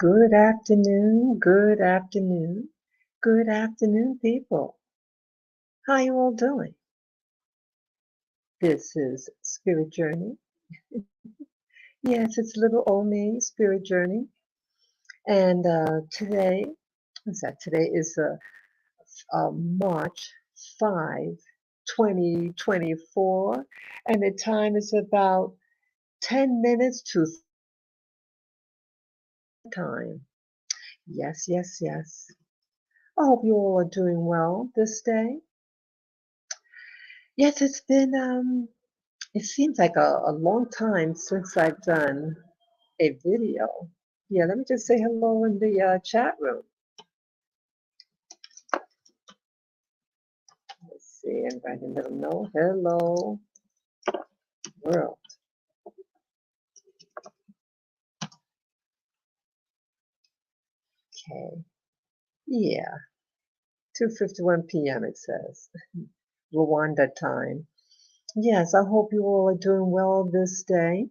Good afternoon, good afternoon, good afternoon, people. How you all doing? This is Spirit Journey. Yes, it's little old me, Spirit Journey. And today, what's that? Today is March 5, 2024, and the time is about 10 minutes to time. Yes, yes, yes. I hope you all are doing well this day. Yes, it's been it seems like a long time since I've done a video. Yeah, let me just say hello in the chat room. Let's see, everybody let them know. Hello, world. Okay. Yeah, 2:51 p.m. it says. Rwanda time. Yes, I hope you all are doing well this day.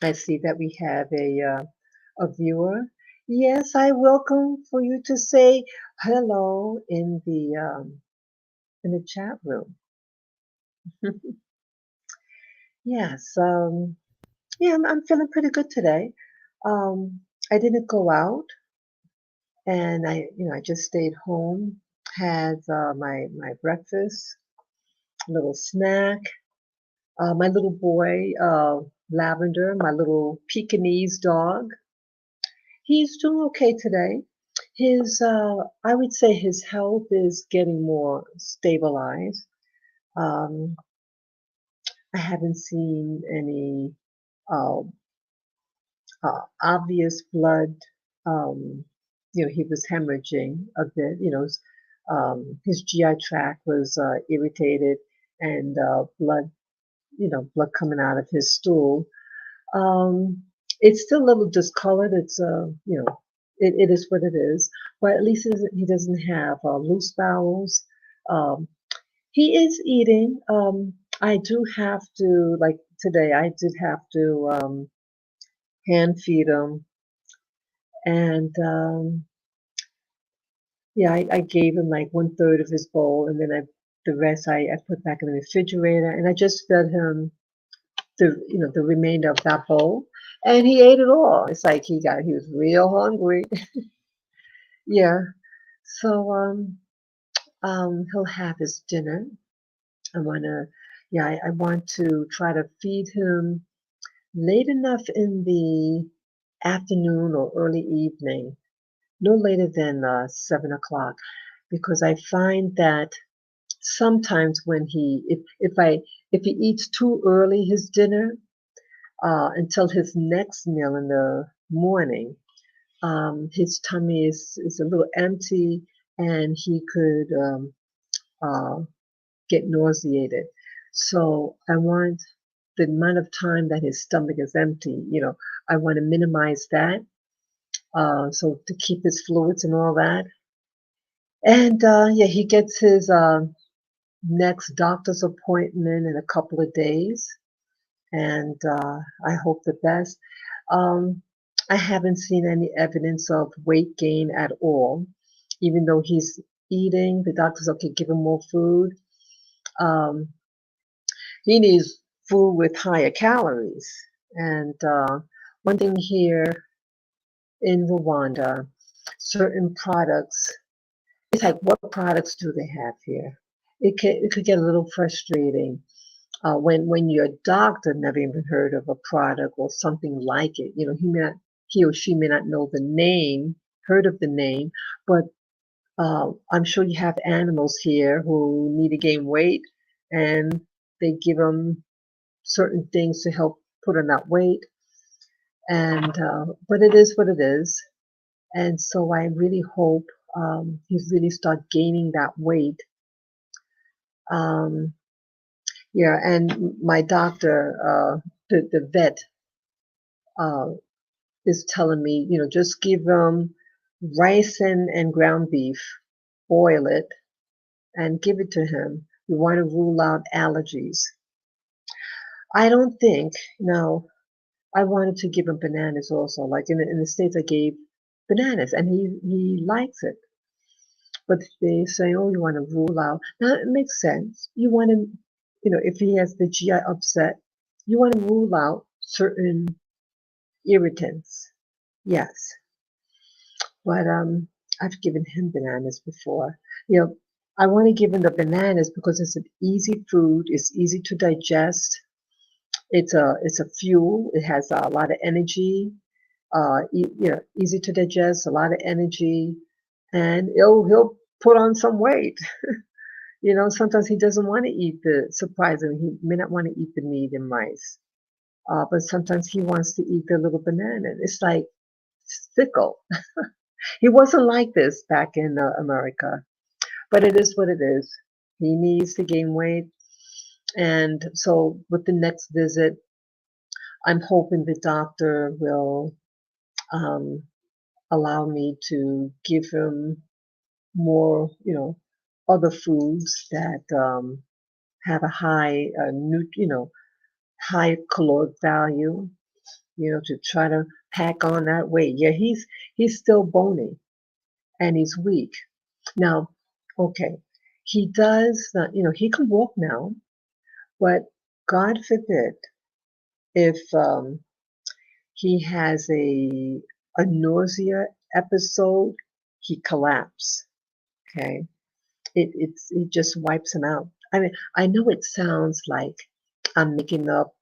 I see that we have a viewer. Yes, I welcome for you to say hello in the chat room. Yes, yeah, I'm feeling pretty good today. I didn't go out, and I just stayed home, had my breakfast, a little snack. My little boy, Lavender, my little Pekingese dog, he's doing okay today. I would say his health is getting more stabilized. Um, I haven't seen any uh, obvious blood. Um, he was hemorrhaging a bit. His GI tract was irritated, and blood coming out of his stool. Um, it's still a little discolored. It is what it is. But at least he doesn't have loose bowels. Um, he is eating. I do have to, like today, I did have to hand feed him. And yeah, I gave him like 1/3 of his bowl, and then the rest I put back in the refrigerator, and I just fed him the remainder of that bowl, and he ate it all. It's like he was real hungry. Yeah, so he'll have his dinner. I wanna yeah I want to try to feed him late enough in the afternoon or early evening, no later than 7 o'clock, because I find that sometimes when if he eats too early his dinner until his next meal in the morning, his tummy is a little empty, and he could uh, get nauseated. So I want the amount of time that his stomach is empty. I want to minimize that. So to keep his fluids and all that. And yeah, he gets his next doctor's appointment in a couple of days, and I hope the best. Um, I haven't seen any evidence of weight gain at all, even though he's eating. The doctor's okay, give him more food. Um, he needs food with higher calories. And one thing here in Rwanda, certain products, it's like, what products do they have here? It could get a little frustrating when your doctor never even heard of a product or something like it. He or she may not know the name, heard of the name, but I'm sure you have animals here who need to gain weight, and they give them certain things to help put on that weight. And but it is what it is, and so I really hope he really start gaining that weight. Um, yeah, and my doctor, the vet, uh, is telling me, just give them rice and ground beef, boil it, and give it to him. We want to rule out allergies. I don't think, no, I wanted to give him bananas also. Like in the States, I gave bananas, and he likes it. But they say, oh, you want to rule out. Now it makes sense. You want to, if he has the GI upset, you want to rule out certain irritants. Yes, but I've given him bananas before. You know, I want to give him the bananas because it's an easy food. It's easy to digest. It's a fuel. It has a lot of energy. Easy to digest, a lot of energy, and he'll put on some weight. Sometimes he doesn't want to eat surprisingly, he may not want to eat the meat and rice. But sometimes he wants to eat the little banana. It's like fickle. He wasn't like this back in America, but it is what it is. He needs to gain weight. And so with the next visit, I'm hoping the doctor will um, allow me to give him more, other foods that have a high, high caloric value, to try to pack on that weight. Yeah, he's still bony and he's weak. Now, okay, he does not, he can walk now, but God forbid if he has a nausea episode, he collapse. Okay, it just wipes him out. I mean, I know it sounds like I'm making up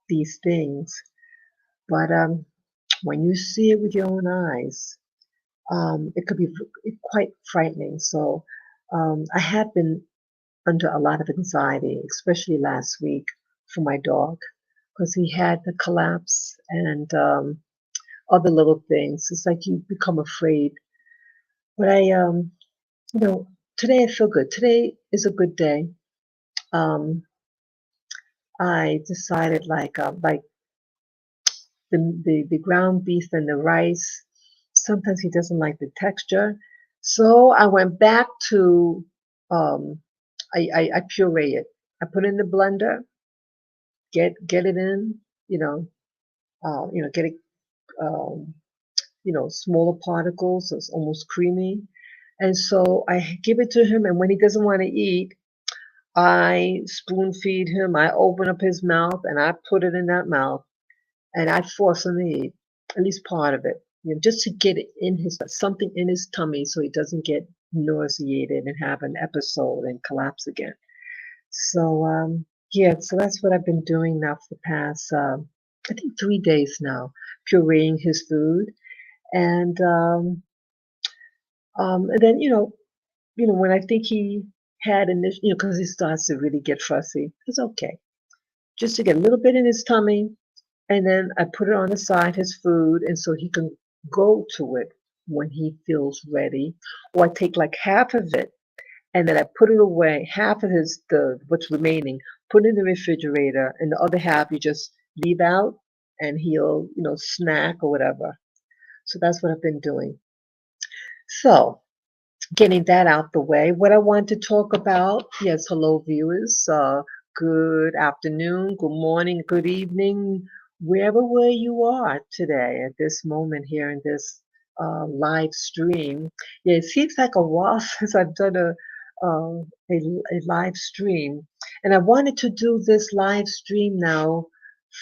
these things, but when you see it with your own eyes, it could be quite frightening. So I have been under a lot of anxiety, especially last week for my dog, because he had the collapse and other little things. It's like you become afraid. But you know, today I feel good. Today is a good day. Um, I decided like the ground beef and the rice. Sometimes he doesn't like the texture, so I went back to um, I puree it. I put it in the blender, get it in, you know, get it, um, smaller particles, so it's almost creamy. And so I give it to him, and when he doesn't want to eat, I spoon feed him. I open up his mouth and I put it in that mouth and I force him to eat at least part of it, just to get it in his something in his tummy so he doesn't get nauseated and have an episode and collapse again. So yeah, so that's what I've been doing now for the past I think 3 days now, pureeing his food and then when I think he had initial, because he starts to really get fussy, it's okay just to get a little bit in his tummy, and then I put it on the side, his food, and so he can go to it when he feels ready. Or I take like half of it and then I put it away, half of the what's remaining, put it in the refrigerator, and the other half you just leave out and he'll, snack or whatever. So that's what I've been doing. So getting that out the way, what I want to talk about, yes, hello viewers, good afternoon, good morning, good evening, wherever where you are today at this moment here in this live stream. Yeah, it seems like a while since I've done a live stream, and I wanted to do this live stream now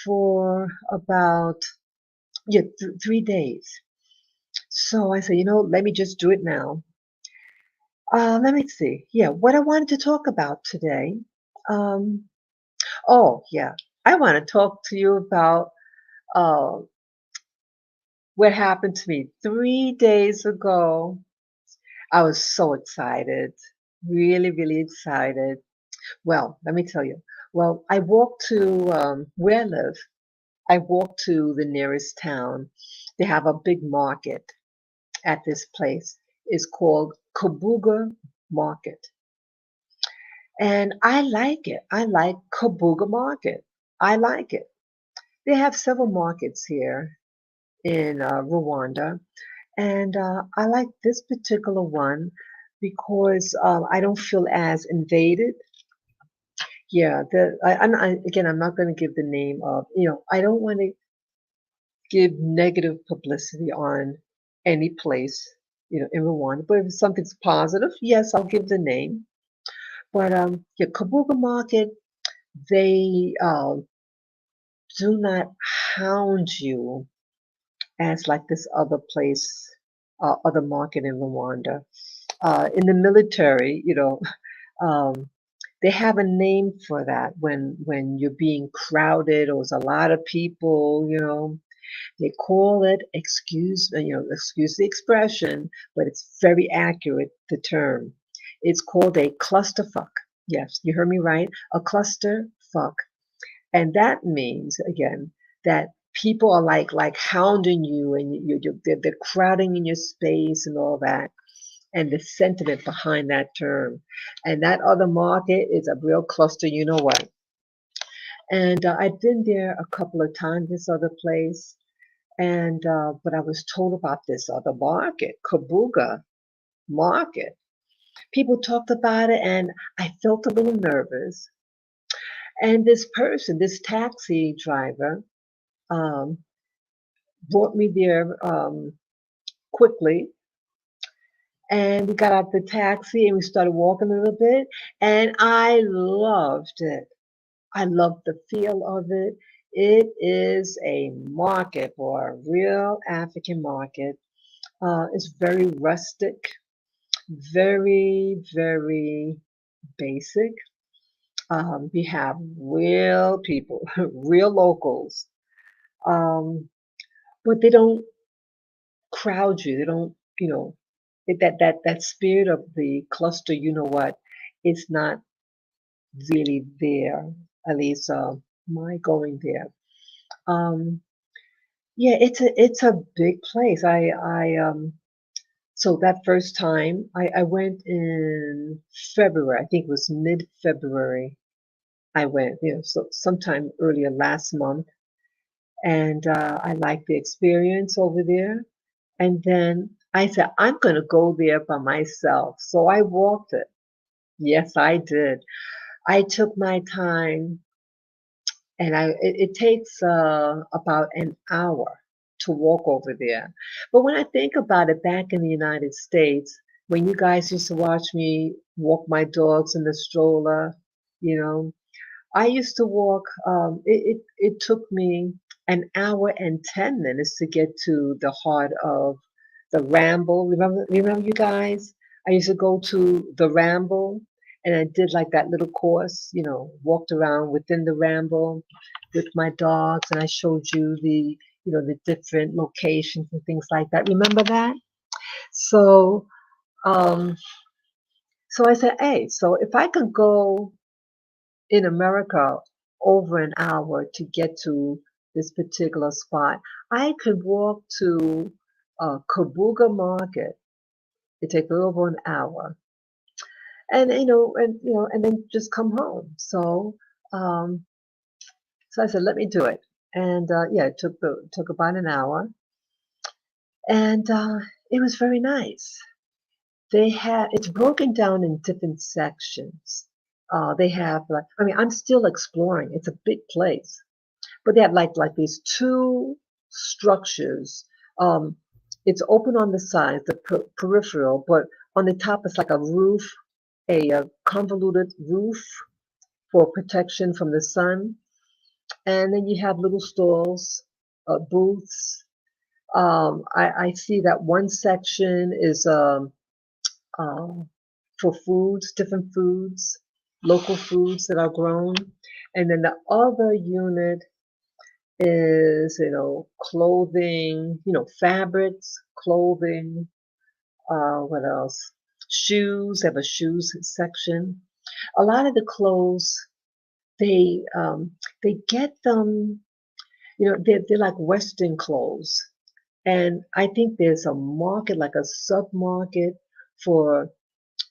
for about 3 days. So I said, let me just do it now. Let me see. Yeah, what I wanted to talk about today. Um, oh, yeah, I want to talk to you about uh, what happened to me 3 days ago. I was so excited, really, really excited. Well, let me tell you. Well, I walked to where I live. I walked to the nearest town. They have a big market at this place. It's called Kabuga Market. And I like it. I like Kabuga Market. I like it. They have several markets here in Rwanda, and I like this particular one because I don't feel as invaded. Yeah, again, I'm not going to give the name of, I don't want to give negative publicity on. any place, in Rwanda. But if something's positive, yes, I'll give the name. But yeah, Kabuga Market, they do not hound you as like this other place, other market in Rwanda. In the military, um, they have a name for that when you're being crowded or there's a lot of people, they call it, excuse the expression, but it's very accurate, the term. It's called a clusterfuck. Yes, you heard me right. A cluster fuck. And that means, again, that people are like hounding you and they're crowding in your space and all that. And the sentiment behind that term. And that other market is a real cluster, you know what. And I've been there a couple of times, this other place. And but I was told about this other market, Kabuga Market. People talked about it, and I felt a little nervous. And this person, this taxi driver, um, brought me there quickly. And we got out the taxi and we started walking a little bit. And I loved it. I loved the feel of it. It is a market, or a real African market. It's very rustic, very, very basic. We have real people, real locals, but they don't crowd you. They don't, that spirit of the cluster. You know what? It's not really there. At least my going there. Um, yeah, it's a big place. So that first time I went in February. I think it was mid-February. I went, so sometime earlier last month, and I liked the experience over there. And then I said, I'm going to go there by myself. So I walked it. Yes, I did. I took my time, and it takes about an hour to walk over there. But when I think about it, back in the United States, when you guys used to watch me walk my dogs in the stroller, you know, I used to walk. It took me an hour and 10 minutes to get to the heart of the Ramble. Remember you guys? I used to go to the Ramble, and I did like that little course. Walked around within the Ramble with my dogs, and I showed you the different locations and things like that. Remember that? So, um, so I said, hey, so if I could go in America over an hour to get to this particular spot, I could walk to Kabuga Market. It take a little over an hour, and then just come home. Um, so I said, let me do it, and yeah, it took about an hour, and it was very nice. It's broken down in different sections. They have like, I mean, I'm still exploring. It's a big place. But they have like these two structures. Um, it's open on the sides, the peripheral, but on the top it's like a roof, a convoluted roof for protection from the sun. And then you have little stalls, booths. I see that one section is um, for foods, different foods, local foods that are grown. And then the other unit is, clothing, fabrics, clothing, what else? Shoes, they have a shoes section. A lot of the clothes, they um, they get them, they're like Western clothes. And I think there's a market, like a sub-market for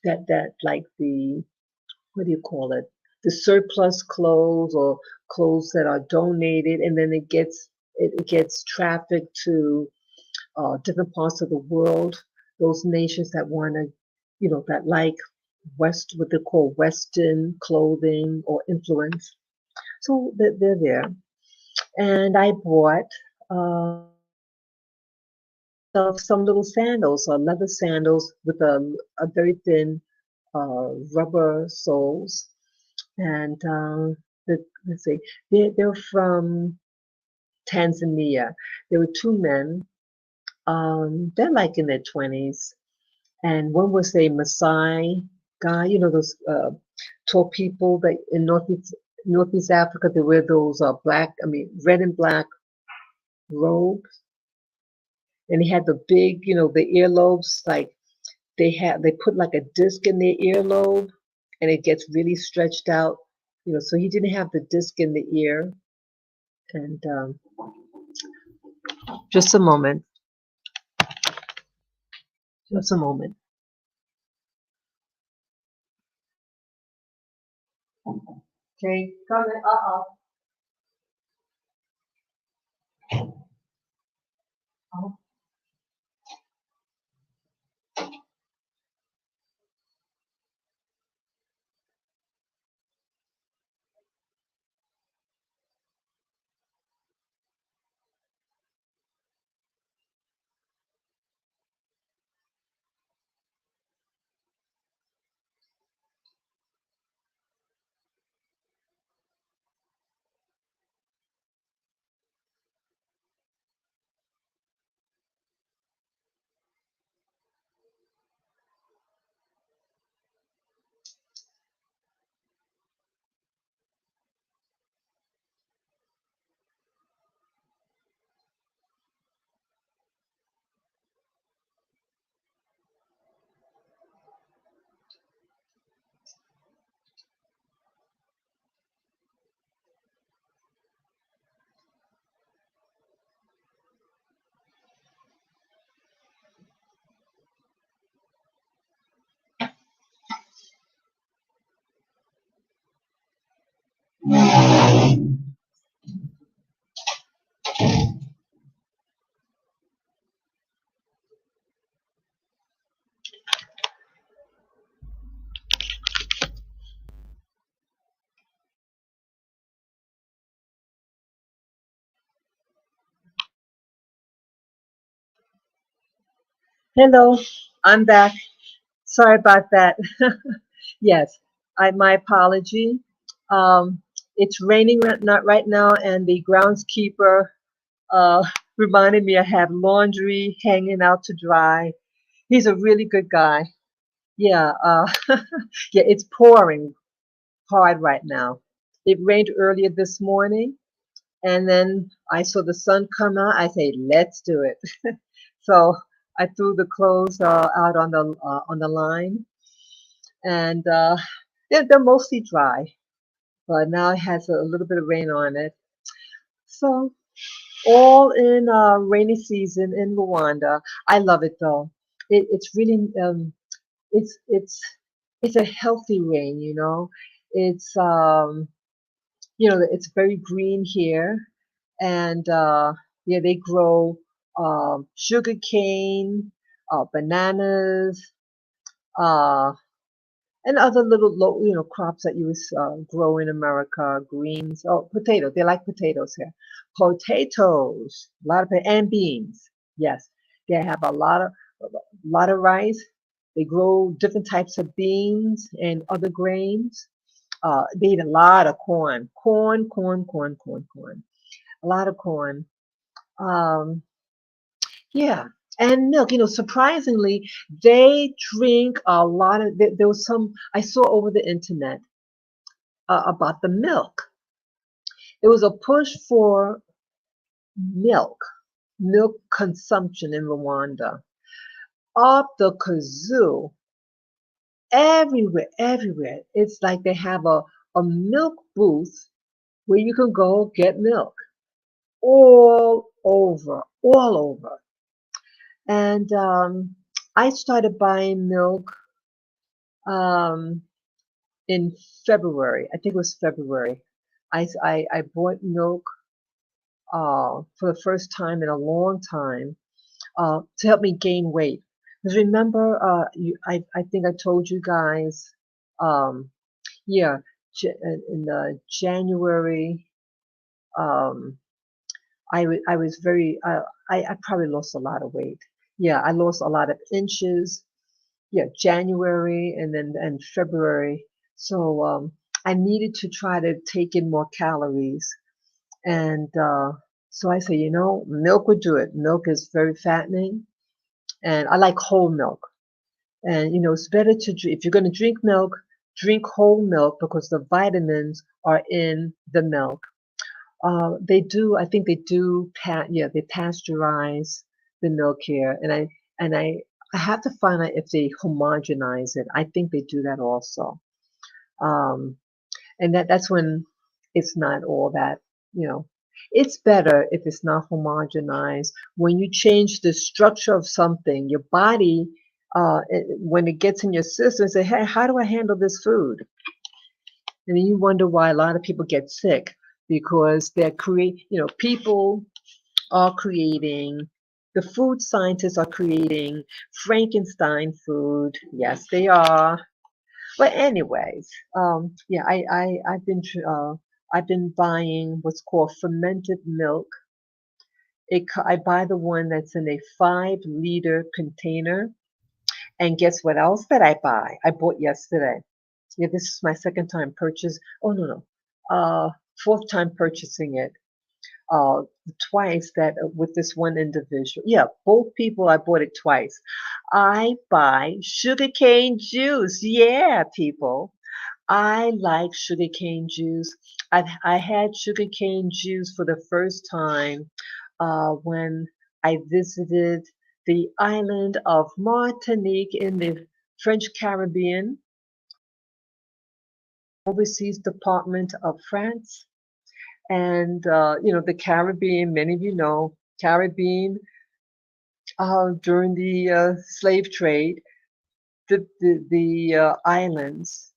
that like the, what do you call it? The surplus clothes, or clothes that are donated, and then it gets trafficked to different parts of the world. Those nations that want to, that like what they call Western clothing or influence. So they're there, and I bought. of some little sandals or leather sandals with a very thin rubber soles. And let's see, they're from Tanzania. There were two men. They're like in their 20s, and one was a Maasai guy. You know those tall people that in Northeast Africa they wear those red and black robes, and he had the big, the earlobes like they put like a disc in their earlobe, and it gets really stretched out. So he didn't have the disc in the ear. And just a moment, just a moment. Okay, coming. Oh. Hello, I'm back. Sorry about that. Yes, my apology. Um, it's raining not right now, and the groundskeeper uh, reminded me I have laundry hanging out to dry. He's a really good guy. Yeah, yeah, it's pouring hard right now. It rained earlier this morning, and then I saw the sun come out. I say, let's do it. So I threw the clothes out on the line, and they're mostly dry, but now it has a little bit of rain on it. So all in rainy season in Rwanda. I love it though. It's really it's it's it's a healthy rain. It's it's very green here, and yeah, they grow sugar cane, bananas, uh, and other little crops that you would grow in America. Greens, oh, potatoes. They like potatoes here. Potatoes, a lot of and beans. Yes, they have a lot of rice. They grow different types of beans and other grains. They eat a lot of corn, corn, corn, corn, corn, corn. A lot of corn. Um, yeah, and milk. Surprisingly, they drink a lot of. There was some I saw over the internet about the milk. There was a push for milk, milk consumption in Rwanda. Up the kazoo, everywhere, everywhere. It's like they have a milk booth where you can go get milk all over, all over. And I started buying milk um, in February. I think it was February. I bought milk for the first time in a long time to help me gain weight. Because remember, I think I told you guys, um, yeah, in January, um, I was very, I probably lost a lot of weight. Yeah, I lost a lot of inches. Yeah, January and February. So I needed to try to take in more calories. And so I say, milk would do it. Milk is very fattening, and I like whole milk. And it's better to drink, if you're going to drink milk, drink whole milk because the vitamins are in the milk. I think they do, they pasteurize the milk here, and I have to find out if they homogenize it. I think they do that also. Um, and that's when it's not all that, you know, it's better if it's not homogenized. When you change the structure of something, your body, when it gets in your system, say, hey, how do I handle this food? And then you wonder why a lot of people get sick because people are creating, the food scientists are creating Frankenstein food. Yes, they are. But anyways, yeah, I've been buying what's called fermented milk. I buy the one that's in a 5-liter container. And guess what else that I buy? I bought yesterday. Yeah, this is my second time purchase. Oh no, no, fourth time purchasing it. Uh, twice that with this one individual. Yeah, both people. I bought it twice. I buy sugarcane juice. Yeah, people. I like sugarcane juice. I had sugarcane juice for the first time when I visited the island of Martinique in the French Caribbean, overseas department of France. And, the Caribbean, many of you know, Caribbean during the slave trade, the islands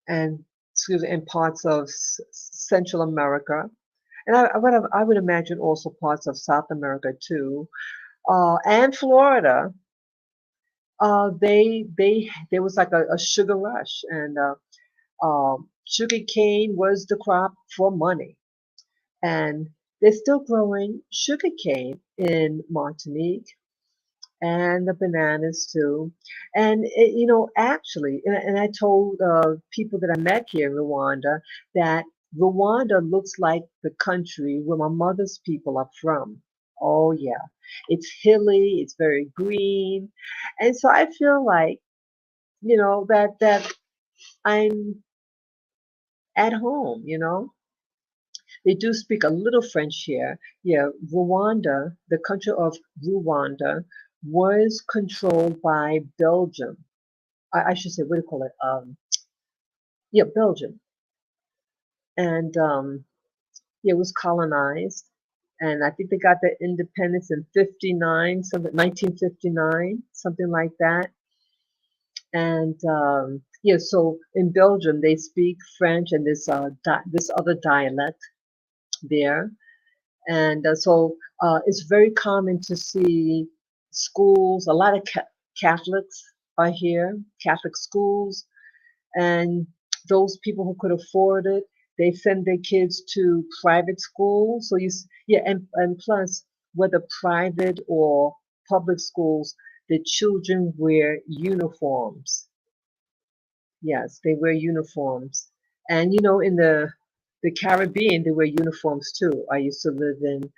and and parts of Central America, and I would imagine also parts of South America too, and Florida. There was like a sugar rush, and sugar cane was the crop for money, and they're still growing sugar cane in Martinique and the bananas too. And actually, and I told people that I met here in Rwanda that Rwanda looks like the country where my mother's people are from. Oh yeah, it's hilly, it's very green, and so I feel like that I'm at home. They do speak a little French here. Yeah, Rwanda, the country of Rwanda, was controlled by Belgium. I should say, what do you call it? Yeah, Belgium. And yeah, it was colonized. And I think they got their independence in 59, 1959, something like that. And yeah, so in Belgium, they speak French and this other dialect there. And so it's very common to see schools, a lot of Catholics are here, Catholic schools, and those people who could afford it, they send their kids to private schools. So yeah, and plus, whether private or public schools, the children wear uniforms. Yes, they wear uniforms. And in the Caribbean, they wear uniforms too. I used to live in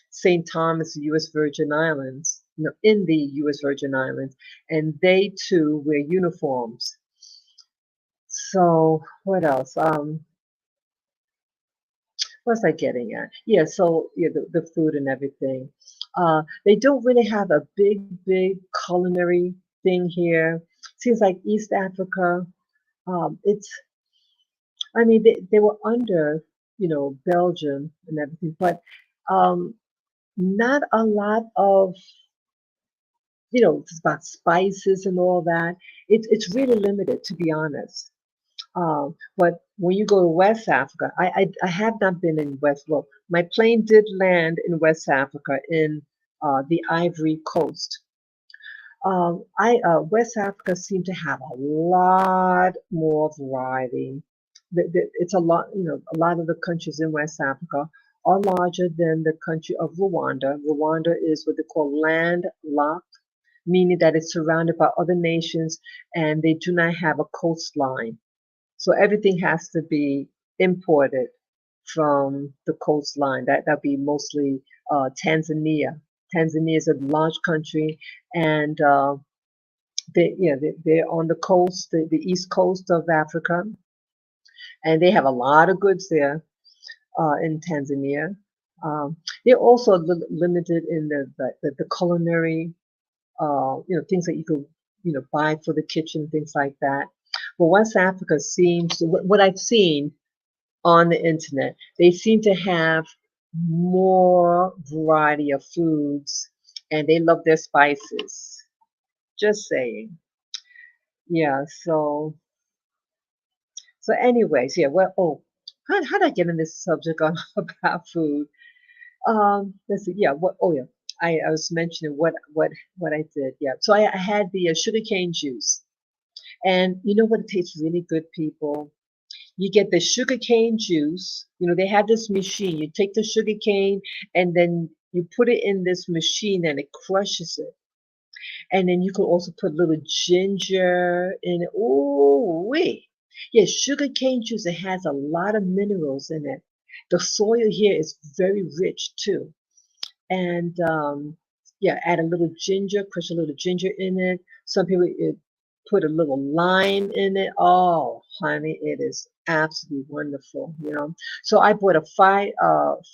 St. Thomas, U.S. Virgin Islands, in the U.S. Virgin Islands, and they too wear uniforms. So what else? What was I getting at? Yeah, so yeah, the food and everything. They don't really have a big culinary thing here. Seems like East Africa. It's I mean, they were under, Belgium and everything, but um, not a lot of, it's about spices and all that. It's really limited, to be honest. But when you go to West Africa, I have not been in West. Well, my plane did land in West Africa in the Ivory Coast. West Africa seemed to have a lot more variety. It's a lot, a lot of the countries in West Africa are larger than the country of Rwanda. Rwanda is what they call landlocked, meaning that it's surrounded by other nations and they do not have a coastline. So everything has to be imported from the coastline. That'd be mostly Tanzania. Tanzania is a large country, and they're on the coast, the east coast of Africa, and they have a lot of goods there in Tanzania. They're also limited in the culinary, things that you could, buy for the kitchen, things like that. But West Africa seems, what I've seen on the internet, they seem to have more variety of foods, and they love their spices. Just saying. Yeah. So anyways, yeah. Well, how did I get in this subject on about food? Let's see. Yeah. What? Oh, yeah. I was mentioning what I did. Yeah. So I had the sugarcane juice, and you know what? It tastes really good, people. You get the sugarcane juice. They have this machine. You take the sugarcane and then you put it in this machine and it crushes it. And then you can also put little ginger in it. Oh, wait. Yeah, sugarcane juice, it has a lot of minerals in it. The soil here is very rich too. And yeah, add a little ginger, crush a little ginger in it. Some people put a little lime in it. Oh, honey, it is absolutely wonderful. So I bought a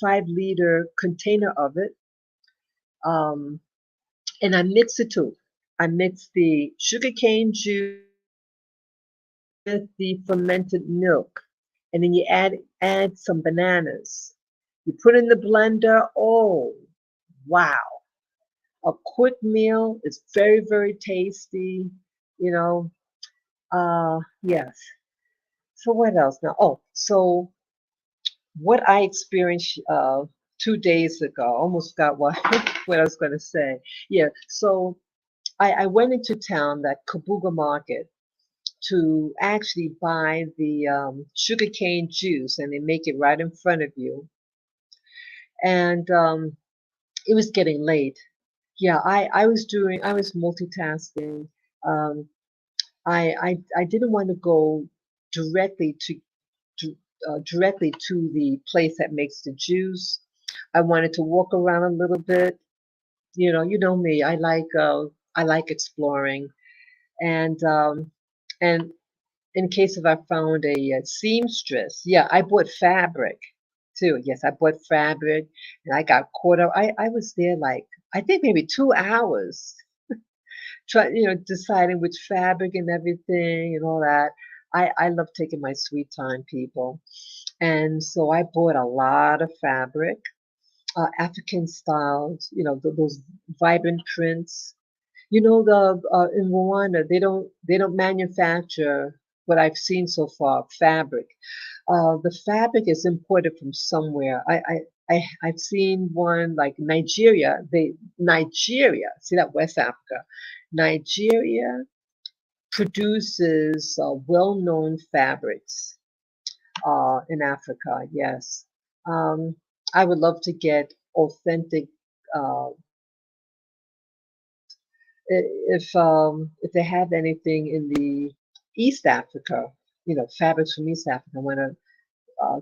5 liter container of it, um, and I mixed it too. I mixed the sugarcane juice with the fermented milk, and then you add some bananas. You put in the blender. Oh, wow! A quick meal. It's very, very tasty. You know. Yes. So what else now? Oh, so what I experienced 2 days ago. Almost got what what I was going to say. Yeah. So I went into town, that Kabuga market, to actually buy the sugarcane juice, and they make it right in front of you. And it was getting late. Yeah, I was multitasking. Um, I didn't want to go directly to directly to the place that makes the juice. I wanted to walk around a little bit. You know me. I like exploring, and and in case if I found a, seamstress, yeah, I bought fabric too. Yes, I bought fabric, and I got caught up. I was there like, I think maybe 2 hours, deciding which fabric and everything and all that. I love taking my sweet time, people, and so I bought a lot of fabric, African styles, those vibrant prints. The in Rwanda, they don't manufacture what I've seen so far, fabric. The fabric is imported from somewhere. I've seen one like Nigeria. Nigeria, see that, West Africa. Nigeria produces well-known fabrics in Africa. Yes, um, I would love to get authentic. Uh, if they have anything in the East Africa, fabrics from East Africa, I want to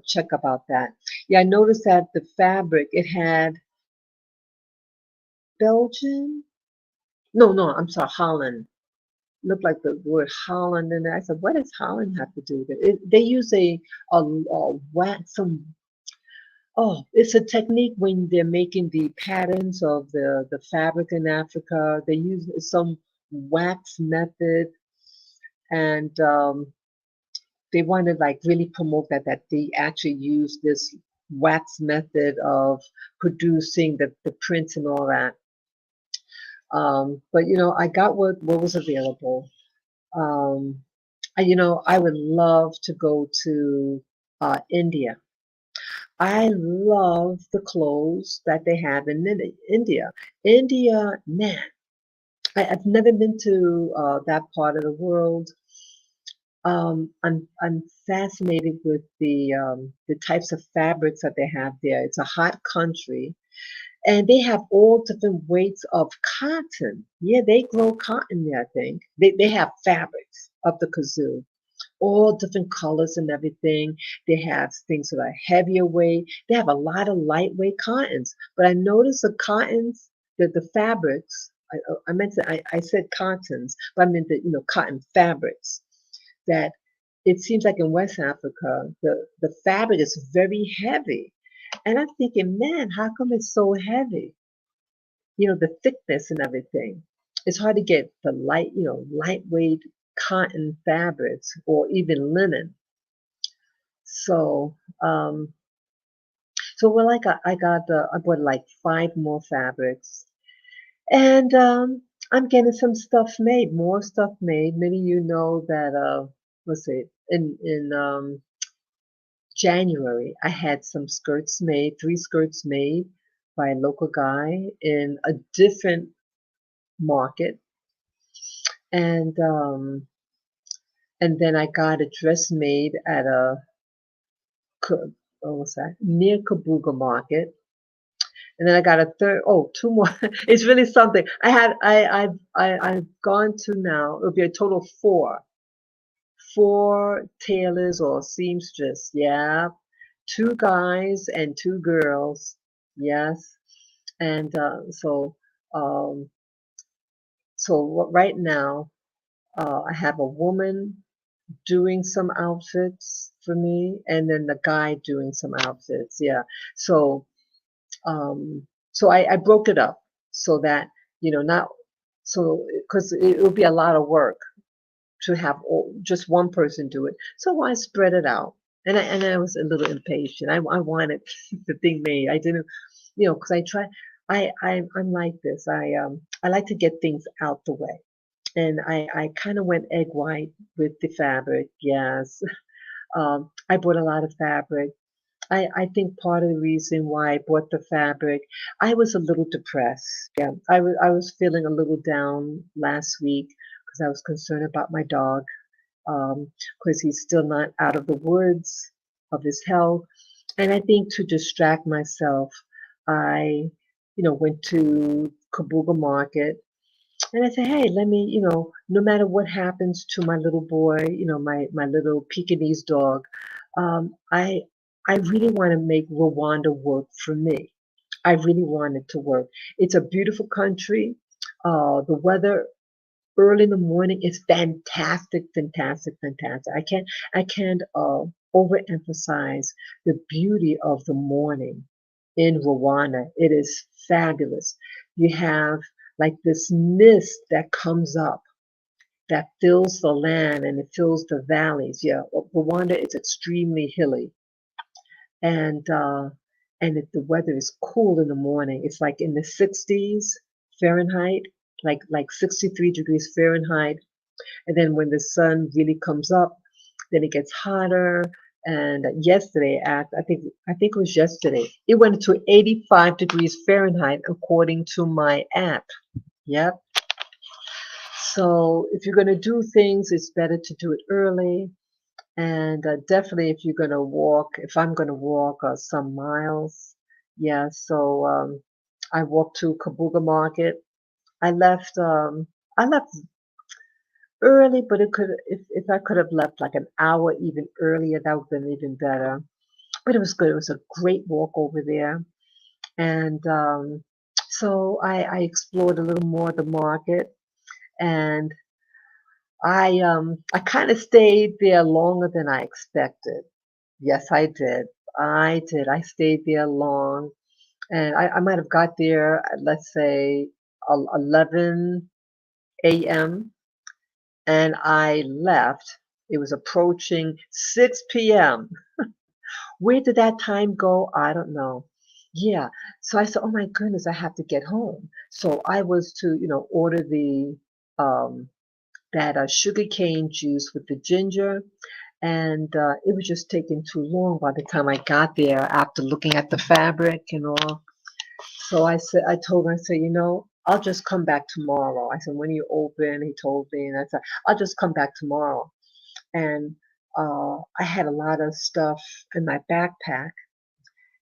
check about that. Yeah, I noticed that the fabric, it had Belgian. No, no, I'm sorry, Holland. Looked like the word Holland in there. I said, what does Holland have to do with it? They use a wax, some. Oh, it's a technique when they're making the patterns of the fabric in Africa. They use some wax method, and they want to like really promote that they actually use this wax method of producing the prints and all that. But I got what was available. Um, I would love to go to India. I love the clothes that they have in India. India, man, I've never been to that part of the world. I'm fascinated with the types of fabrics that they have there. It's a hot country, and they have all different weights of cotton. Yeah, they grow cotton there, I think. They have fabrics up the kazoo, all different colors and everything. They have things that are heavier weight. They have a lot of lightweight cottons. But I noticed the cottons, the fabrics, I meant to, I said cottons, but I meant that, cotton fabrics, that it seems like in West Africa, the fabric is very heavy. And I'm thinking, man, how come it's so heavy? The thickness and everything. It's hard to get the lightweight cotton fabrics or even linen. So, well, I bought like five more fabrics, and I'm getting some stuff made, more stuff made. Many of you know that, let's see, in January, I had some skirts made, three skirts made by a local guy in a different market, and then I got a dress made at what was that, near Kabuga Market, and then I got a third, oh, two more. It's really something. I've gone to now. It'll be a total of four tailors or seamstress. Yeah, two guys and two girls. Yes, and um, right now, I have a woman doing some outfits for me, and then the guy doing some outfits. Yeah. So I broke it up so that, not so, because it would be a lot of work to have just one person do it. So I spread it out. And I was a little impatient. I wanted the thing made. I didn't, because I'm like this. I like to get things out the way. And I kind of went egg white with the fabric. Yes. I bought a lot of fabric. I think part of the reason why I bought the fabric, I was a little depressed. Yeah, I was feeling a little down last week because I was concerned about my dog, because he's still not out of the woods of his health. And I think to distract myself, I, went to Kabuga Market, and I said, hey, let me, no matter what happens to my little boy, my little Pekingese dog, I really want to make Rwanda work for me. I really want it to work. It's a beautiful country. The weather early in the morning is fantastic, fantastic, fantastic. I can't overemphasize the beauty of the morning in Rwanda. It is fabulous. You have like this mist that comes up that fills the land and it fills the valleys. Yeah, Rwanda is extremely hilly, and if the weather is cool in the morning, it's like in the 60s Fahrenheit, like 63 degrees Fahrenheit, and then when the sun really comes up, then it gets hotter. And yesterday, I think it was yesterday, it went to 85 degrees Fahrenheit according to my app. Yep. So if you're going to do things, it's better to do it early. And definitely, if I'm going to walk some miles, yeah. So I walked to Kabuga Market. I left. I left early, but if I could have left like an hour even earlier, that would have been even better. But it was good. It was a great walk over there, and so I explored a little more the market, and I kind of stayed there longer than I expected. Yes, I did. I did. I stayed there long, and I might have got there at, let's say, 11 a.m., and I left. It was approaching 6 p.m. Where did that time go? I don't know. Yeah. So I said, oh my goodness, I have to get home. So I was to, order um, that sugarcane juice with the ginger, and it was just taking too long by the time I got there after looking at the fabric and all. So I told him, I said, I'll just come back tomorrow. I said, when are you open? He told me, and I said, I'll just come back tomorrow. and I had a lot of stuff in my backpack,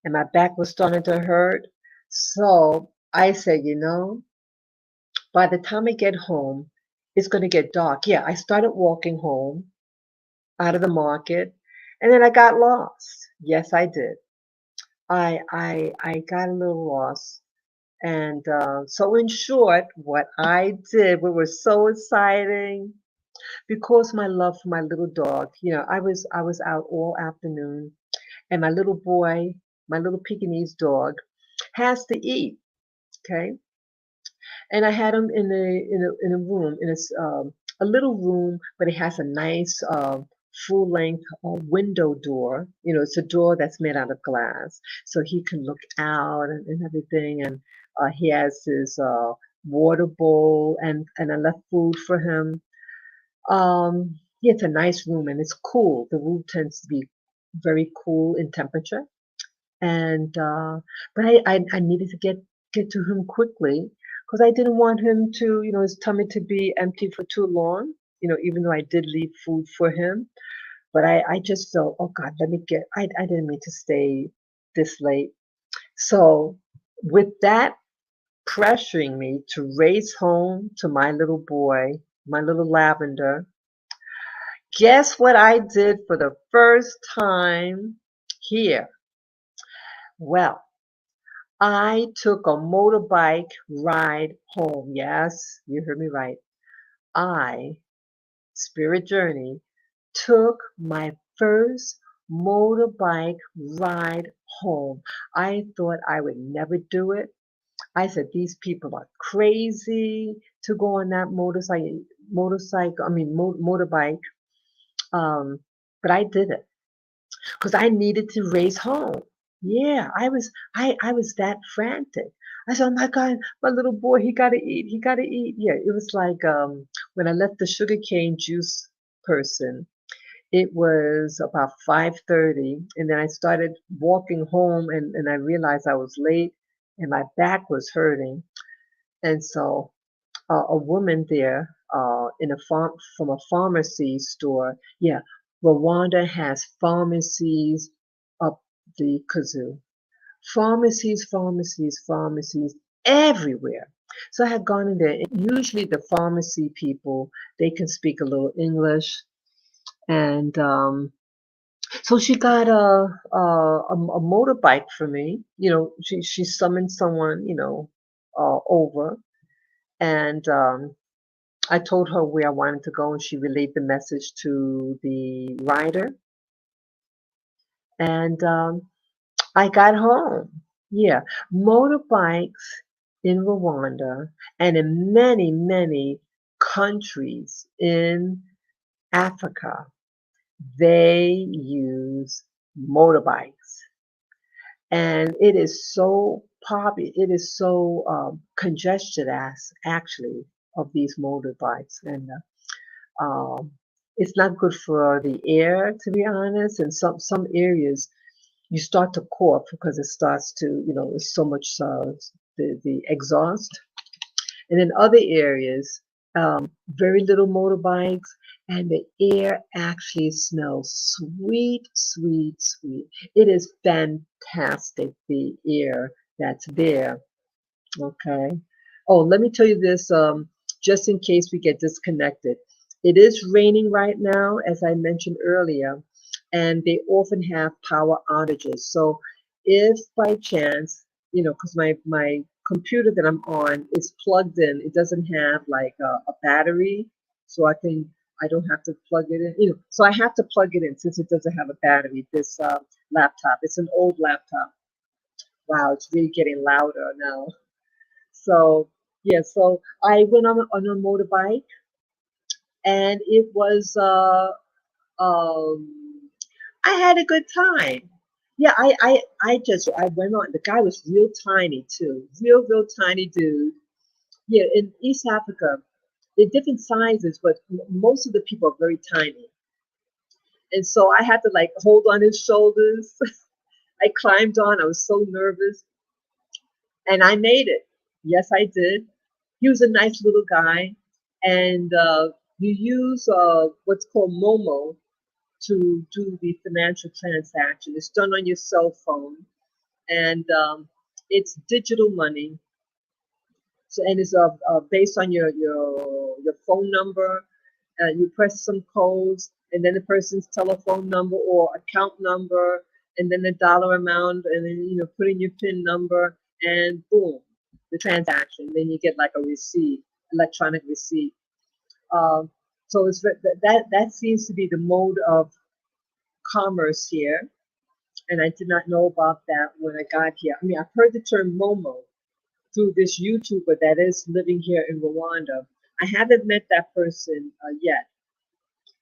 and my back was starting to hurt. So I said, by the time I get home, it's going to get dark. Yeah, I started walking home out of the market, and then I got lost. Yes, I did. I got a little lost. And so, in short, what I did, what was so exciting, because my love for my little dog, I was out all afternoon, and my little boy, my little Pekingese dog, has to eat. Okay, and I had him in a room a little room, but it has a nice full length window door. It's a door that's made out of glass, so he can look out and everything. And he has his water bowl, and I left food for him. Yeah, it's a nice room, and it's cool. The room tends to be very cool in temperature, and but I needed to get to him quickly because I didn't want him to, his tummy to be empty for too long. Even though I did leave food for him, but I just felt, oh God, I didn't mean to stay this late. So with that pressuring me to race home to my little boy, my little lavender, guess what I did for the first time here? Well, I took a motorbike ride home. Yes, you heard me right. I, Spirit Journey, took my first motorbike ride home. I thought I would never do it. I said, these people are crazy to go on that motorbike. Um, but I did it because I needed to race home. Yeah, I was that frantic. I said, "Oh my God, my little boy, he gotta eat, he gotta eat." Yeah, it was like when I left the sugarcane juice person, it was about 5:30, and then I started walking home, and I realized I was late, and my back was hurting, and so a woman there in a farm from a pharmacy store. Yeah, Rwanda has pharmacies up the kazoo. Pharmacies everywhere. So I had gone in there. Usually the pharmacy people, they can speak a little English, and so she got a motorbike for me. She summoned someone, over, and I told her where I wanted to go, and she relayed the message to the rider, and I got home. Yeah, motorbikes in Rwanda and in many, many countries in Africa, they use motorbikes, and it is so popular. It is so congested, as actually, of these motorbikes, and Um, it's not good for the air, to be honest. In some areas, you start to cough because it starts to, there's so much the exhaust. And in other areas, very little motorbikes, and the air actually smells sweet, sweet, sweet. It is fantastic, the air that's there. Okay. Oh, let me tell you this, just in case we get disconnected. It is raining right now, as I mentioned earlier, and they often have power outages. So if by chance, because my computer that I'm on is plugged in, it doesn't have like a battery, so I don't have to plug it in. So I have to plug it in since it doesn't have a battery. This laptop, it's an old laptop. Wow, it's really getting louder now. So yeah, so I went on a motorbike, and it was I had a good time. Yeah, I went on. The guy was real tiny too, real tiny dude. Yeah, in East Africa, they're different sizes, but most of the people are very tiny, and so I had to like hold on his shoulders. I climbed on. I was so nervous, and I made it. Yes, I did. He was a nice little guy, and You use what's called Momo to do the financial transaction. It's done on your cell phone, and it's digital money. So, and it's based on your phone number. You press some codes, and then the person's telephone number or account number, and then the dollar amount, and then put in your PIN number, and boom, the transaction. Then you get like a receipt, electronic receipt. Um, so that seems to be the mode of commerce here, and I did not know about that when I got here. I mean, I've heard the term Momo through this YouTuber that is living here in Rwanda. I haven't met that person yet.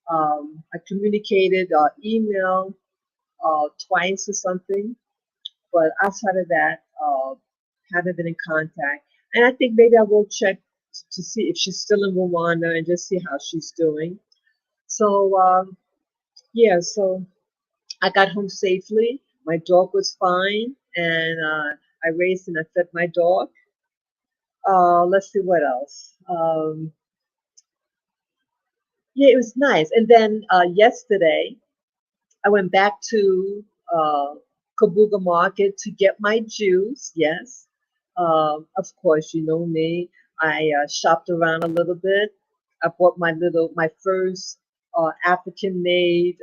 I communicated email twice or something, but outside of that, haven't been in contact. And I think maybe I will check to see if she's still in Rwanda and just see how she's doing. So yeah, so I got home safely. My dog was fine, and I raised and I fed my dog. Let's see what else. Yeah, it was nice. And then yesterday, I went back to Kabuga Market to get my juice. Yes, of course, you know me. I shopped around a little bit. I bought my first African-made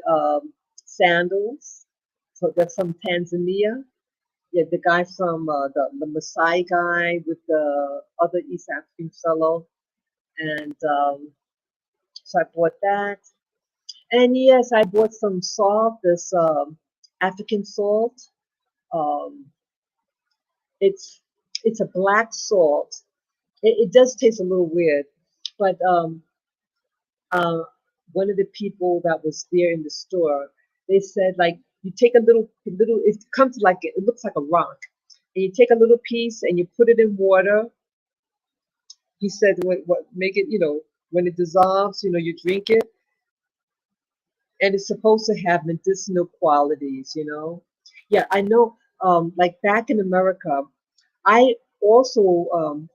sandals. So they're from Tanzania. Yeah, the guy from the Maasai guy with the other East African fellow, and so I bought that. And yes, I bought some salt, this African salt. Um, it's it's a black salt. It does taste a little weird, but uh, one of the people that was there in the store, they said like you take a little. It comes like it looks like a rock, and you take a little piece and you put it in water. He said what make it when it dissolves, you drink it, and it's supposed to have medicinal qualities. Yeah, I know. Like back in America, I also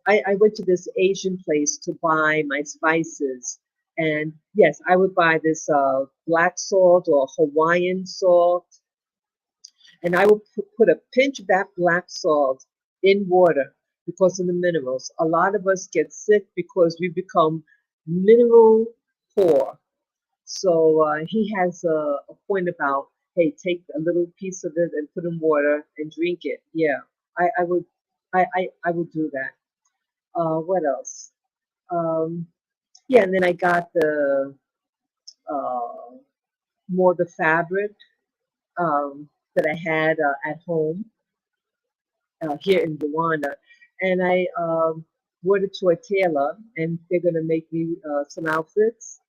I went to this Asian place to buy my spices, and yes, I would buy this black salt or Hawaiian salt, and I would put a pinch of that black salt in water because of the minerals. A lot of us get sick because we become mineral poor. So he has a point about, hey, take a little piece of it and put in water and drink it. Yeah, I would, I would do that. What else? Um, yeah, and then I got the uh, more the fabric that I had at home here in Rwanda, and I wore it to a tailor, and they're gonna make me some outfits.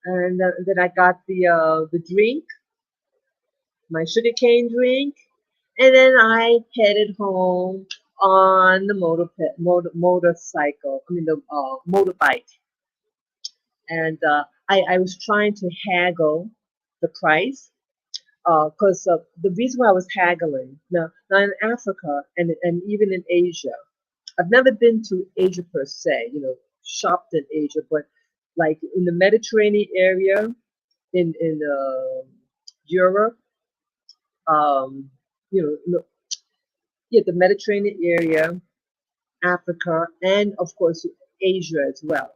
And then I got the drink, my sugarcane drink, and then I headed home on the motorcycle. I mean the motorbike, and I was trying to haggle the price because the reason why I was haggling now in Africa and even in Asia, I've never been to Asia per se, shopped in Asia, but like in the Mediterranean area, in Europe, um, no, yeah, the Mediterranean area, Africa, and of course Asia as well.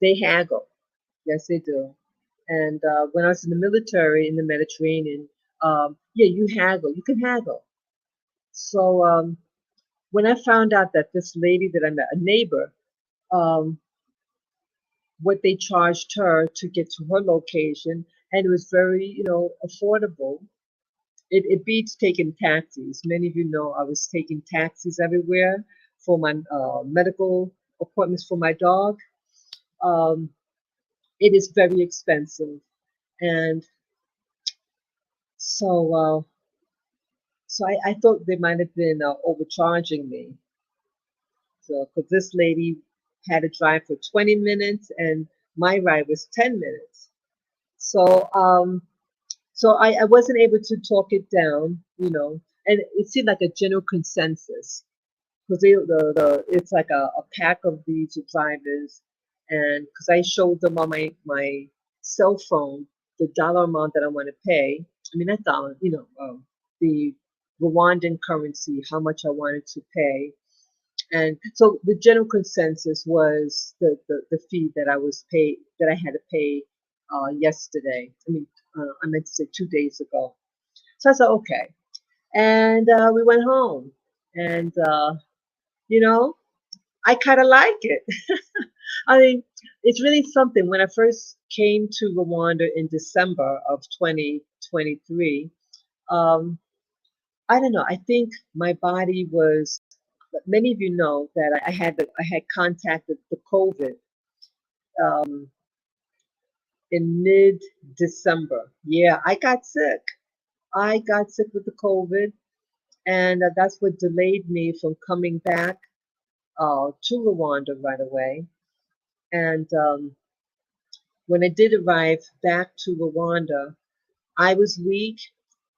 They haggle. Yes, they do. And when I was in the military in the Mediterranean, yeah, you haggle. You can haggle. So when I found out that this lady that I met, a neighbor, um, what they charged her to get to her location, and it was very, affordable. It beats taking taxis. Many of you know I was taking taxis everywhere for my medical appointments for my dog. Um, it is very expensive, and so I thought they might have been overcharging me. So because this lady had to drive for 20 minutes, and my ride was 10 minutes. So I wasn't able to talk it down, and it seemed like a general consensus because it's like a pack of these drivers. and because I showed them on my cell phone the dollar amount that I want to pay. I mean, not dollar, the Rwandan currency, how much I wanted to pay. And so the general consensus was the fee that I was paid that I had to pay yesterday. I meant to say 2 days ago. So I said, okay. And we went home. And, you know, I kind of like it. I mean, it's really something. When I first came to Rwanda in December of 2023, um, I don't know. I think my body was. Many of you know that I had contacted the COVID um, in mid-December. Yeah, I got sick. I got sick with the COVID, and that's what delayed me from coming back to Rwanda right away. And when I did arrive back to Rwanda, I was weak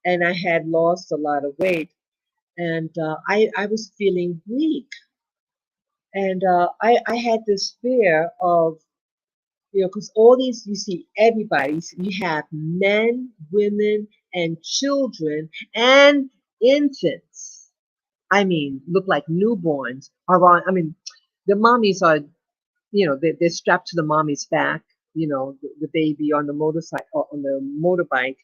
and I had lost a lot of weight, and I was feeling weak, and I had this fear of, because all these, you see, everybody, you have men, women, and children, and infants. I mean, look like newborns are on. I mean, the mommies are, they're strapped to the mommy's back. The baby on the motorcycle, on the motorbike,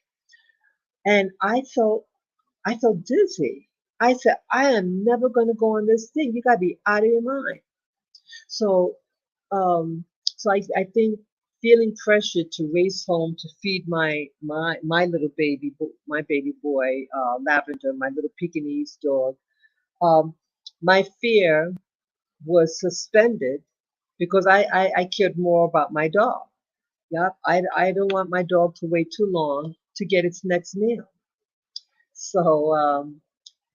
and I felt dizzy. I said, I am never going to go on this thing. You got to be out of your mind. So, I think feeling pressured to race home to feed my little my baby boy, Lavender, my little Pekingese dog, um, my fear was suspended because I cared more about my dog. Yep, I don't want my dog to wait too long to get its next meal. So,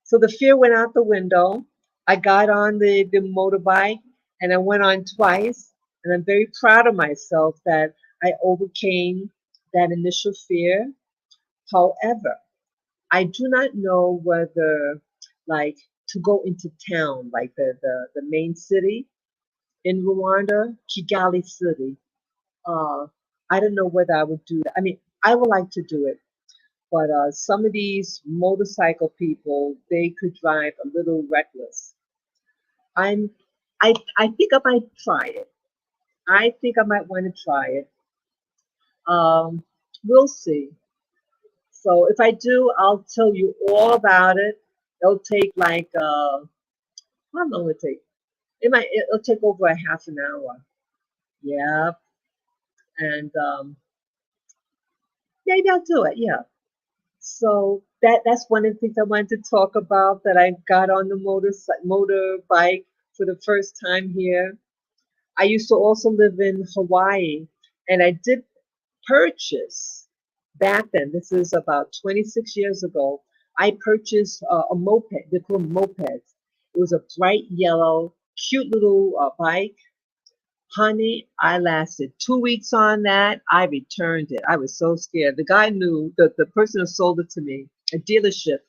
so the fear went out the window. I got on the motorbike and I went on twice. And I'm very proud of myself that I overcame that initial fear. However, I do not know whether, like, to go into town, like the main city in Rwanda, Kigali City. Uh, I don't know whether I would do that. I mean, I would like to do it, but some of these motorcycle people, they could drive a little reckless. I'm, I think I might try it. I think I might want to try it. Um, we'll see. So if I do, I'll tell you all about it. It'll take like how long will it take? It'll take over a half an hour. Yeah, and maybe I'll do it. Yeah. So that's one of the things I wanted to talk about, that I got on the motorbike for the first time here. I used to also live in Hawaii, and I did purchase back then. This is about 26 years ago. I purchased a moped. They call them mopeds. It was a bright yellow, cute little bike. Honey, I lasted 2 weeks on that. I returned it. I was so scared. The guy knew, the person who sold it to me, a dealership,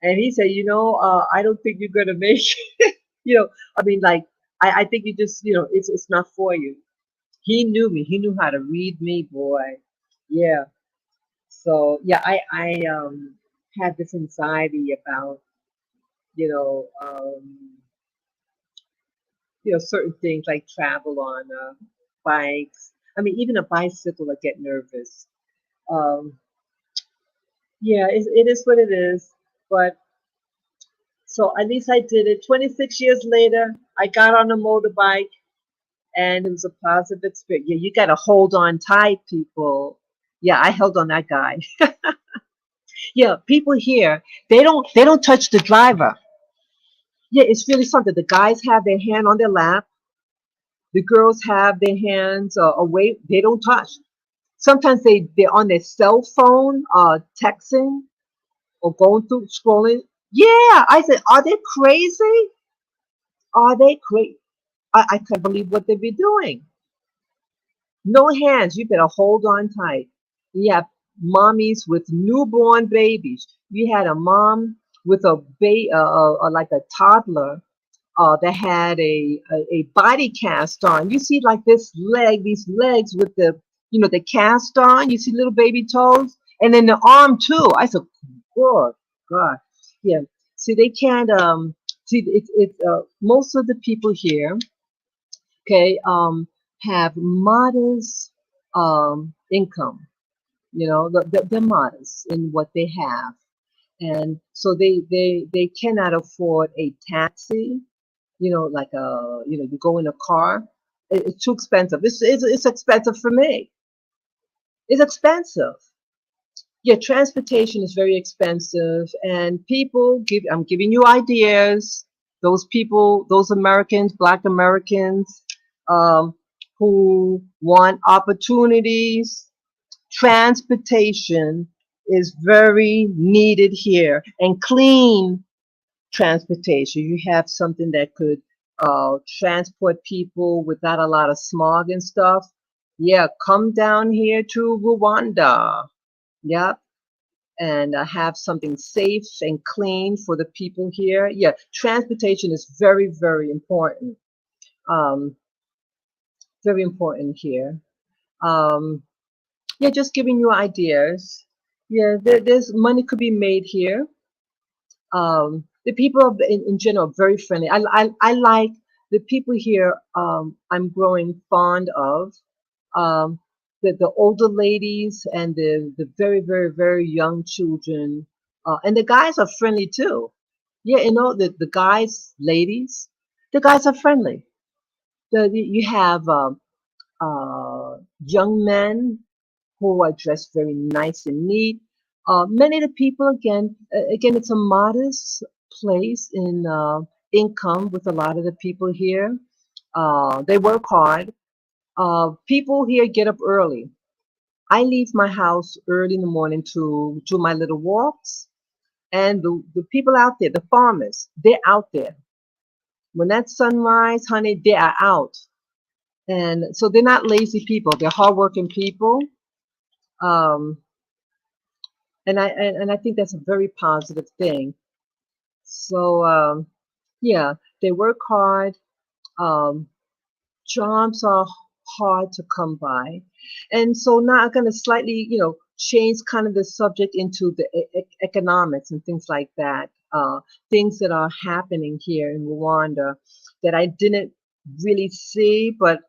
and he said, I don't think you're gonna make it. I mean, like, I think you just, it's not for you. He knew me. He knew how to read me, boy. Yeah. So yeah, I had this anxiety about, you know, um, certain things like travel on bikes. I mean, even a bicycle, I get nervous. Um, yeah, it is what it is. But so at least I did it. 26 years later, I got on a motorbike, and it was a positive experience. Yeah, you got to hold on tight, people. Yeah, I held on that guy. Yeah, people here, they don't touch the driver. Yeah, it's really something. The guys have their hand on their lap. The girls have their hands away. They don't touch. Sometimes they're on their cell phone, texting or going through scrolling. Yeah, I said, are they crazy? Are they crazy? I can't believe what they be doing. No hands. You better hold on tight. You have mommies with newborn babies. You had a mom with a like a toddler, that had a body cast on. You see like this leg, these legs with the, the cast on. You see little baby toes, and then the arm too. I said, "Good God, yeah." See, they can't. See, it's most of the people here, okay, have modest income. They're modest in what they have, and so they cannot afford a taxi, like you go in a car. It's too expensive. It's expensive for me. It's expensive. Yeah, transportation is very expensive, and I'm giving you ideas. Those people, those Americans, Black Americans, um, who want opportunities, transportation is very needed here, and clean transportation. You have something that could transport people without a lot of smog and stuff. Yeah, come down here to Rwanda. Yep. And have something safe and clean for the people here. Yeah, transportation is very, very important. Um, very important here. Um, yeah, just giving you ideas. Yeah, there's money could be made here. The people in general are very friendly. I like the people here. I'm growing fond of the older ladies and the very, very, very young children, and the guys are friendly too. Yeah, the guys, ladies, the guys are friendly. You have young men who are dressed very nice and neat. Many of the people, again, it's a modest place in income with a lot of the people here. They work hard. People here get up early. I leave my house early in the morning to do my little walks, and the people out there, the farmers, they're out there. When that sunrise, honey, they are out. And so they're not lazy people, they're hardworking people. Um, and I think that's a very positive thing. So yeah, they work hard. Um, Jobs are hard to come by, and so now I'm going to slightly, change kind of the subject into the economics and things like that. Things that are happening here in Rwanda that I didn't really see, but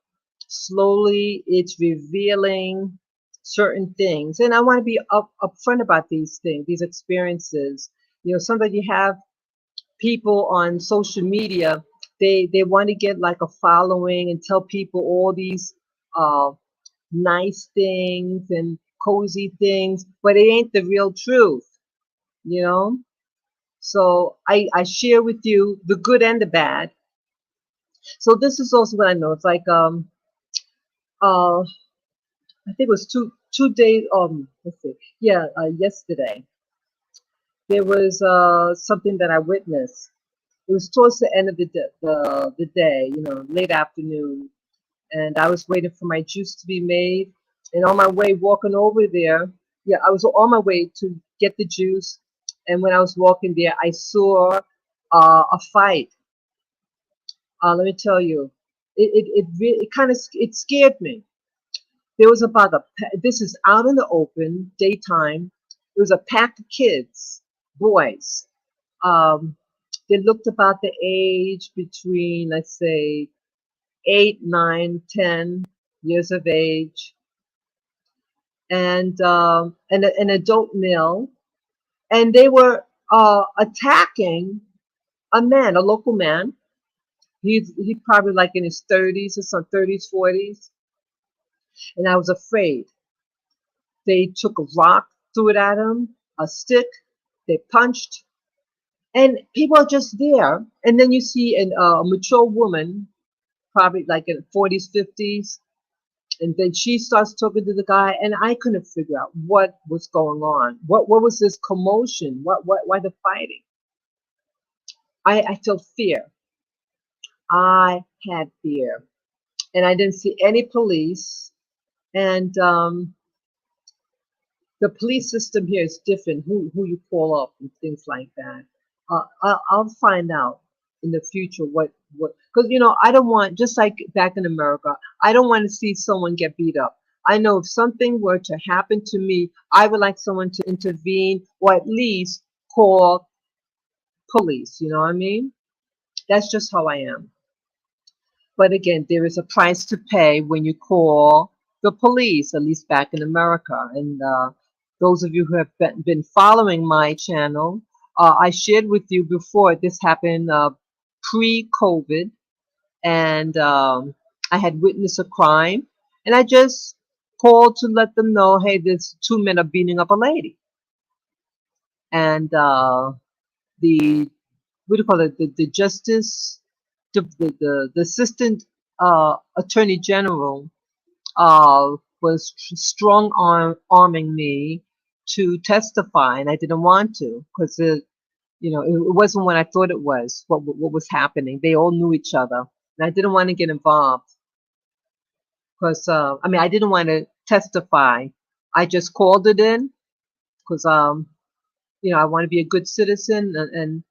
slowly it's revealing certain things, and I want to be upfront about these things, these experiences. Sometimes you have people on social media, they want to get like a following and tell people all these uh, nice things and cozy things, but it ain't the real truth, you know. So I share with you the good and the bad. So this is also what I know. It's like I think it was two days, let's see, yeah, yesterday there was something that I witnessed. It was towards the end of the day, late afternoon, and I was waiting for my juice to be made. And on my way walking over there, yeah, I was on my way to get the juice, and when I was walking there, I saw a fight. Let me tell you, it kind of it scared me. There was about this is out in the open, daytime. It was a pack of kids, boys. Um, they looked about the age between, let's say, 8, 9, 10 years of age, and an adult male, and they were attacking a man, a local man. He's probably like in his 30s or some 30s, 40s, and I was afraid. They took a rock, threw it at him, a stick. They punched, and people are just there. And then you see a mature woman, probably like in 40s, 50s, and then she starts talking to the guy, and I couldn't figure out what was going on. What was this commotion? Why the fighting? I felt fear. I had fear, and I didn't see any police. And the police system here is different. Who you call up and things like that. I'll find out. in the future what because I don't want, just like back in America, I don't want to see someone get beat up. I know if something were to happen to me, I would like someone to intervene or at least call police. You know what I mean? That's just how I am. But again, there is a price to pay when you call the police, at least back in America. And those of you who have been following my channel, I shared with you before this happened pre-COVID, and I had witnessed a crime, and I just called to let them know, hey, there's two men are beating up a lady, and the what do you call it? The justice, the assistant attorney general was arming me to testify, and I didn't want to because it wasn't what I thought it was. What was happening? They all knew each other, and I didn't want to get involved because I mean I didn't want to testify. I just called it in because I want to be a good citizen, and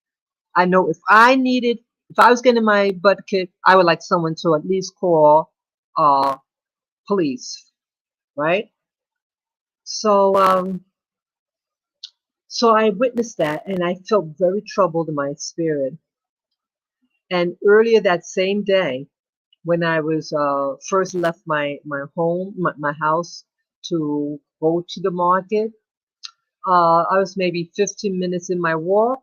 I know if I was getting my butt kicked, I would like someone to at least call uh police, right? So so I witnessed that, and I felt very troubled in my spirit. And earlier that same day, when I was first left my home, my house to go to the market, I was maybe 15 minutes in my walk,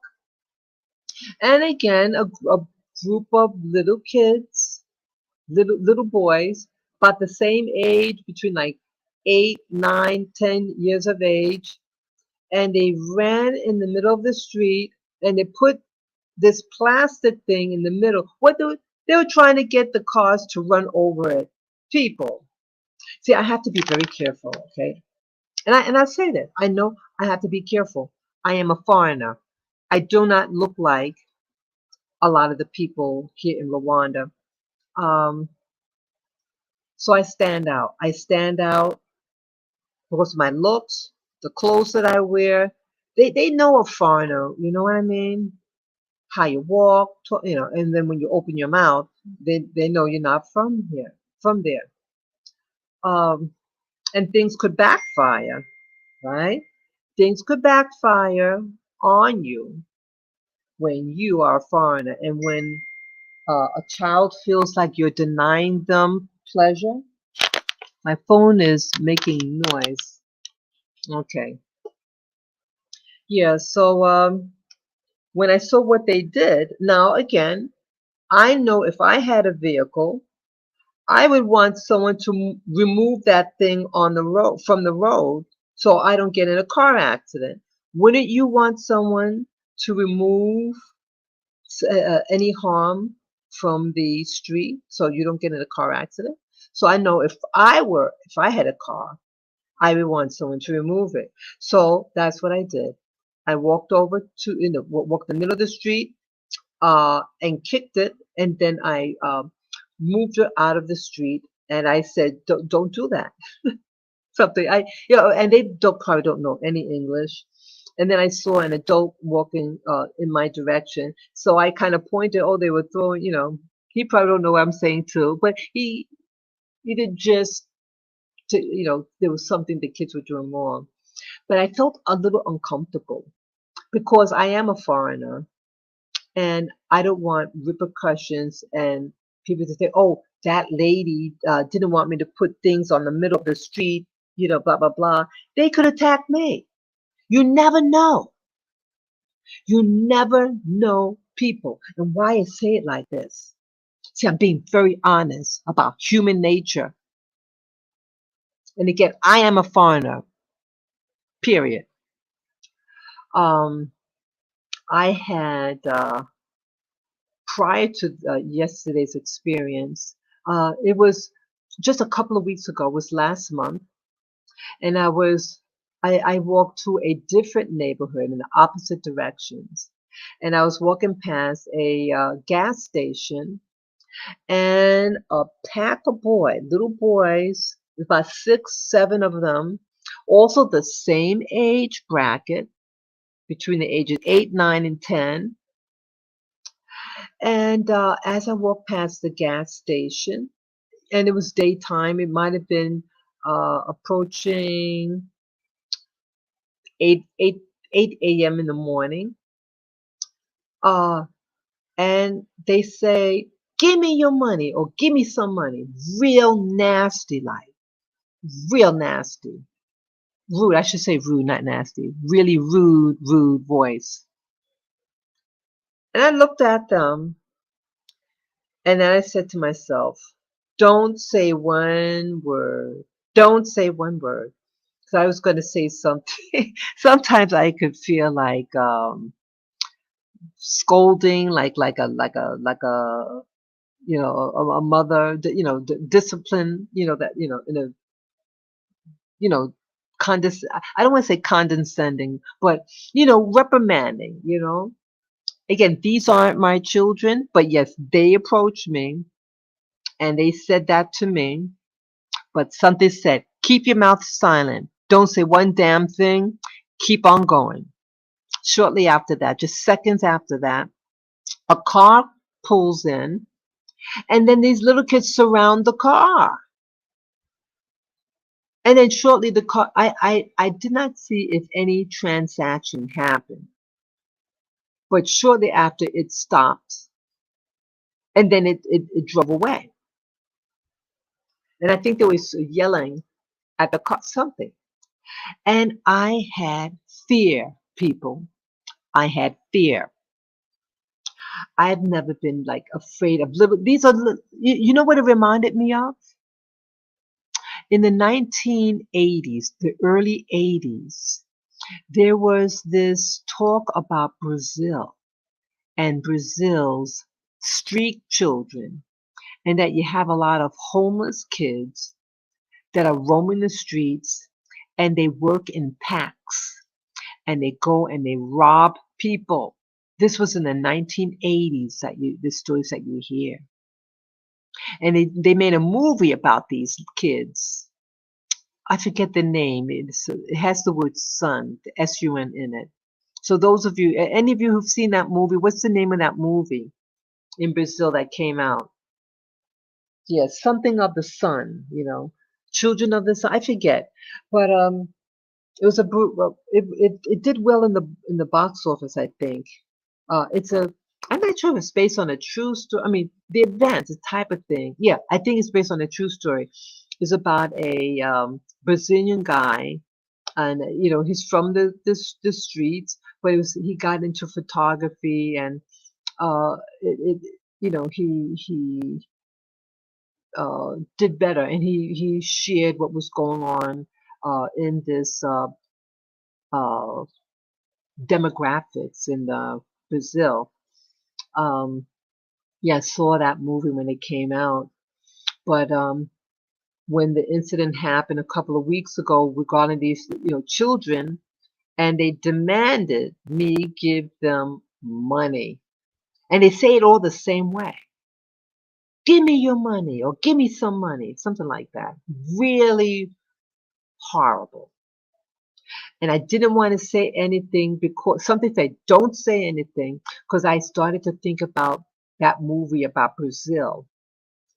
and again a group of little kids, little boys, about the same age, between like 8, 9, 10 years of age, and they ran in the middle of the street, and they put this plastic thing in the middle. They were trying to get the cars to run over it. People. See, I have to be very careful, okay? And I say that. I know I have to be careful. I am a foreigner. I do not look like a lot of the people here in Rwanda. Um, so I stand out. I stand out because of my looks, the clothes that I wear. They know a foreigner, you know what I mean? How you walk, and then when you open your mouth, they know you're not from here, from there. Um, and things could backfire, right? Things could backfire on you when you are a foreigner, and when a child feels like you're denying them pleasure. My phone is making noise. Okay. Yeah, so when I saw what they did, now again, I know if I had a vehicle, I would want someone to remove that thing on the road from the road so I don't get in a car accident. Wouldn't you want someone to remove any harm from the street so you don't get in a car accident? So I know if I had a car, I would want someone to remove it. So that's what I did. I walked over to, walked the middle of the street, and kicked it, and then I moved her out of the street, and I said, don't do that." Something and they don't probably don't know any English. And then I saw an adult walking in my direction, so I kind of pointed. Oh, they were throwing. He probably don't know what I'm saying too, but he did just to, there was something the kids were doing wrong. But I felt a little uncomfortable because I am a foreigner, and I don't want repercussions and people to say, "Oh, that lady didn't want me to put things on the middle of the street," blah blah blah. They could attack me. You never know. You never know people. And why I say it like this? See, I'm being very honest about human nature. And again, I am a foreigner. Period. Um, I had prior to yesterday's experience. It was just a couple of weeks ago. It was last month, and I walked to a different neighborhood in the opposite directions, and I was walking past a gas station, and a pack of little boys, about 6, 7 of them, also the same age bracket, between the ages 8, 9, and 10. And as I walked past the gas station, and it was daytime, it might have been approaching 8, 8, 8 a.m. in the morning. Uh, and they say, "Give me your money," or "Give me some money." Real nasty, like real nasty. Rude, I should say rude, not nasty. Really rude, rude voice. And I looked at them and then I said to myself, don't say one word. Don't say one word. Because I was going to say something. Sometimes I could feel like scolding, like a a mother, discipline, that in a you know I don't want to say condescending, but reprimanding. Again, these aren't my children, but yes, they approached me and they said that to me. But something said, keep your mouth silent. Don't say one damn thing. Keep on going. Shortly after that, just seconds after that, a car pulls in, and then these little kids surround the car. And then shortly the car, I did not see if any transaction happened, but shortly after it stopped, and then it drove away. And I think they were yelling at the car something. And I had fear, people. I had fear. I've never been like afraid of little. These are you know what it reminded me of? In the 1980s, the early 80s, there was this talk about Brazil and Brazil's street children, and that you have a lot of homeless kids that are roaming the streets and they work in packs and they go and they rob people. This was in the 1980s the stories that you hear. And they made a movie about these kids. I forget the name. It has the word sun, the S-U-N in it. So those of you, any of you who've seen that movie, what's the name of that movie in Brazil that came out? Yes, something of the sun, Children of the Sun. I forget. But it was well, it did well in the box office, I think. It's a I'm not sure if it's based on a true story. I mean, the event, the type of thing. Yeah, I think it's based on a true story. It's about a Brazilian guy, and he's from the streets, but he got into photography, and it he did better, and he shared what was going on in this uh, demographics in Brazil. Um, yeah, I saw that movie when it came out. But when the incident happened a couple of weeks ago regarding these, children, and they demanded me give them money, and they say it all the same way. Give me your money, or give me some money, something like that. Really horrible. And I didn't want to say anything because something said, don't say anything, because I started to think about that movie about Brazil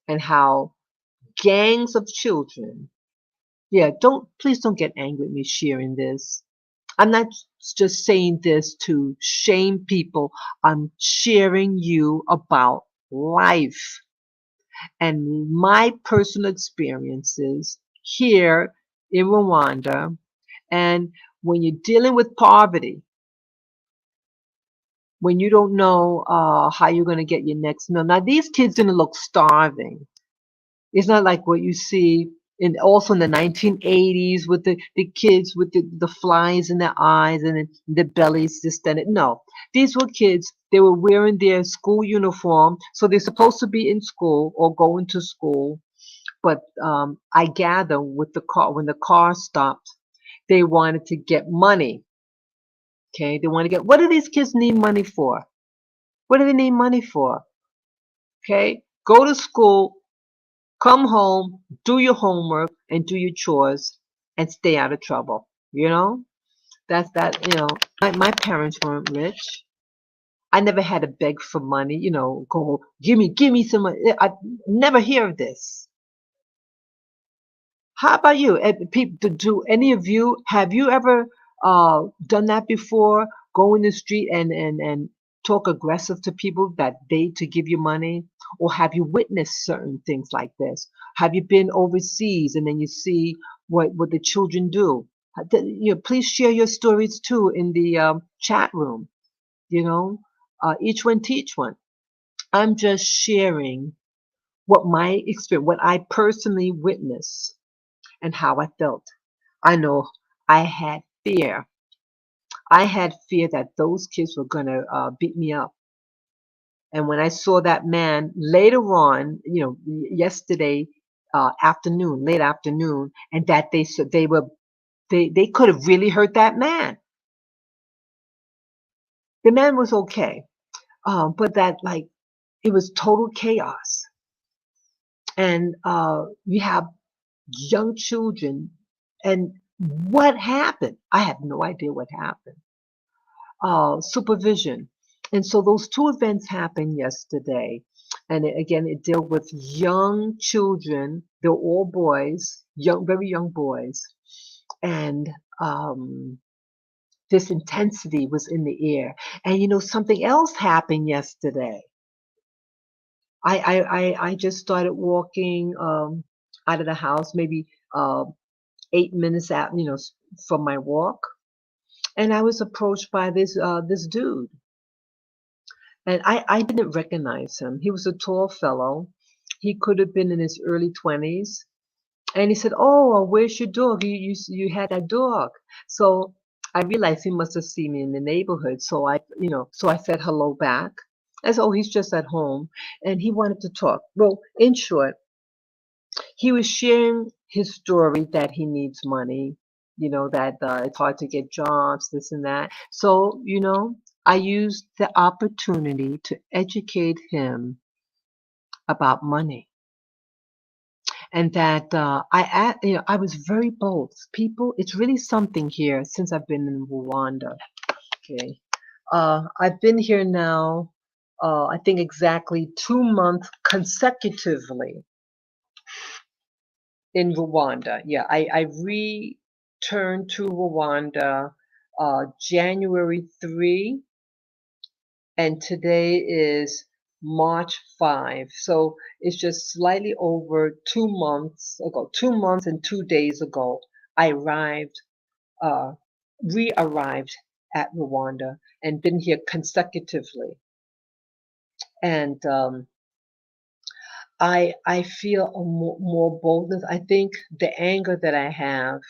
and how gangs of children. Yeah, please don't get angry at me sharing this. I'm not just saying this to shame people. I'm sharing you about life and my personal experiences here in Rwanda. And when you're dealing with poverty, when you don't know how you're going to get your next meal. Now, these kids didn't look starving. It's not like what you see also in the 1980s with the kids with the flies in their eyes and the bellies distended. No, these were kids. They were wearing their school uniform, so they're supposed to be in school or going to school. But I gather with the car when the car stopped, they wanted to get money. Okay, they want to get. What do these kids need money for? What do they need money for? Okay, go to school, come home, do your homework, and do your chores, and stay out of trouble. That's that. My parents weren't rich. I never had to beg for money, go, give me some money. I never hear of this. How about you? People, do any of you, have you ever done that before? Go in the street and talk aggressive to people that they to give you money? Or have you witnessed certain things like this? Have you been overseas and then you see what the children do? Please share your stories too in the chat room. You know, each one teach one. I'm just sharing what my experience, what I personally witnessed and how I felt. I know I had fear. I had fear that those kids were going to beat me up. And when I saw that man later on, yesterday afternoon, late afternoon, and that they could have really hurt that man. The man was okay, but that like it was total chaos. And we have young children, and what happened? I have no idea what happened. Supervision. And so those two events happened yesterday. And again, it dealt with young children. They're all boys, very young boys. And this intensity was in the air. And something else happened yesterday. I just started walking out of the house, maybe 8 minutes out, from my walk. And I was approached by this dude. And I didn't recognize him. He was a tall fellow. He could have been in his early 20s. And he said, "Oh, where's your dog? You had that dog." So I realized he must have seen me in the neighborhood. So I said hello back. I said, "Oh, he's just at home." And he wanted to talk. Well, in short, he was sharing his story that he needs money, that it's hard to get jobs, this and that. So, I used the opportunity to educate him about money. And that I was very bold. People, it's really something here since I've been in Rwanda. Okay. I've been here now, I think exactly 2 months consecutively in Rwanda. Yeah, I returned to Rwanda January 3, and today is March 5. So it's just slightly over 2 months ago, 2 months and 2 days ago, I uh, re-arrived at Rwanda and been here consecutively. And I feel a more boldness. I think the anger that I have,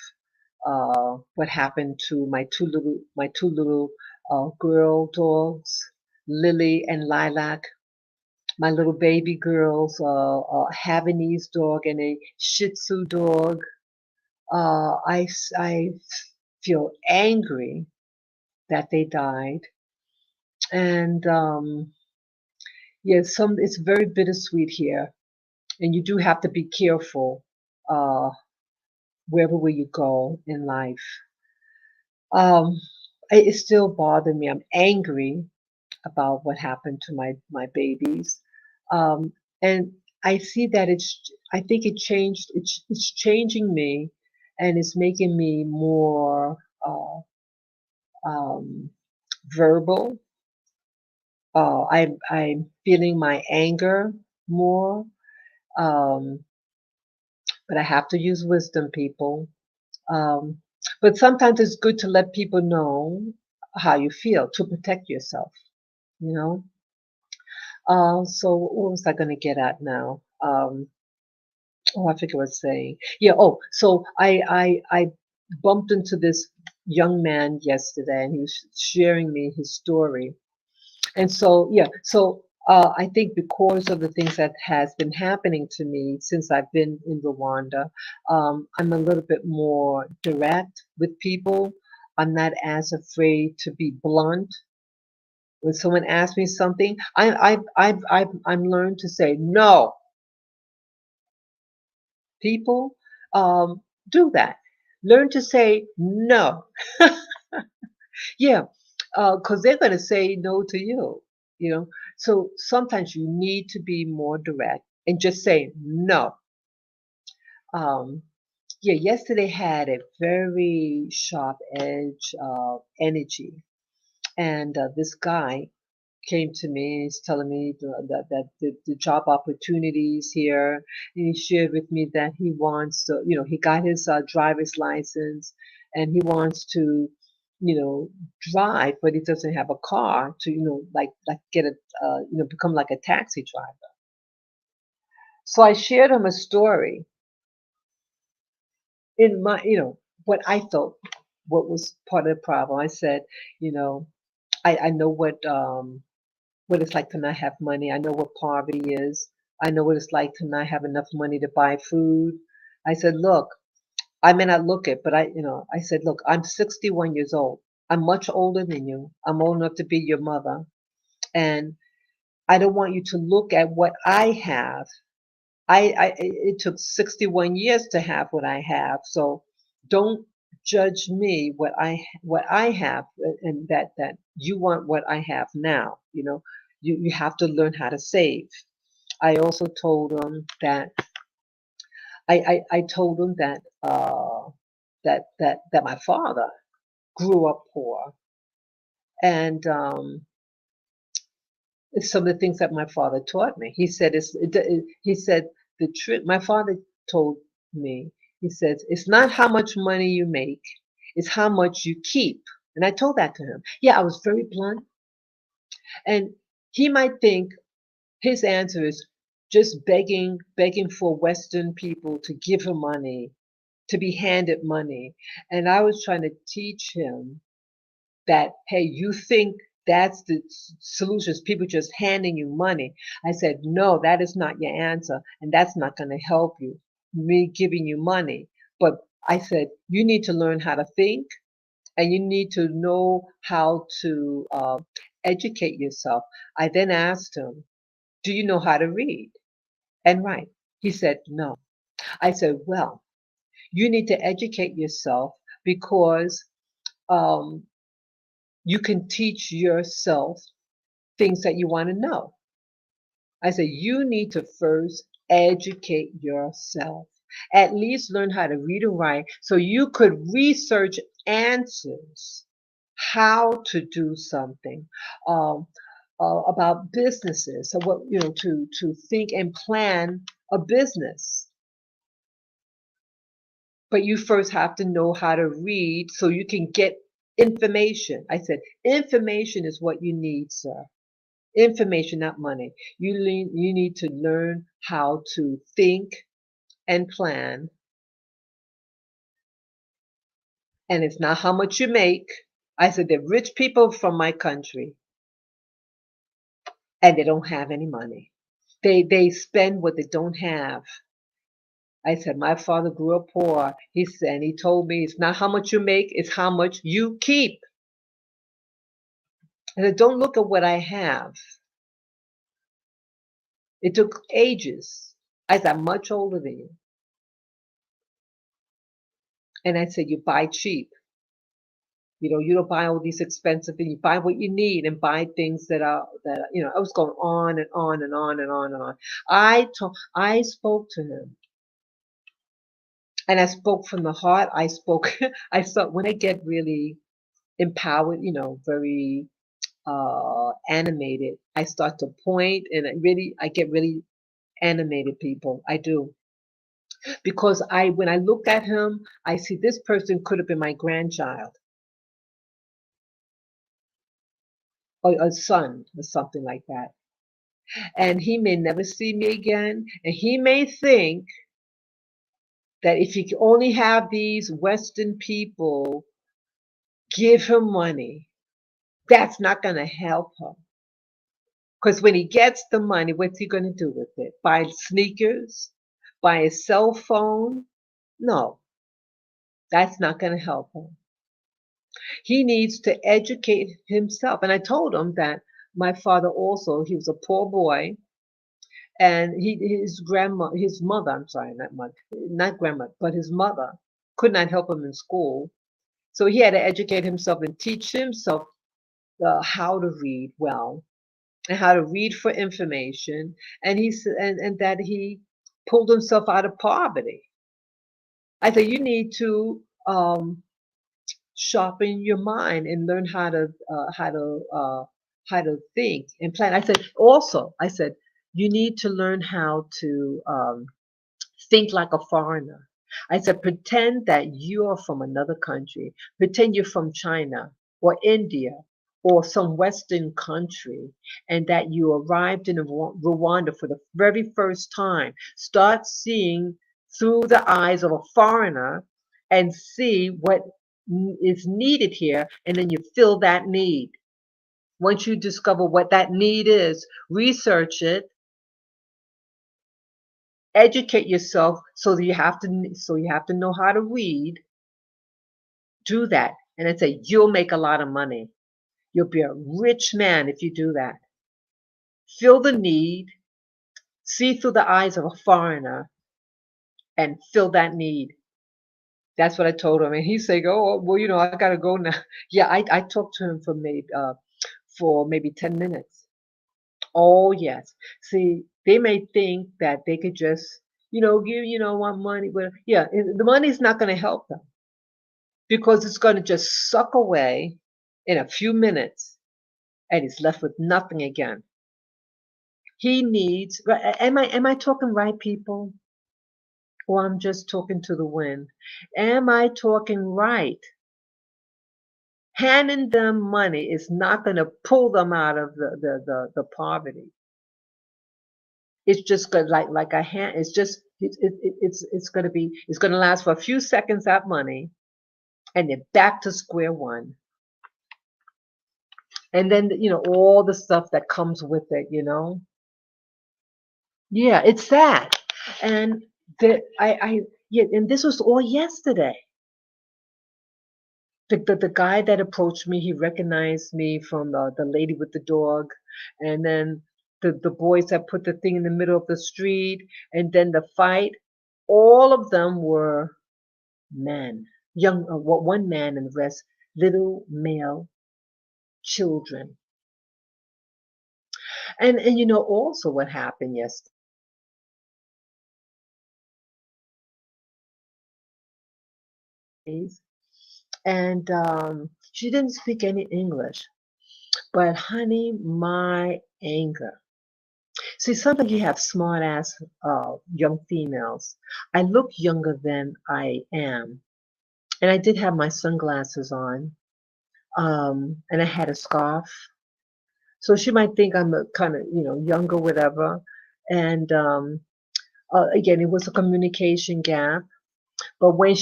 what happened to my two little girl dogs, Lily and Lilac, my little baby girls, a Havanese dog and a Shih Tzu dog. I feel angry that they died, and yeah, it's very bittersweet here, and you do have to be careful uh, wherever where you go in life. Um, it still bothers me. I'm angry about what happened to my babies, um, and I see that I think it changed. It's changing me, and it's making me more um, verbal. I'm feeling my anger more, um, but I have to use wisdom, people. Um, but sometimes it's good to let people know how you feel to protect yourself. You know. So what was I going to get at now? Oh, I forget what I was saying. Yeah. Oh, so I bumped into this young man yesterday, and he was sharing me his story. And so, yeah, so I think because of the things that has been happening to me since I've been in Rwanda, I'm a little bit more direct with people. I'm not as afraid to be blunt. When someone asks me something, I'm learned to say no. People, do that. Learn to say no. Yeah, because they're going to say no to you. you know. So sometimes you need to be more direct and just say no. Um, yeah, yesterday had a very sharp edge of energy, and this guy came to me. He's telling me the job opportunities here. And he shared with me that he wants to, he got his driver's license, and he wants to, drive, but he doesn't have a car to, like get a, become like a taxi driver. So I shared him a story in my, what I thought, what was part of the problem. I said, you know, I know what it's like to not have money. I know what poverty is. I know what it's like to not have enough money to buy food. I said, look, I may not look it, but I said, look, I'm 61 years old. I'm much older than you. I'm old enough to be your mother. And I don't want you to look at what I have. It took 61 years to have what I have. So don't judge me what I have, and that you want what I have now. You have to learn how to save. I also told them that I told them that my father grew up poor, and it's some of the things that my father taught me. He said the trick. My father told me. He says it's not how much money you make, it's how much you keep. And I told that to him. Yeah, I was very blunt, and he might think his answer is just begging for Western people to give him money, to be handed money. And I was trying to teach him that, hey, you think that's the solutions, people just handing you money. I said, no, that is not your answer, and that's not going to help you, me giving you money. But I said, you need to learn how to think, and you need to know how to educate yourself. I then asked him, do you know how to read and write? He said, no. I said, well, you need to educate yourself because um, you can teach yourself things that you want to know. I said, you need to first educate yourself. At least learn how to read and write so you could research answers, how to do something, um, about businesses. So what, to think and plan a business. But you first have to know how to read so you can get information. I said, information is what you need, sir. Information, not money. You need to learn how to think and plan, and it's not how much you make. I said, they're rich people from my country, and they don't have any money. They spend what they don't have. I said, my father grew up poor. He said, and he told me it's not how much you make, it's how much you keep. I said, don't look at what I have. It took ages. I said, I'm much older than you. And I said, you buy cheap. You don't buy all these expensive things. You buy what you need and buy things that I was going on and on and on and on and on. I spoke to him, and I spoke from the heart. I spoke, I thought when I get really empowered, very animated, I start to point and I get really animated, people. I do. Because when I look at him, I see this person could have been my grandchild or a son or something like that. And he may never see me again. And he may think that if he could only have these Western people give him money, that's not going to help him. Because when he gets the money, what's he going to do with it? Buy sneakers? Buy a cell phone? No, that's not going to help him. He needs to educate himself. And I told him that my father also, he was a poor boy, and his mother, I'm sorry, not grandma, but his mother could not help him in school. So he had to educate himself and teach himself how to read well. and how to read for information, and and that he pulled himself out of poverty. I said you need to sharpen your mind and learn how to think and plan. I said you need to learn how to think like a foreigner. I said, pretend that you are from another country. Pretend you're from China or India or some Western country and that you arrived in Rwanda for the very first time. Start seeing through the eyes of a foreigner and see what is needed here, and then you fill that need. Once you discover what that need is, research it, educate yourself so you have to know how to read. Do that, and I say you'll make a lot of money. You'll be a rich man if you do that. Feel the need, see through the eyes of a foreigner, and fill that need. That's what I told him, and he's saying, "Oh, well, I gotta go now." Yeah, I talked to him for maybe 10 minutes. Oh yes. See, they may think that they could just give want money, but yeah, the money's not going to help them because it's going to just suck away in a few minutes, and he's left with nothing again. He needs. Am I talking right, people? Or I'm just talking to the wind? Am I talking right? Handing them money is not going to pull them out of the poverty. It's just good, like a hand. It's just it's going to last for a few seconds, that money, and they're back to square one. And then all the stuff that comes with it. Yeah, it's that. And I yeah, and this was all yesterday. The guy that approached me, he recognized me from the lady with the dog, and then the boys that put the thing in the middle of the street, and then the fight. All of them were men, young, one man, and the rest little male children. And also what happened yesterday, and she didn't speak any English, but honey, my anger. See, sometimes you have smart ass young females. I look younger than I am, and I did have my sunglasses on, and I had a scarf. So she might think I'm a kind of younger, whatever. And again, it was a communication gap. But when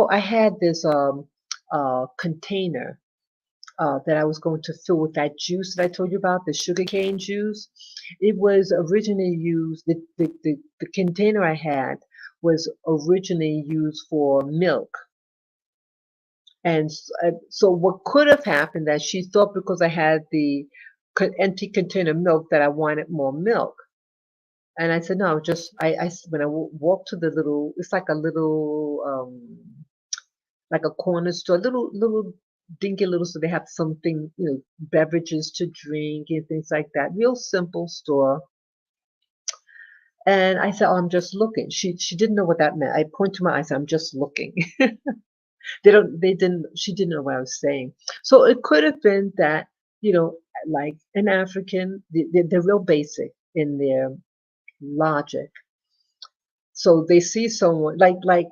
I had this container that I was going to fill with that juice that I told you about, the sugarcane juice. It was originally used, the container I had was originally used for milk. And so what could have happened that she thought because I had the empty container of milk that I wanted more milk. And I said, no, just, when I walked to the little, it's like a little, like a corner store, little dinky little store. They have something, beverages to drink and things like that. Real simple store. And I said, oh, I'm just looking. She didn't know what that meant. I point to my eyes, I'm just looking. She didn't know what I was saying. So it could have been that, like an African, they're real basic in their logic. So they see someone like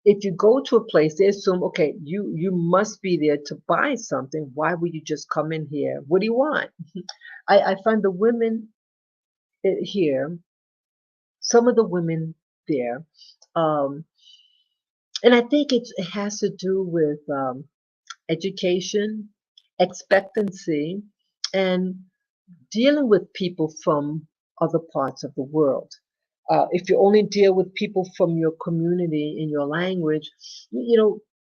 if you go to a place, they assume, okay, you must be there to buy something. Why would you just come in here? What do you want? I find the women here, some of the women there, um, and I think it has to do with education, expectancy, and dealing with people from other parts of the world. If you only deal with people from your community in your language,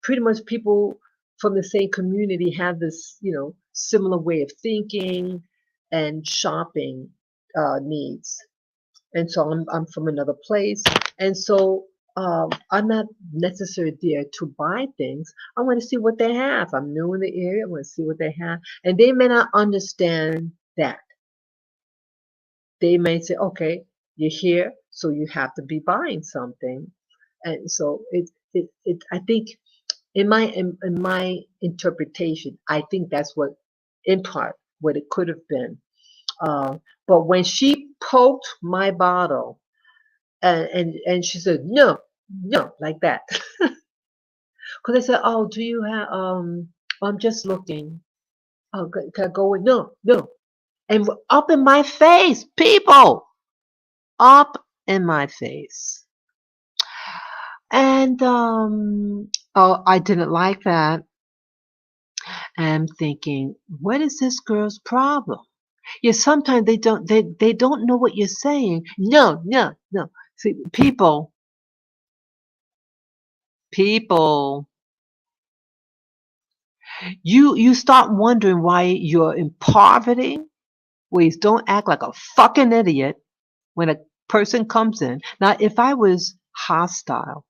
pretty much people from the same community have this, similar way of thinking and shopping needs. And so I'm from another place, and so I'm not necessarily there to buy things. I want to see what they have. I'm new in the area. I want to see what they have, and they may not understand that. they may say, okay, you're here, so you have to be buying something. And so I think in my interpretation, I think that's what, in part, what it could have been. Uh, but when she poked my bottle and she said, no, no, like that. Because I said, oh, do you have, I'm just looking. Oh, can I go in? No, no. And up in my face, people, up in my face. And oh, I didn't like that. And I'm thinking, what is this girl's problem? Yeah, sometimes they don't know what you're saying. No, no, no. See, people, you start wondering why you're in poverty. Please don't act like a fucking idiot when a person comes in. Now, if I was hostile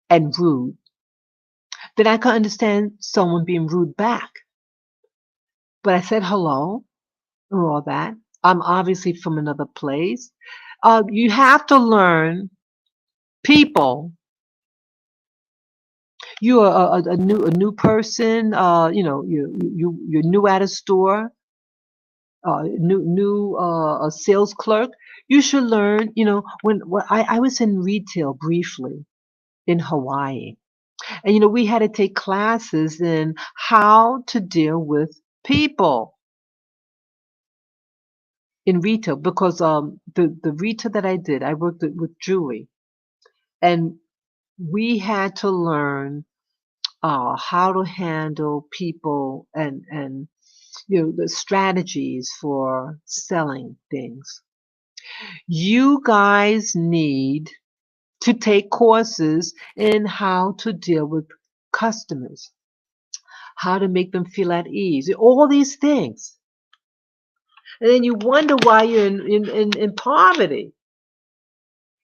and rude, then I could understand someone being rude back. But I said hello and all that. I'm obviously from another place. You have to learn people. You are a new person. You're new at a store. A sales clerk. You should learn. When I was in retail briefly in Hawaii, and we had to take classes in how to deal with people in retail because the retail that I did, I worked with jewelry, and we had to learn how to handle people and the strategies for selling things. You guys need to take courses in how to deal with customers, how to make them feel at ease, all these things. And then you wonder why you're in poverty.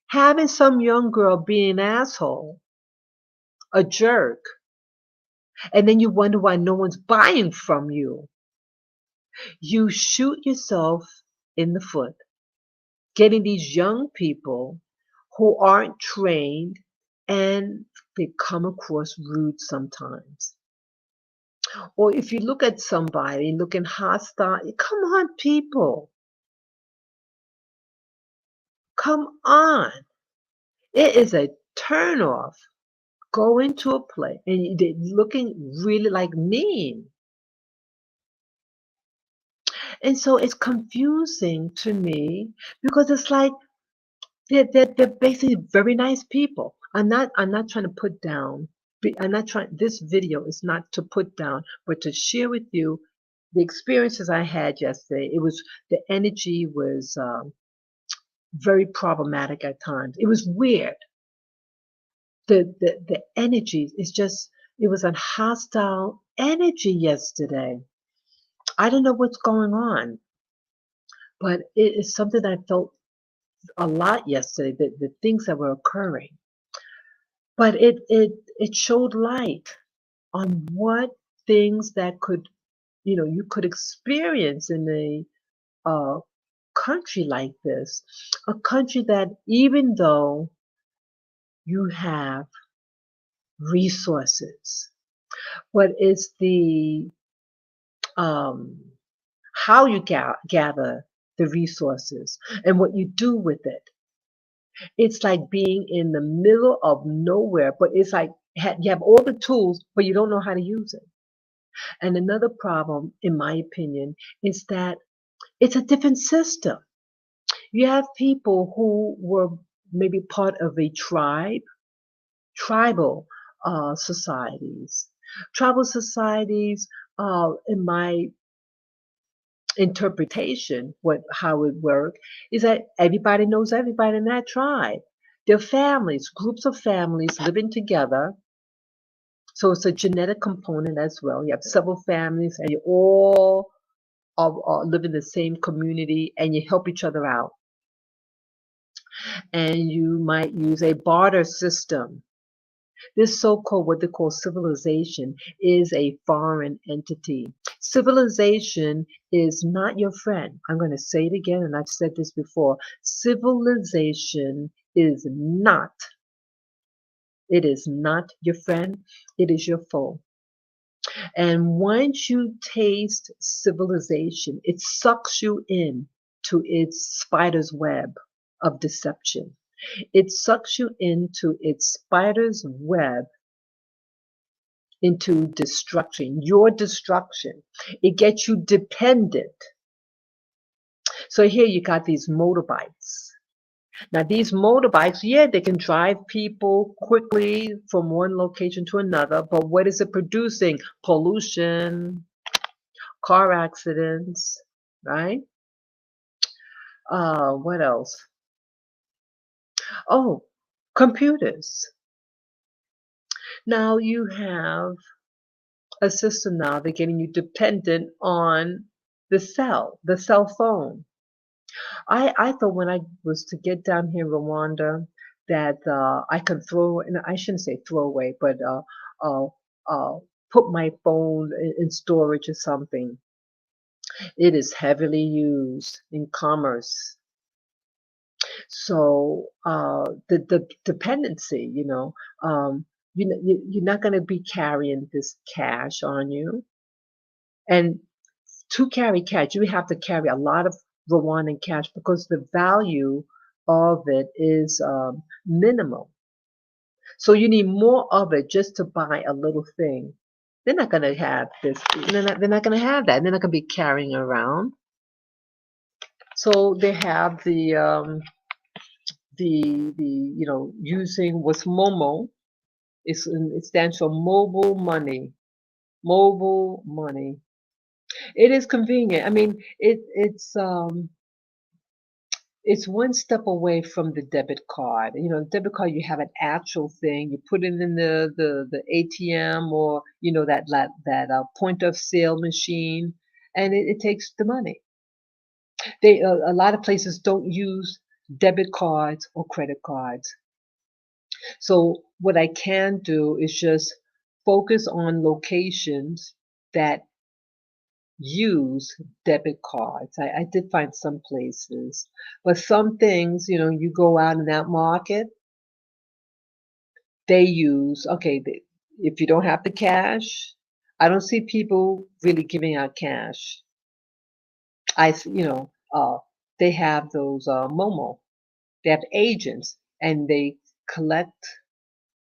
Having some young girl be an asshole, a jerk, and then you wonder why no one's buying from you. You shoot yourself in the foot, getting these young people who aren't trained and they come across rude sometimes. Or if you look at somebody looking hostile, come on, people, come on. It is a turnoff. Go into a place and they're looking really like mean. And so it's confusing to me because it's like they're basically very nice people. I'm not trying to put down. I'm not trying. This video is not to put down, but to share with you the experiences I had yesterday. It was the energy was very problematic at times. It was weird. The energy is just. It was a hostile energy yesterday. I don't know what's going on, but it is something I felt a lot yesterday. The things that were occurring. But it showed light on what things that could you could experience in a country like this, a country that even though you have resources, but it's the um, how you gather the resources and what you do with it. It's like being in the middle of nowhere, but it's like you have all the tools, but you don't know how to use it. And another problem, in my opinion, is that it's a different system. You have people who were maybe part of a tribal societies. Tribal societies, in my interpretation, how it worked is that everybody knows everybody in that tribe. They're families, groups of families living together. So it's a genetic component as well. You have several families, and you all live in the same community, and you help each other out. And you might use a barter system. This so-called what they call civilization is a foreign entity. Civilization is not your friend. I'm going to say it again, and I've said this before. Civilization is not, it is not your friend, it is your foe. And once you taste civilization, it sucks you in to its spider's web of deception. It sucks you into its spider's web into destruction, your destruction. It gets you dependent. So here you got these motorbikes. Now these motorbikes, yeah, they can drive people quickly from one location to another, but what is it producing? Pollution, car accidents, right? What else? Oh, computers. Now you have a system now, they're getting you dependent on the cell phone. I thought when I was to get down here in Rwanda that I could throw, and I shouldn't say throw away, but uh, uh, put my phone in storage or something. It is heavily used in commerce. So the dependency, you're not going to be carrying this cash on you. And to carry cash, you have to carry a lot of Rwandan cash because the value of it is minimal. So you need more of it just to buy a little thing. They're not going to have this. They're not going to have that. They're not going to be carrying around. So they have the using what's Momo. It stands for mobile money. Mobile money. It is convenient. I mean, it's one step away from the debit card. Debit card, you have an actual thing. You put it in the ATM or that point of sale machine, and it takes the money. A lot of places don't use debit cards or credit cards. So what I can do is just focus on locations that use debit cards. I did find some places, but some things, you go out in that market, they use, okay, if you don't have the cash, I don't see people really giving out cash. They have those Momo. They have agents and they collect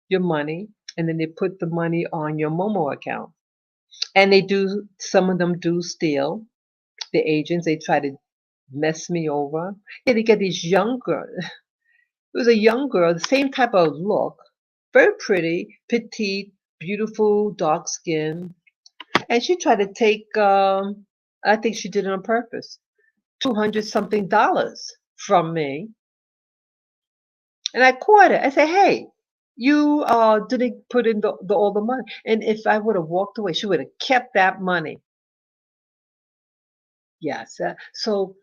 your money and then they put the money on your Momo account. And some of them do steal. The agents, they try to mess me over. Yeah, they get these young girls. It was a young girl, the same type of look, very pretty, petite, beautiful, dark skin, and she tried to take. I think she did it on purpose. $200 something from me, and I caught it. I said, "Hey, you didn't put in all the money." And if I would have walked away, she would have kept that money. Yes. So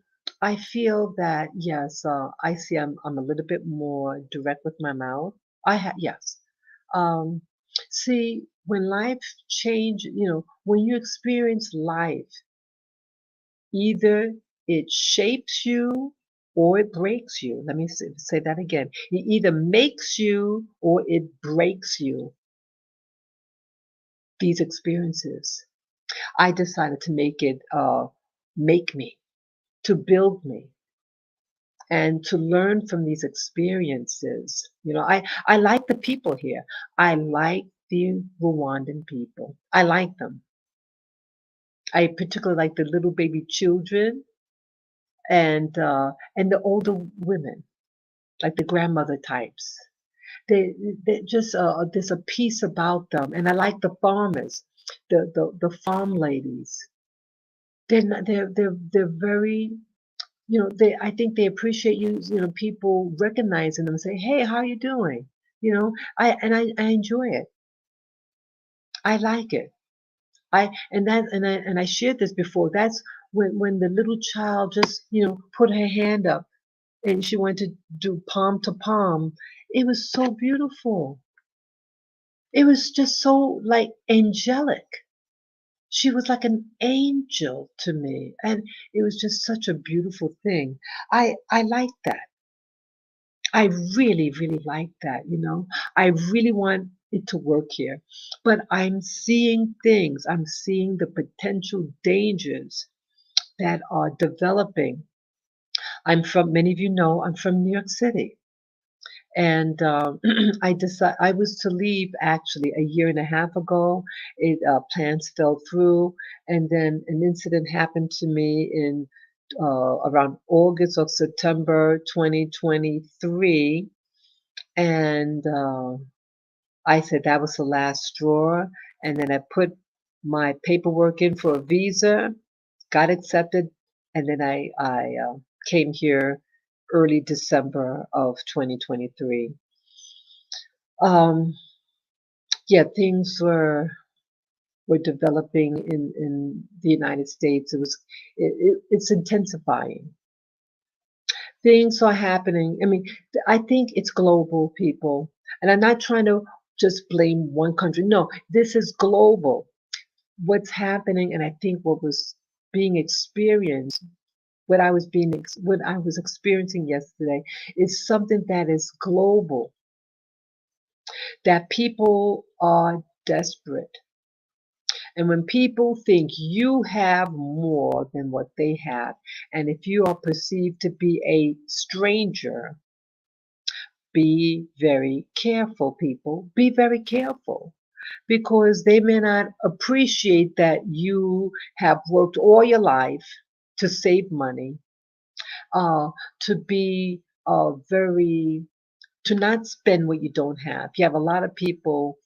I feel that yes, I see I'm a little bit more direct with my mouth. Yes. Um, See, when life change, when you experience life, either it shapes you or it breaks you. Let me say that again. It either makes you or it breaks you. These experiences. I decided to make me, to build me and to learn from these experiences. I like the people here. I like the Rwandan people. I like them. I particularly like the little baby children and the older women, like the grandmother types. They just there's a peace about them, and I like the farmers, the farm ladies. They're not, they're very they I think they appreciate you, people recognizing them and say, "Hey, how you doing?" I enjoy it. I like it. I shared this before. That's when the little child just, put her hand up and she went to do palm to palm. It was so beautiful. It was just so like angelic. She was like an angel to me, and it was just such a beautiful thing. I like that. I really, really like that, you know. I really want it to work here. But I'm seeing things, I'm seeing the potential dangers that are developing. Many of you know, I'm from New York City. And I decided I was to leave actually a year and a half ago. Plans fell through, and then an incident happened to me in around August or September 2023, and I said that was the last straw. And then I put my paperwork in for a visa, got accepted, and then I came here early December of 2023. Um, yeah, things were developing in the United States. It's intensifying. Things are happening. I mean, I think it's global, people, and I'm not trying to just blame one country. No, this is global. What's happening, and I think what was being experienced, what I was experiencing yesterday, is something that is global. That people are desperate. And when people think you have more than what they have, and if you are perceived to be a stranger, be very careful, people. Be very careful because they may not appreciate that you have worked all your life to save money, to be very, to not spend what you don't have. You have a lot of people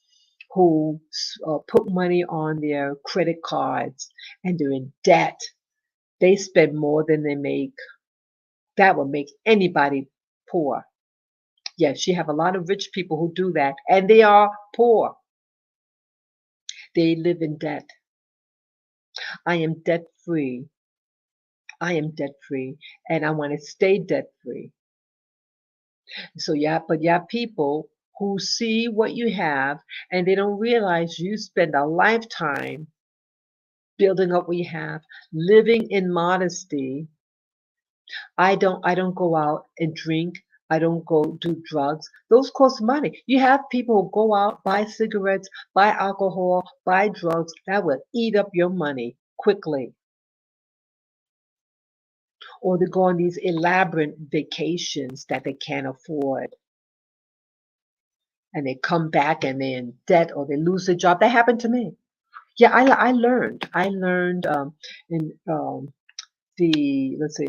who put money on their credit cards and they're in debt. They spend more than they make. That will make anybody poor. Yes, you have a lot of rich people who do that, and they are poor. They live in debt. I am debt free. I am debt free, and I want to stay debt free. So yeah, but you have people who see what you have and they don't realize you spend a lifetime building up what you have, living in modesty. I don't go out and drink. I don't go do drugs. Those cost money. You have people who go out, buy cigarettes, buy alcohol, buy drugs that will eat up your money quickly. Or they go on these elaborate vacations that they can't afford. And they come back and they're in debt or they lose their job. That happened to me. Yeah, I learned. I learned in let's say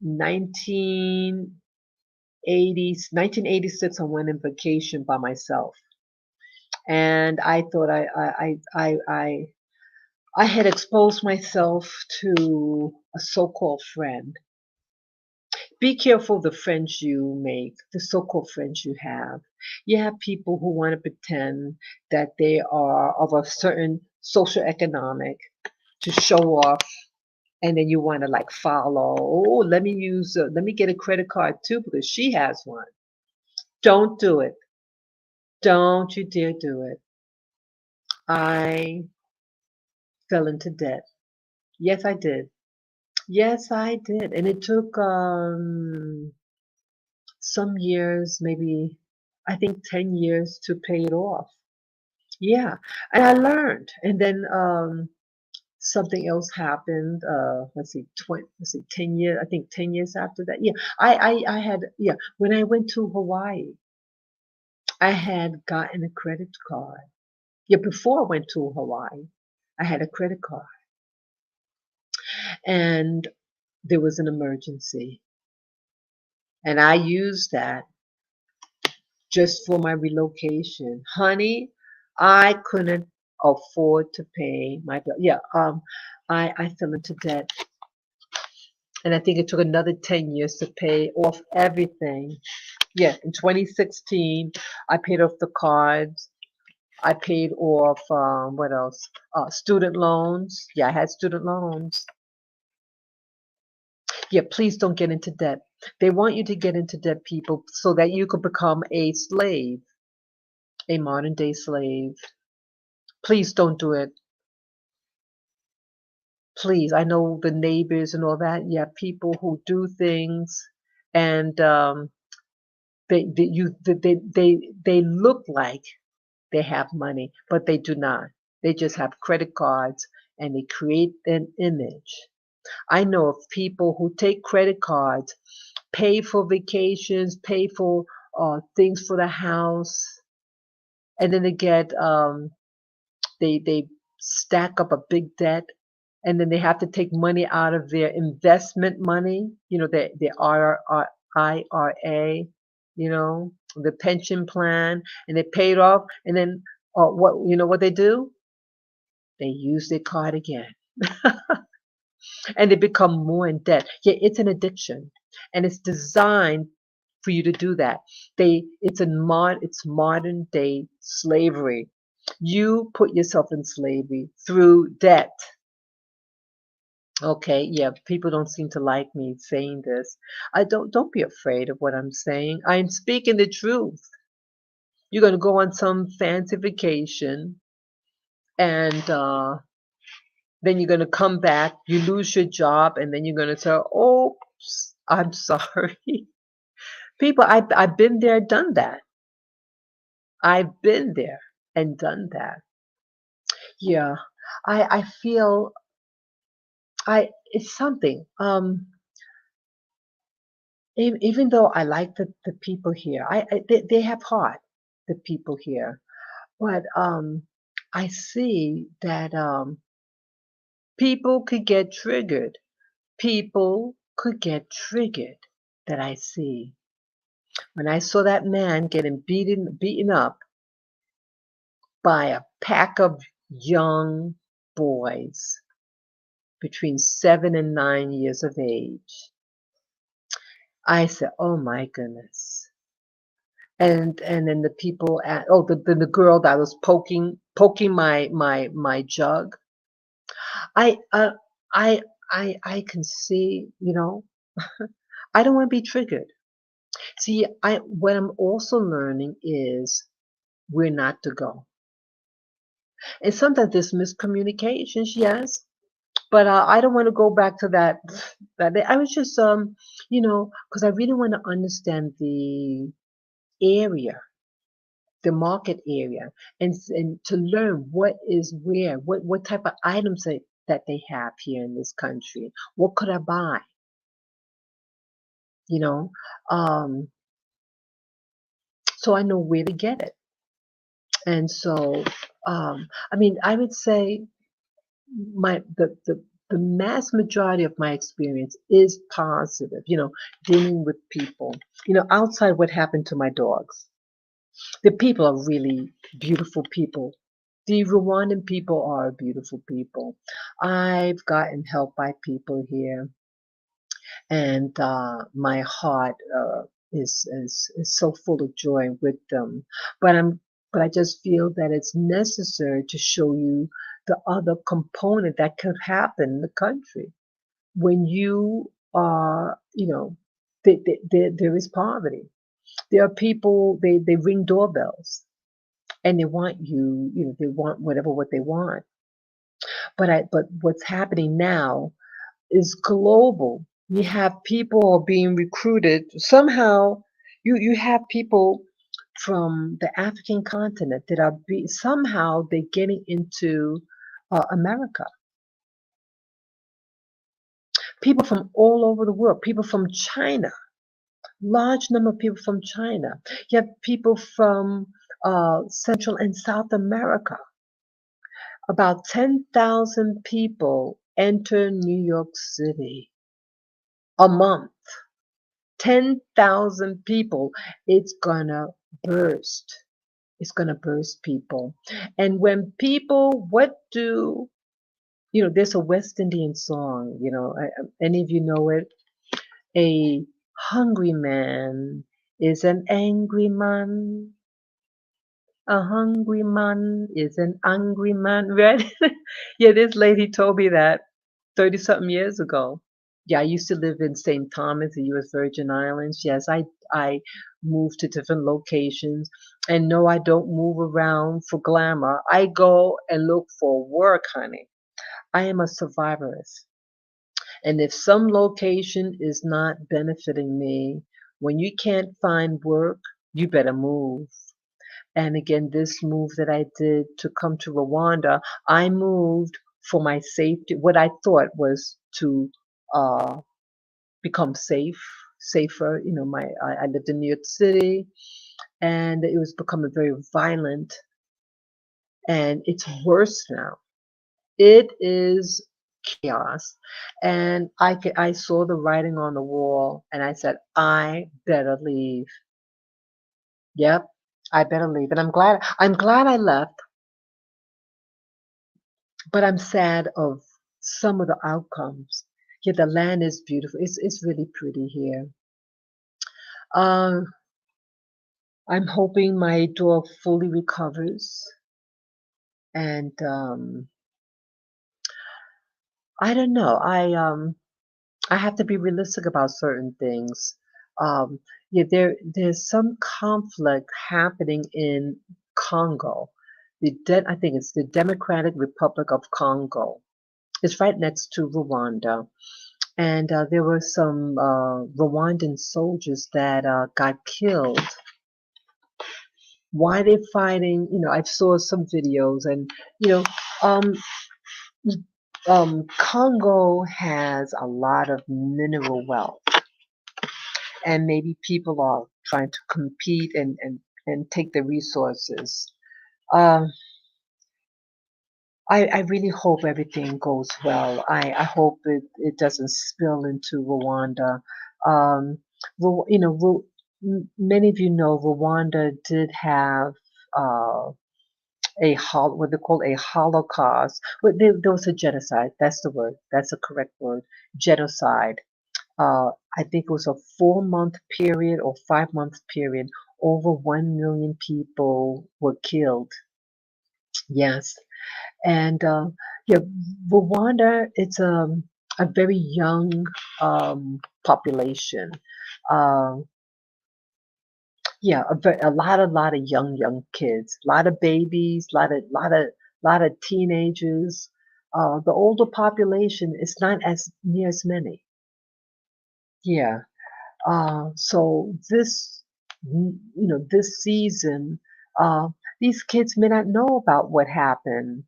1980s, 1986. I went on vacation by myself, and I thought I had exposed myself to a so-called friend. Be careful the friends you make, the so-called friends you have. You have people who want to pretend that they are of a certain social economic to show off, and then you want to like follow. Oh, let me get a credit card too because she has one. Don't do it. Don't you dare do it. I fell into debt. Yes, I did. Yes, I did. And it took some years, maybe I think 10 years to pay it off. Yeah. And I learned. And then something else happened. Let's see, 10 years, I think 10 years after that. Yeah. I had, yeah, when I went to Hawaii, I had gotten a credit card. Yeah, before I went to Hawaii, I had a credit card and there was an emergency. And I used that just for my relocation. Honey, I couldn't afford to pay my bill. Yeah, I fell into debt. And I think it took another 10 years to pay off everything. Yeah, in 2016, I paid off the cards. I paid off, what else? Student loans. Yeah, I had student loans. Yeah, please don't get into debt. They want you to get into debt, people, so that you could become a slave. a modern day slave. Please don't do it. Please. I know the neighbors and all that. You have people who do things and they look like they have money, but they do not. They just have credit cards and they create an image. I know of people who take credit cards, pay for vacations, pay for things for the house, and then they stack up a big debt, and then they have to take money out of their investment money, the IRA, the pension plan, and they pay it off, and then what they do? They use their card again. And they become more in debt. Yeah, it's an addiction, and it's designed for you to do that. It's modern day slavery. You put yourself in slavery through debt. Okay, yeah, people don't seem to like me saying this. I don't be afraid of what I'm saying. I'm speaking the truth. You're gonna go on some fancy vacation and then you're gonna come back, you lose your job, and then you're gonna say, "Oops, I'm sorry." People, I've been there, done that. I've been there and done that. Yeah, I feel I it's something. Even though I like the people here, they have heart, the people here, but I see that people could get triggered. People could get triggered. That I see when I saw that man getting beaten up by a pack of young boys between 7 and 9 years of age. I said, "Oh my goodness!" And then the people at the girl that was poking my jug. I uh, I can see, I don't want to be triggered. See, I what I'm also learning is where not to go. And sometimes there's miscommunications, yes, but I don't want to go back to that. I was just because I really want to understand the area, the market area, and to learn what is where, what type of items that they have here in this country. What could I buy? You know, um, so I know where to get it. And so, I mean, I would say my the mass majority of my experience is positive. Dealing with people. Outside what happened to my dogs. The people are really beautiful people. The Rwandan people are beautiful people. I've gotten help by people here, and my heart is so full of joy with them. But I just feel that it's necessary to show you the other component that could happen in the country when you are, there is poverty. There are people they ring doorbells and they want they want what they want. But what's happening now is global. You have people are being recruited somehow. You have people from the African continent that are somehow they're getting into America. People from all over the world. People from China. Large number of people from China. You have people from Central and South America. About 10,000 people enter New York City a month. 10,000 people. It's gonna burst. It's gonna burst people. And when people, there's a West Indian song, any of you know it? A hungry man is an angry man. A hungry man is an angry man, right? Yeah, this lady told me that 30 something years ago. Yeah, I used to live in St. Thomas, the U.S. Virgin Islands. Yes, I moved to different locations, and no, I don't move around for glamour. I go and look for work, honey. I am a survivorist, and if some location is not benefiting me, when you can't find work, you better move. And again, this move that I did to come to Rwanda, I moved for my safety. What I thought was to uh, become safer. You know, I lived in New York City, and it was becoming very violent, and it's worse now. It is chaos, and I saw the writing on the wall, and I said, I better leave. Yep, I better leave, and I'm glad I left, but I'm sad of some of the outcomes. Yeah, the land is beautiful. It's really pretty here. Uh, I'm hoping my dog fully recovers, and I don't know. I have to be realistic about certain things. Um, yeah, there's some conflict happening in Congo. I think it's the Democratic Republic of Congo. It's right next to Rwanda, and there were some Rwandan soldiers that got killed. Why they're fighting? You know, I saw some videos, and you know, um, Congo has a lot of mineral wealth, and maybe people are trying to compete and take the resources. Um, I really hope everything goes well. I hope it doesn't spill into Rwanda. Um, you know, many of you know Rwanda did have uh, what they call a Holocaust. Well, there was a genocide. That's the word. That's the correct word. Genocide. I think it was a 4 month period or 5 month period. Over 1 million people were killed. Yes, and yeah, Rwanda, it's a very young population. Uh, yeah, a lot of young kids, a lot of babies, lot of teenagers. The older population is not as near as many. Yeah. So this season, uh, these kids may not know about what happened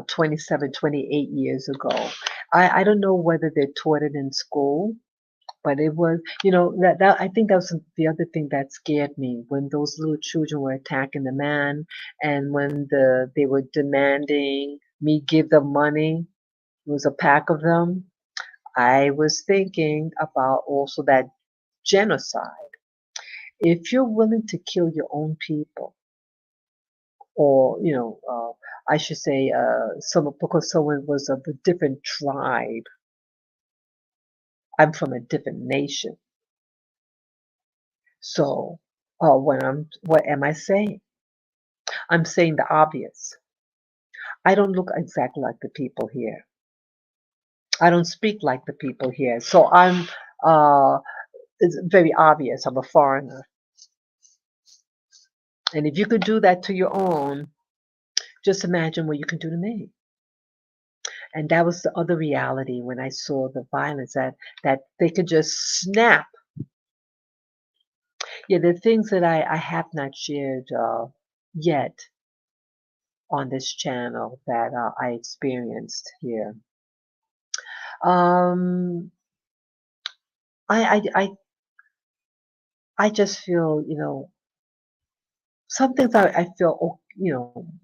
27, 28 years ago. I don't know whether they taught it in school, but it was, that I think that was the other thing that scared me when those little children were attacking the man, and when they were demanding me give them money. It was a pack of them. I was thinking about also that genocide. If you're willing to kill your own people, or I should say, someone because someone was of a different tribe. I'm from a different nation. So, what am I saying? I'm saying the obvious. I don't look exactly like the people here. I don't speak like the people here. So uh, it's very obvious. I'm a foreigner. And if you could do that to your own, just imagine what you can do to me. And that was the other reality when I saw the violence, that they could just snap. Yeah, the things that I have not shared yet on this channel that I experienced here. Um, I just feel, some things I feel,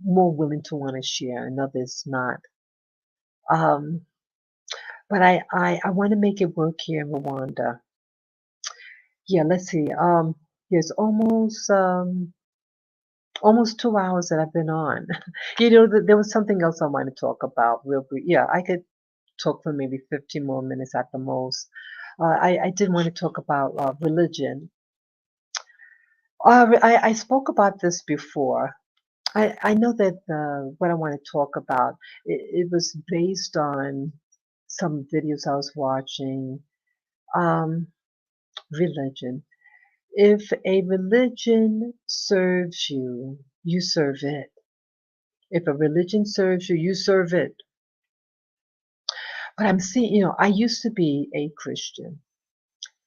more willing to want to share, and others not. Um, but I want to make it work here in Rwanda. Yeah, let's see. There's almost 2 hours that I've been on. There was something else I want to talk about real brief. Yeah, I could talk for maybe 15 more minutes at the most. I did want to talk about religion. I spoke about this before. I know that what I want to talk about, it was based on some videos I was watching. Um, Religion. If a religion serves you, you serve it. If a religion serves you, you serve it. But I'm seeing, I used to be a Christian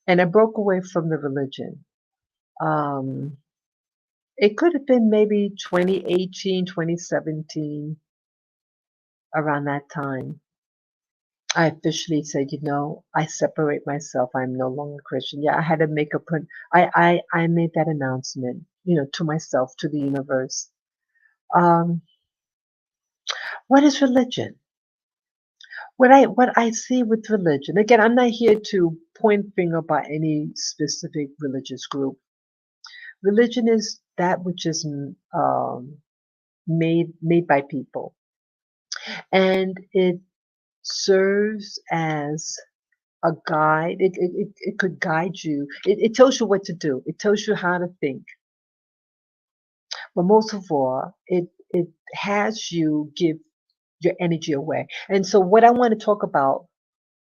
and I broke away from the religion. Um, it could have been maybe 2018, 2017, around that time. I officially said, I separate myself. I'm no longer Christian. Yeah, I had to make a put. I made that announcement, to myself, to the universe. Um, what is religion? What I see with religion. Again, I'm not here to point finger by any specific religious group. Religion is that which is made by people, and it serves as a guide. It could guide you. It tells you what to do. It tells you how to think. But most of all, it has you give your energy away. And so what I want to talk about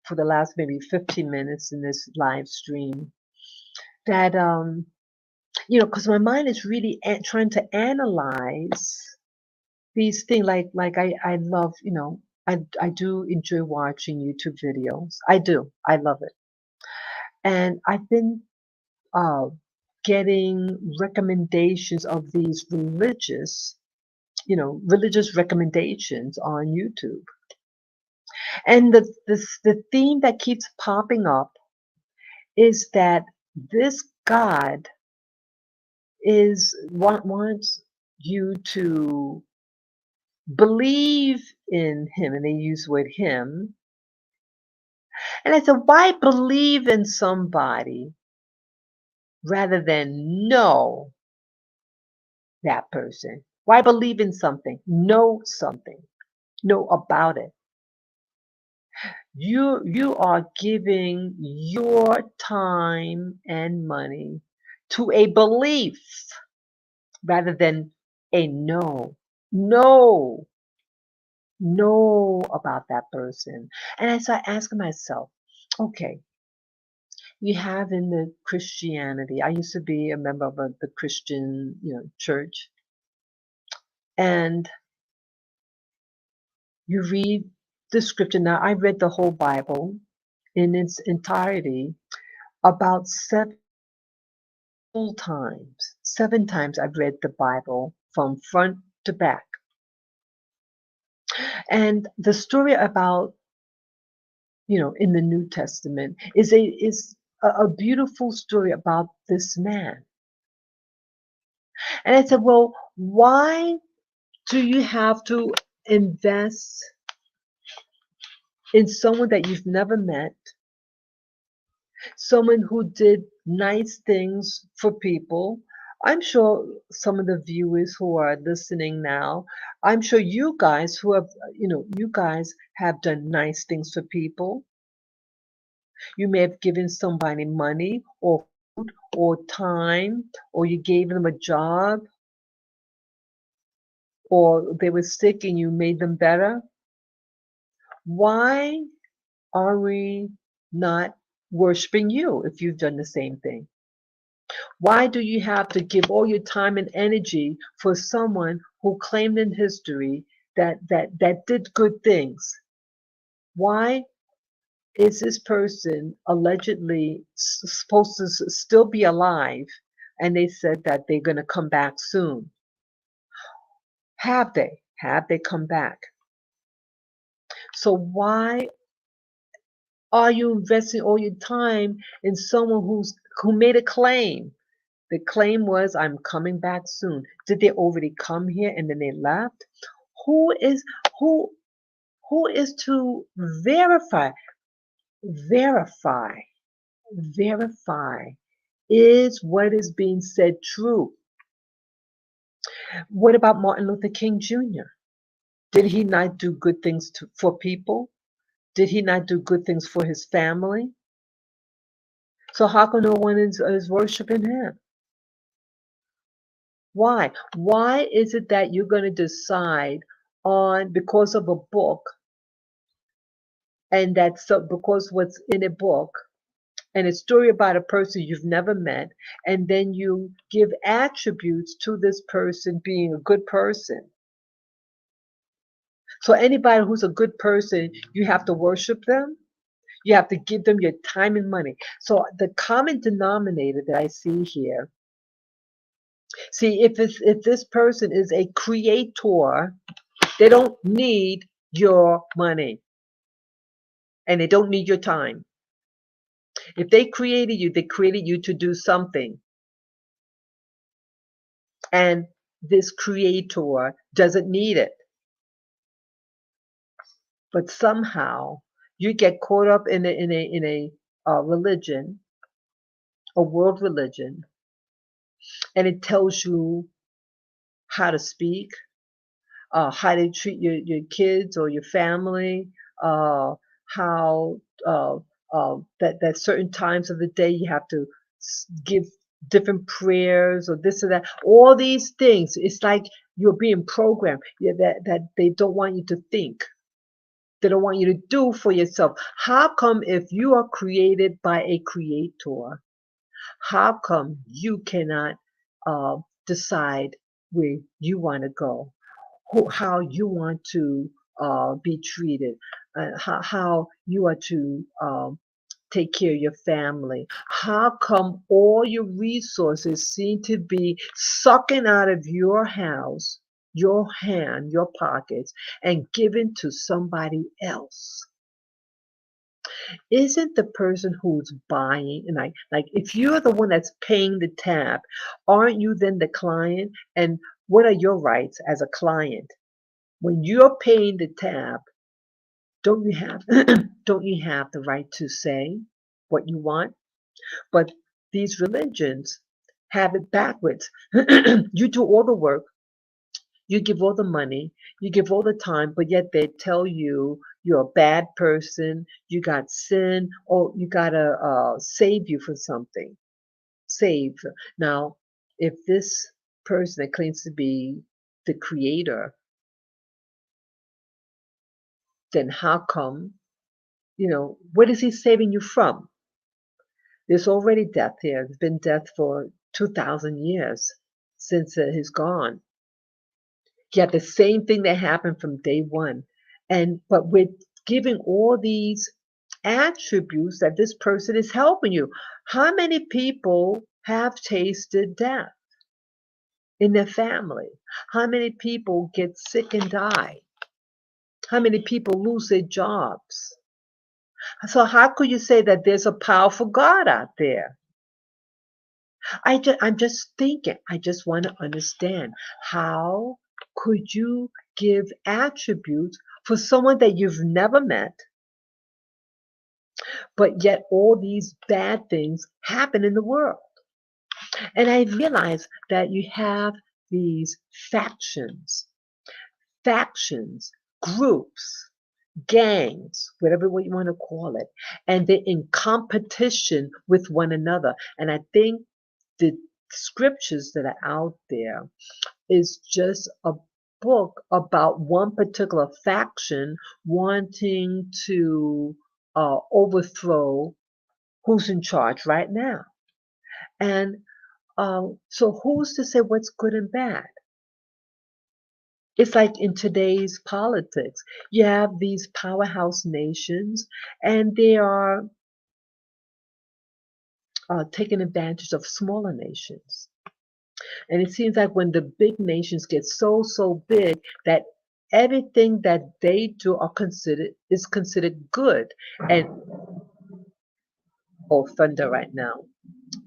for the last maybe 15 minutes in this live stream, that because my mind is really trying to analyze these things. Like I love, I do enjoy watching YouTube videos. I do. I love it. And I've been uh, getting recommendations of these religious recommendations on YouTube. And the theme that keeps popping up is that this God wants you to believe in him, and they use the word him. And I said, why believe in somebody rather than know that person? Why believe in something? Know something. Know about it. You are giving your time and money to a belief rather than a know. Know about that person. And I started asking myself, okay, you have in the Christianity, I used to be a member of the Christian, church, and you read the scripture. Now, I read the whole Bible in its entirety about 7 times. 7 times I've read the Bible from front to back. And the story about, in the New Testament is a beautiful story about this man. And I said, well, why do you have to invest in someone that you've never met, someone who did nice things for people? I'm sure some of the viewers who are listening now, I'm sure you guys have done nice things for people. You may have given somebody money or food or time, or you gave them a job, or they were sick and you made them better. Why are we not worshiping you if you've done the same thing? Why do you have to give all your time and energy for someone who claimed in history that did good things? Why is this person allegedly supposed to still be alive, and they said that they're going to come back soon? Have they? Have they come back? So why are you investing all your time in someone who made a claim? The claim was, I'm coming back soon. Did they already come here and then they left? Who is who who is to verify? Verify, verify. Is what is being said true? What about Martin Luther King Jr.? Did he not do good things for people? Did he not do good things for his family? So how come no one is worshiping him? Why? Why is it that you're going to decide on, because of a book, And that's so because what's in a book and a story about a person you've never met, and then you give attributes to this person being a good person. So anybody who's a good person, you have to worship them. You have to give them your time and money. So the common denominator that I see here, see if this person is a creator, they don't need your money and they don't need your time. If they created you to do something. And this creator doesn't need it. But somehow you get caught up in a religion, a world religion, and it tells you how to speak, how to treat your kids or your family, uh, how that certain times of the day you have to give different prayers or this or that. All these things, it's like you're being programmed. Yeah, that they don't want you to think. They don't want you to do for yourself. How come if you are created by a creator, how come you cannot uh, decide where you want to go? How you want to be treated, how you are to take care of your family. How come all your resources seem to be sucking out of your house, your hand, your pockets, and given to somebody else? Isn't the person who's buying, and like if you're the one that's paying the tab, aren't you then the client? And what are your rights as a client? When you're paying the tab, don't you have don't you have the right to say what you want? But these religions have it backwards. You do all the work, you give all the money, you give all the time, but yet they tell you you're a bad person, you got sin, or you gotta save you for something. Save. Now, if this person that claims to be the creator, then how come, what is he saving you from? There's already death here. There's been death for 2,000 years since he's gone. Yet the same thing that happened from day one. But we're giving all these attributes that this person is helping you. How many people have tasted death in their family? How many people get sick and die? How many people lose their jobs? So how could you say that there's a powerful God out there? I'm just thinking. I just want to understand how could you give attributes for someone that you've never met, but yet all these bad things happen in the world. And I realize that you have these factions, factions, groups, gangs, whatever way you want to call it, and they're in competition with one another. And I think the scriptures that are out there is just a book about one particular faction wanting to overthrow who's in charge right now. And so, who's to say what's good and bad? It's like in today's politics, you have these powerhouse nations, and they are taking advantage of smaller nations. And it seems like when the big nations get so big that everything that they do is considered good. And oh, thunder right now.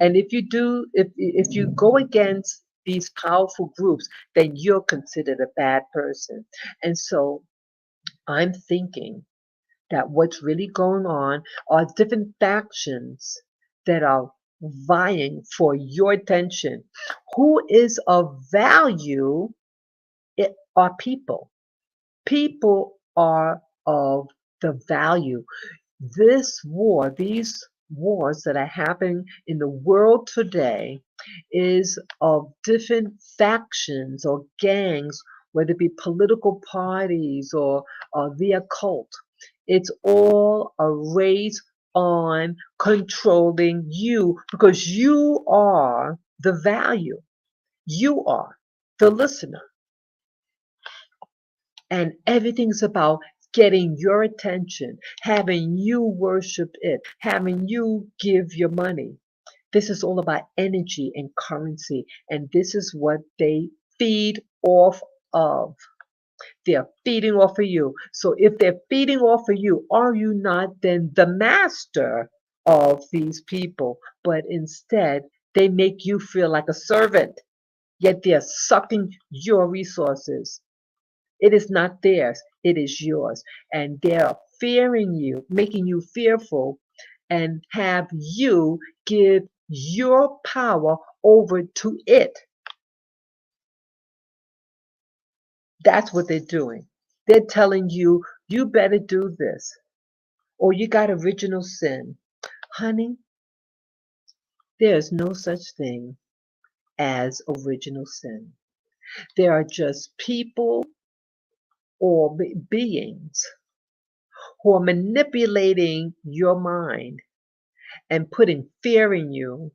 And if you go against these powerful groups, then you're considered a bad person. And so I'm thinking that what's really going on are different factions that are vying for your attention. Who is of value? It are people. People are of the value. These wars that are happening in the world today is of different factions or gangs, whether it be political parties or the occult. It's all a race on controlling you because you are the value. You are the listener. And everything's about getting your attention, having you worship it, having you give your money. This is all about energy and currency. And this is what they feed off of. They're feeding off of you. So if they're feeding off of you, are you not then the master of these people? But instead, they make you feel like a servant, yet they're sucking your resources. It is not theirs, it is yours. And they're fearing you, making you fearful, and have you give your power over to it. That's what they're doing. They're telling you, you better do this, or you got original sin. Honey, there's no such thing as original sin. There are just people or beings who are manipulating your mind and putting fear in you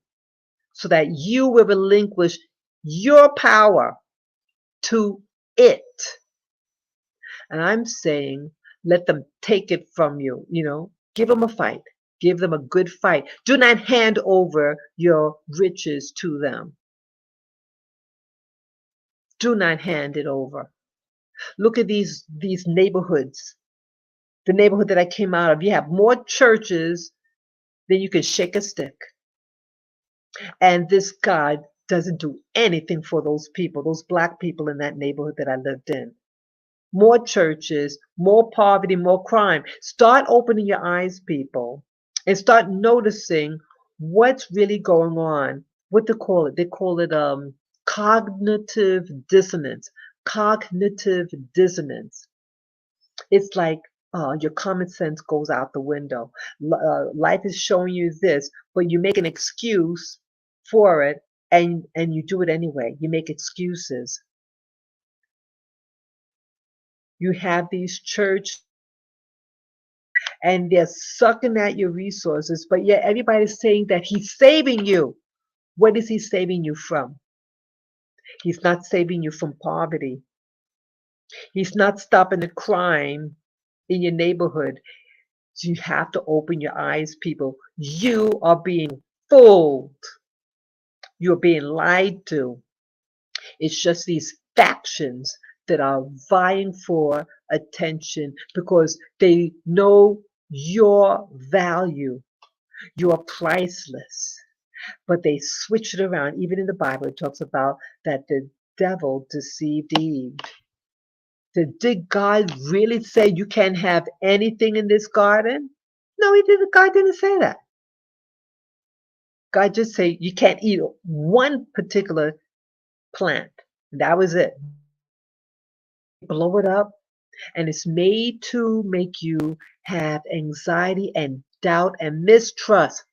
so that you will relinquish your power to it. And I'm saying, let them take it from you, give them a fight. Give them a good fight. Do not hand over your riches to them. Do not hand it over. Look at these neighborhoods. The neighborhood that I came out of, you have more churches than you can shake a stick. And this God doesn't do anything for those people, those black people in that neighborhood that I lived in. More churches, more poverty, more crime. Start opening your eyes, people, and start noticing what's really going on. What they call it? They call it cognitive dissonance. Cognitive dissonance. It's like your common sense goes out the window. Life is showing you this, but you make an excuse for it, and you do it anyway. You make excuses. You have these church and they're sucking at your resources, but yet everybody's saying that he's saving you. What is he saving you from? He's not saving you from poverty. He's not stopping the crime in your neighborhood. So you have to open your eyes, people. You are being fooled. You're being lied to. It's just these factions that are vying for attention because they know your value. You are priceless. But they switch it around. Even in the Bible, it talks about that the devil deceived Eve. Did God really say you can't have anything in this garden? No, he didn't. God didn't say that. God just said you can't eat one particular plant. That was it. Blow it up, and it's made to make you have anxiety and doubt and mistrust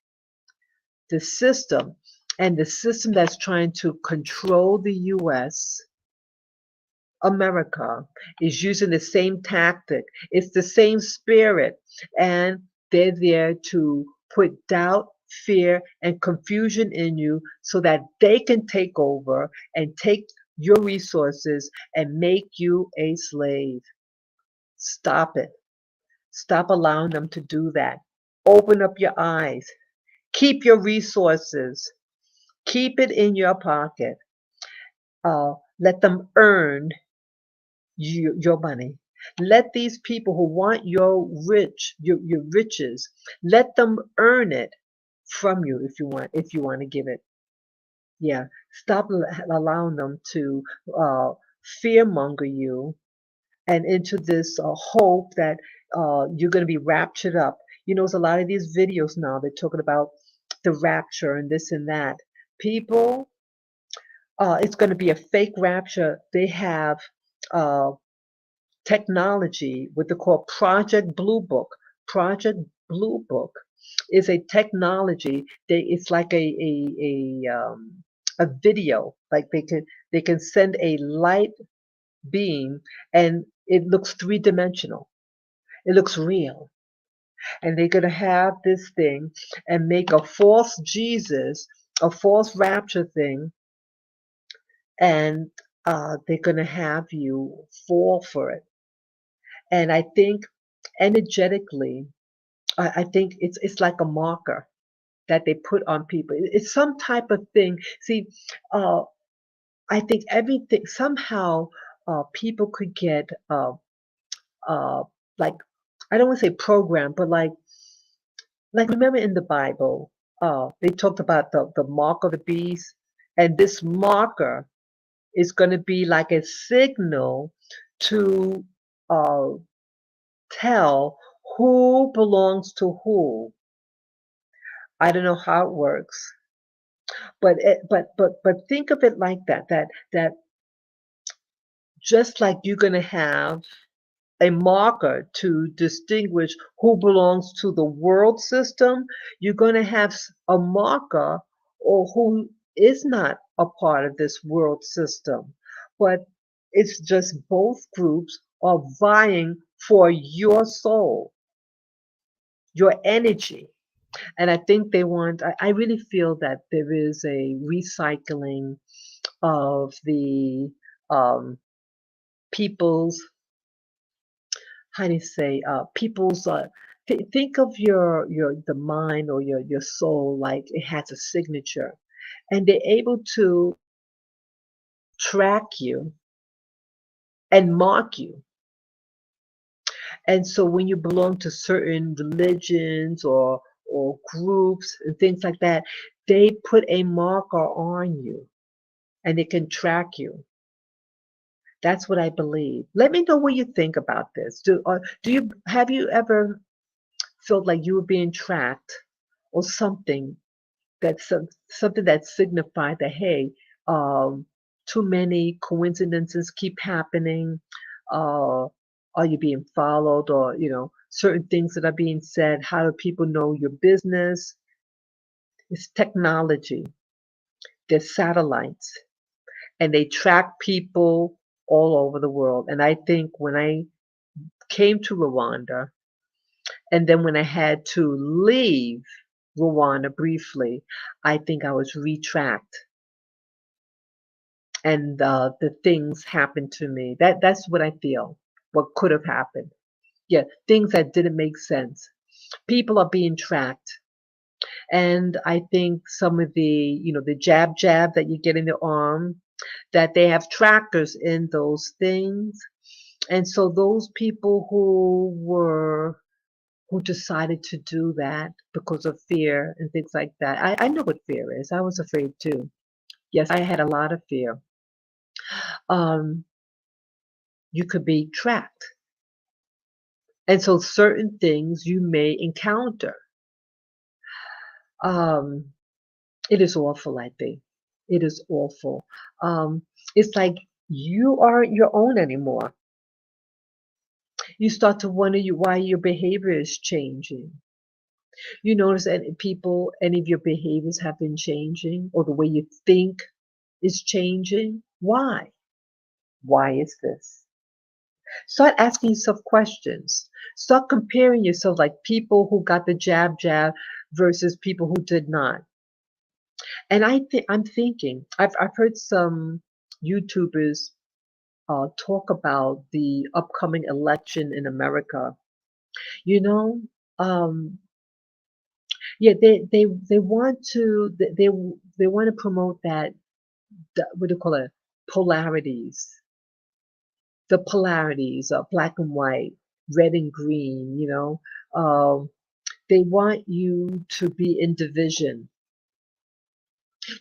the system, and the system that's trying to control the US, America, is using the same tactic. It's the same spirit, and they're there to put doubt, fear, and confusion in you so that they can take over and take your resources and make you a slave. Stop it. Stop allowing them to do that. Open up your eyes. Keep your resources. Keep it in your pocket. Let them earn your money. Let these people who want your riches, let them earn it from you if you want to give it. Yeah, stop allowing them to fearmonger you and into this hope that you're going to be raptured up. There's a lot of these videos now. They're talking about the rapture and this and that. People, it's going to be a fake rapture. They have uh, technology, what they call Project Blue Book. Project Blue Book is a technology. It's like a video. Like they can send a light beam and it looks three-dimensional. It looks real. And they're going to have this thing and make a false Jesus, a false rapture thing, and they're going to have you fall for it. And I think energetically, I think it's like a marker that they put on people. It's some type of thing. See, uh, I think everything somehow people could get uh, like I don't want to say program, but like remember in the Bible, they talked about the mark of the beast, and this marker is going to be like a signal to uh, tell who belongs to who. I don't know how it works, but think of it like that. That just like you're going to have a marker to distinguish who belongs to the world system, you're going to have a marker or who is not a part of this world system. But it's just both groups are vying for your soul, your energy. And I think they want, I really feel that there is a recycling of the um, people's how do you say people's think of your the mind or your soul like it has a signature, and they're able to track you and mark you. And so when you belong to certain religions or groups and things like that, they put a marker on you and they can track you. That's what I believe. Let me know what you think about this. Do you have you ever felt like you were being tracked or something something that signified that hey, um, too many coincidences keep happening. Uh, are you being followed, or certain things that are being said? How do people know your business? It's technology. There's satellites, and they track people all over the world. And I think when I came to Rwanda, and then when I had to leave Rwanda briefly, I think I was retracked and the things happened to me. That's what I feel. What could have happened? Yeah, things that didn't make sense. People are being tracked, and I think some of the jab that you get in the arm, that they have trackers in those things, and so those people who decided to do that because of fear and things like that. I know what fear is. I was afraid too. Yes, I had a lot of fear. Um, you could be tracked. And so certain things you may encounter. Um, it is awful, I think. It is awful. It's like you aren't your own anymore. You start to wonder why your behavior is changing. You notice that any of your behaviors have been changing, or the way you think is changing. Why? Why is this? Start asking yourself questions. Start comparing yourself like people who got the jab versus people who did not. And I'm thinking I've heard some YouTubers talk about the upcoming election in America. You know, um, yeah, they want to they want to promote that what do you call it, polarities, the polarities of black and white, red and green. They want you to be in division.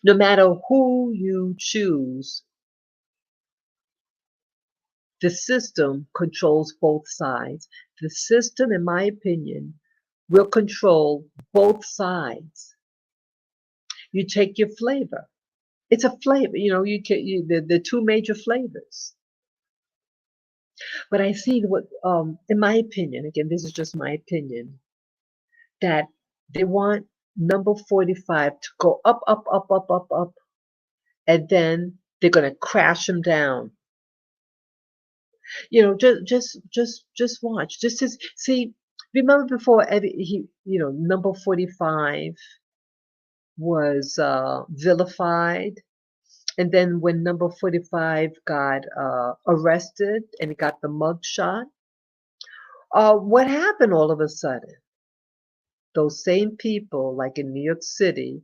No matter who you choose, the system controls both sides. The system, in my opinion, will control both sides. You take your flavor. It's a flavor, the two major flavors. But I see what, in my opinion, again, this is just my opinion, that they want number 45 to go up, up, up, up, up, up, and then they're going to crash them down. Just watch. Just to see. Remember before number 45 was vilified, and then when number 45 got arrested and got the mug shot, what happened all of a sudden? Those same people, like in New York City,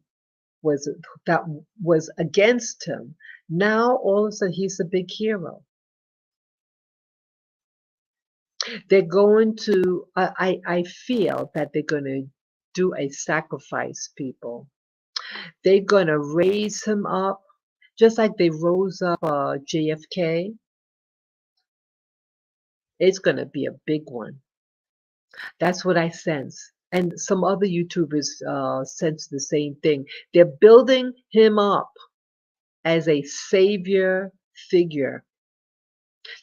was that was against him. Now all of a sudden he's a big hero. They're going to. I feel that they're going to do a sacrifice, people. They're going to raise him up, just like they rose up JFK. It's going to be a big one. That's what I sense. And some other YouTubers sense the same thing. They're building him up as a savior figure.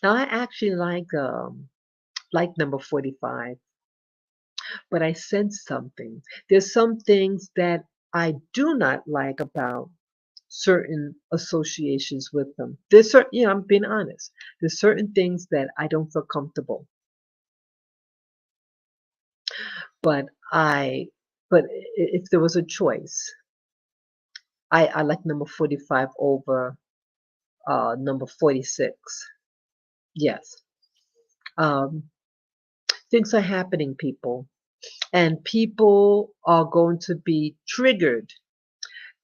Now, I actually like number 45, but I sense something. There's some things that I do not like about certain associations with them. There's certain, I'm being honest. There's certain things that I don't feel comfortable. But if there was a choice, I like number 45 over number 46. Yes. Um, things are happening, people, and people are going to be triggered,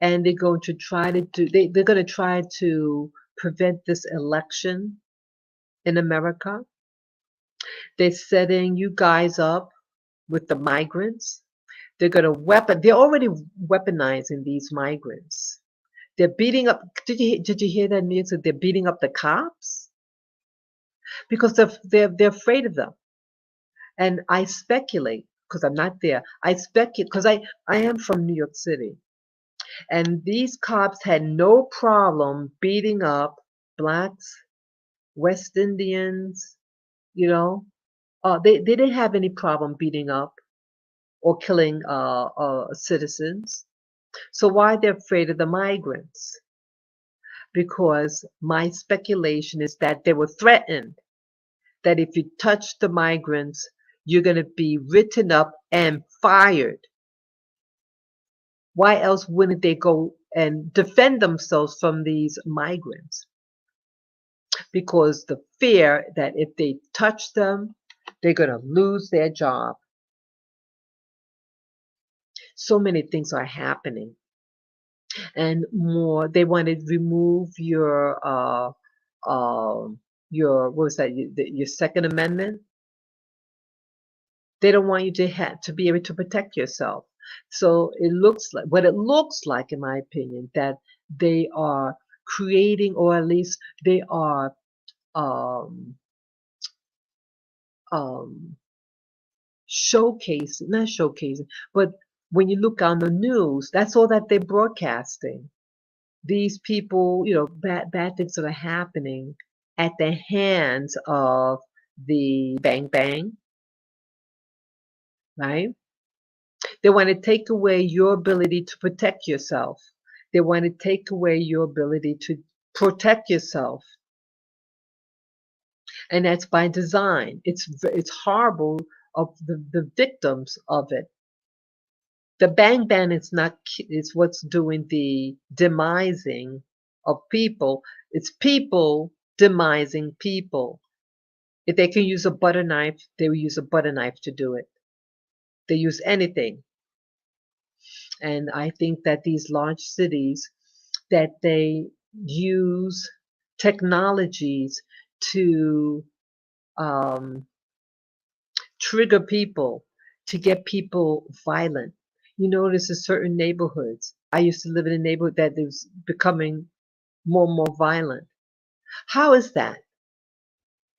and they're going to try to they're going to try to prevent this election in America. They're setting you guys up with the migrants. They're already weaponizing these migrants. They're beating up. Did you hear that news that they're beating up the cops because they're afraid of them? And I speculate because I'm not there. I speculate because I am from New York City, and these cops had no problem beating up blacks, West Indians. You know, they didn't have any problem beating up or killing citizens. So why they're afraid of the migrants? Because my speculation is that they were threatened that if you touch the migrants, you're going to be written up and fired. Why else wouldn't they go and defend themselves from these migrants? Because the fear that if they touch them, they're going to lose their job. So many things are happening. And more, they want to remove your what was that? Your Second Amendment. They don't want you to be able to protect yourself. So it looks like, in my opinion, that they are creating, or at least they are um, um, showcasing, not showcasing, but when you look on the news, that's all that they're broadcasting. These people, bad things that are happening at the hands of the bang bang, right? They want to take away your ability to protect yourself. They want to take away your ability to protect yourself. And that's by design. It's horrible of the victims of it. The bang bang is what's doing the demising of people. It's people demising people. If they can use a butter knife, they will use a butter knife to do it. They use anything. And I think that these large cities, that they use technologies to um, trigger people, to get people violent. You notice in certain neighborhoods. I used to live in a neighborhood that is becoming more and more violent. How is that?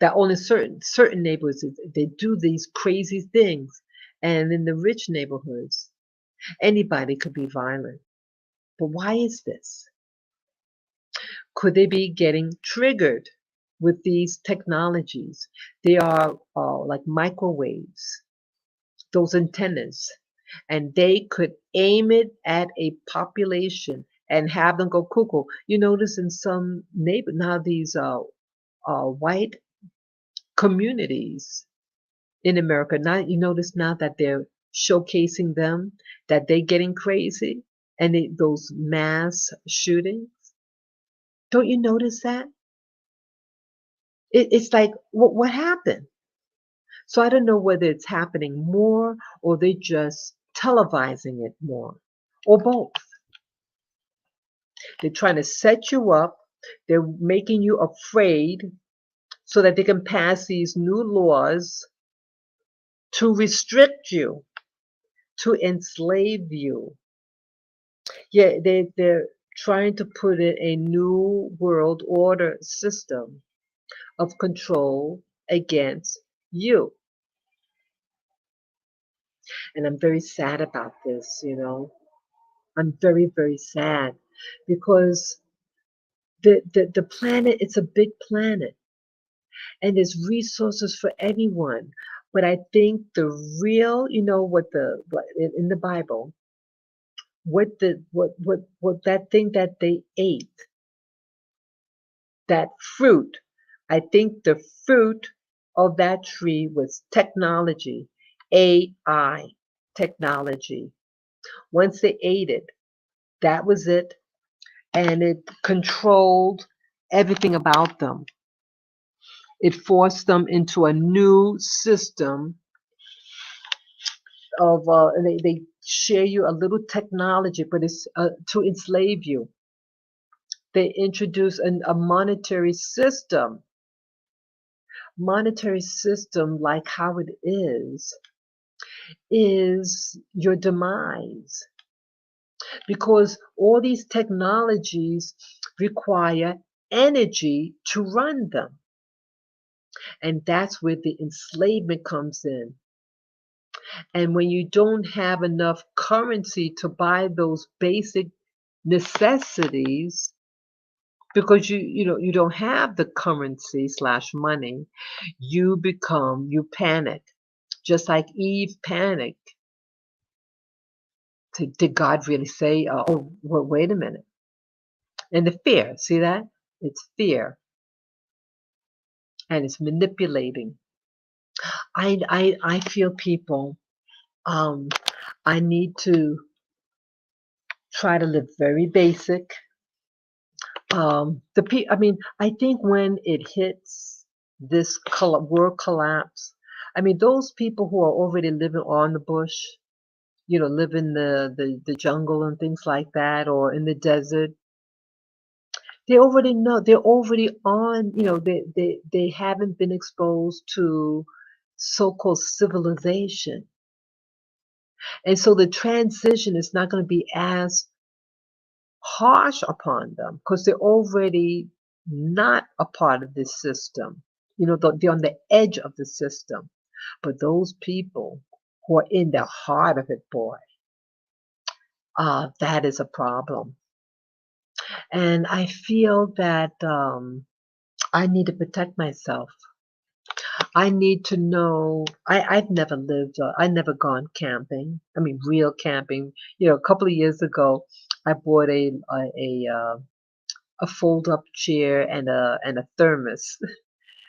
That only certain neighborhoods they do these crazy things, and in the rich neighborhoods, anybody could be violent. But why is this? Could they be getting triggered with these technologies? They are like microwaves, those antennas, and they could aim it at a population and have them go cuckoo. You notice in some now these white communities, in America. Now you notice now that they're showcasing them, that they're getting crazy, and those mass shootings. Don't you notice that? It's like, what happened? So I don't know whether it's happening more or they just televising it more or both. They're trying to set you up. They're making you afraid so that they can pass these new laws to restrict you, to enslave you. Yeah, they're trying to put in a new world order system of control against you. And I'm very sad about this. I'm very, very sad because the planet, it's a big planet and there's resources for everyone. But I think the real, what in the Bible, what that thing that they ate, that fruit, I think the fruit of that tree was technology, AI technology. Once they ate it, that was it, and it controlled everything about them. It forced them into a new system of, and they share you a little technology, but it's to enslave you. They introduce a monetary system like how it is your demise because all these technologies require energy to run them. And that's where the enslavement comes in. And when you don't have enough currency to buy those basic necessities, because you don't have the currency slash money, you panic. Just like Eve panicked. Did God really say, oh, well, wait a minute? And the fear, see that? It's fear and it's manipulating. I feel people, um, I need to try to live very basic. I mean, I think when it hits this world collapse, I mean, those people who are already living on the bush, live in the jungle and things like that, or in the desert, they already know, they're already on, they haven't been exposed to so-called civilization. And so the transition is not going to be as harsh upon them because they're already not a part of this system. They're on the edge of the system. But those people who are in the heart of it, boy, that is a problem. And I feel that I need to protect myself. I need to know. I've never lived. I never gone camping. I mean, real camping. A couple of years ago, I bought a fold up chair and a thermos.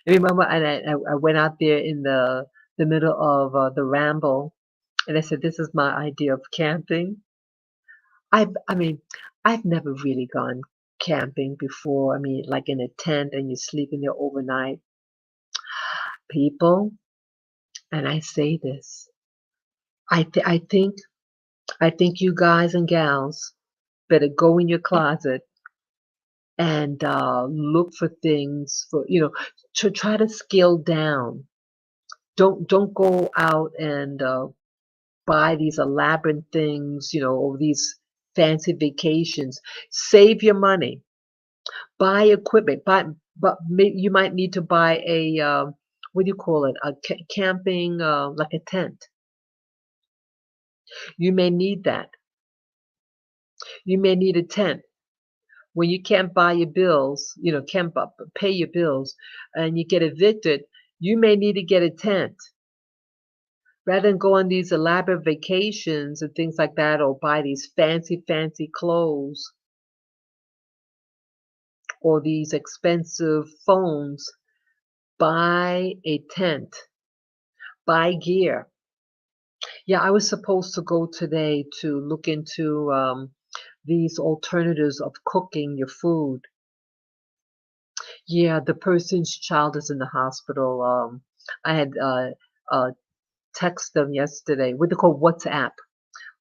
Remember, and I went out there in the middle of the ramble, and I said, "This is my idea of camping." I mean, I've never really gone camping before. I mean, like in a tent and you sleep in there overnight. People, and I say this, I th- I think I think you guys and gals better go in your closet and look for things to try to scale down. Don't go out and buy these elaborate things, or these fancy vacations. Save your money. Buy equipment. But you might need to buy a what do you call it? A camping like a tent. You may need that. You may need a tent when you can't buy your bills. Can't pay your bills, and you get evicted. You may need to get a tent rather than go on these elaborate vacations and things like that, or buy these fancy clothes or these expensive phones. Buy a tent. buy gear. Yeah, I was supposed to go today to look into these alternatives of cooking your food. Yeah, the person's child is in the hospital. I had text them yesterday. What they call WhatsApp.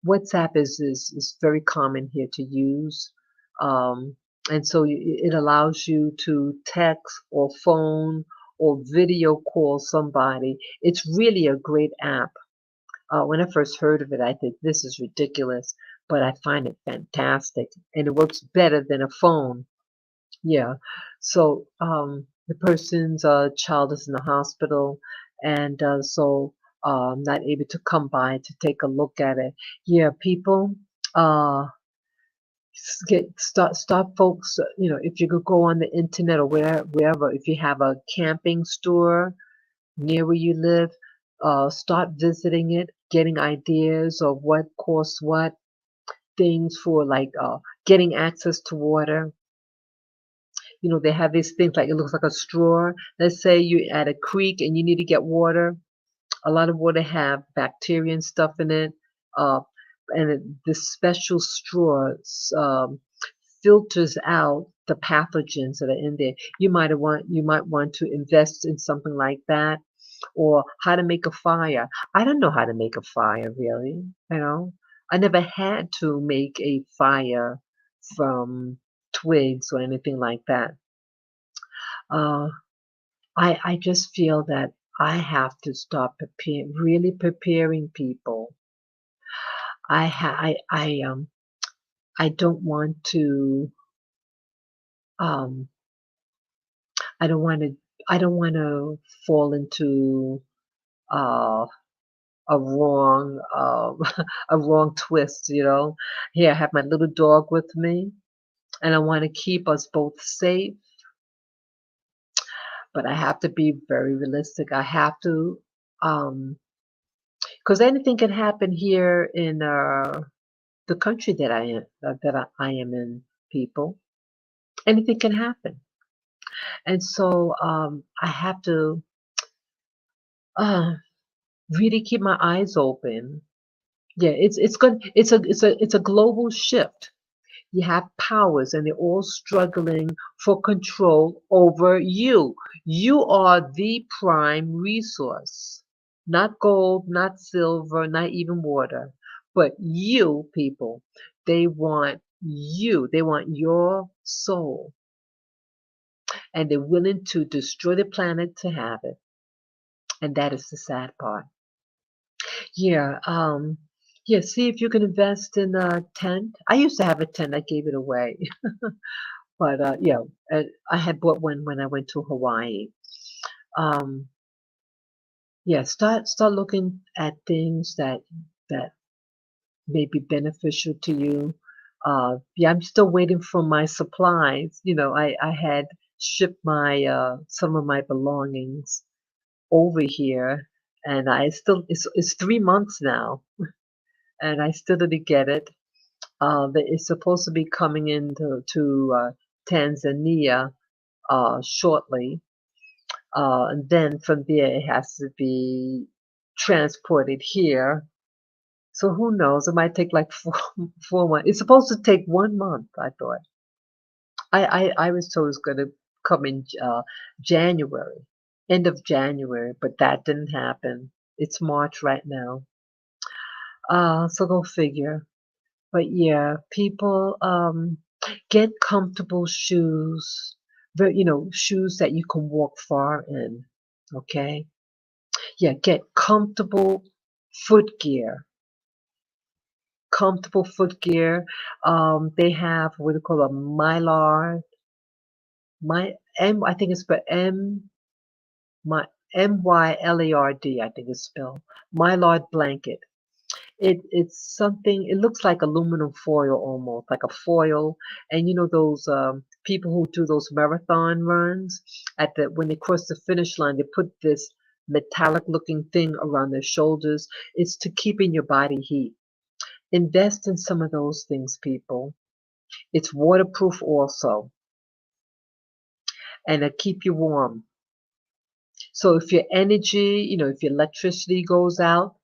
WhatsApp is very common here to use, um, and so it allows you to text or phone or video call somebody. It's really a great app. When I first heard of it, I think this is ridiculous, but I find it fantastic, and it works better than a phone. Yeah. So the person's child is in the hospital, and so not able to come by to take a look at it. Yeah, people, uh, start folks. If you could go on the internet or wherever, if you have a camping store near where you live, start visiting it, getting ideas of what costs what, things for like getting access to water. They have these things like it looks like a straw. Let's say you're at a creek and you need to get water. A lot of water have bacteria and stuff in it. Uh, this special straw filters out the pathogens that are in there. You might want to invest in something like that, or how to make a fire. I don't know how to make a fire really. I never had to make a fire from twigs or anything like that. Uh, I just feel that I have to start really preparing people. I ha I don't want to um I don't want to I don't want to fall into uh a wrong a wrong twist. Here I have my little dog with me, and I want to keep us both safe, but I have to be very realistic. I have to um because anything can happen here in the country that I am in, people. Anything can happen, and so I have to uh, really keep my eyes open. Yeah, it's good. It's a global shift. You have powers, and they're all struggling for control over you. You are the prime resource, not gold, not silver, not even water, but you, people. They want you. They want your soul, and they're willing to destroy the planet to have it. And that is the sad part. Yeah. Yeah. See if you can invest in a tent. I used to have a tent. I gave it away. But yeah, I had bought one when I went to Hawaii. Um, yeah, start looking at things that may be beneficial to you. Yeah, I'm still waiting for my supplies. I had shipped my some of my belongings over here, and I still it's 3 months now, and I still didn't get it. It's supposed to be coming into to Tanzania shortly. And then from there, it has to be transported here. So who knows? It might take like 4 months. It's supposed to take 1 month, I thought. I was told it's going to come in January, end of January, but that didn't happen. It's March right now. So go figure. But yeah, people get comfortable shoes, shoes that you can walk far in. Okay. Yeah, get foot comfortable foot gear. They have what they call a mylar, I think it's for my Mylard, I think it's spelled mylar blanket. It's something. It looks like aluminum foil almost, like a foil. And those people who do those marathon runs when they cross the finish line, they put this metallic looking thing around their shoulders. It's to keep in your body heat. Invest in some of those things, people. It's waterproof also, and it keep you warm. So if your energy, if your electricity goes out,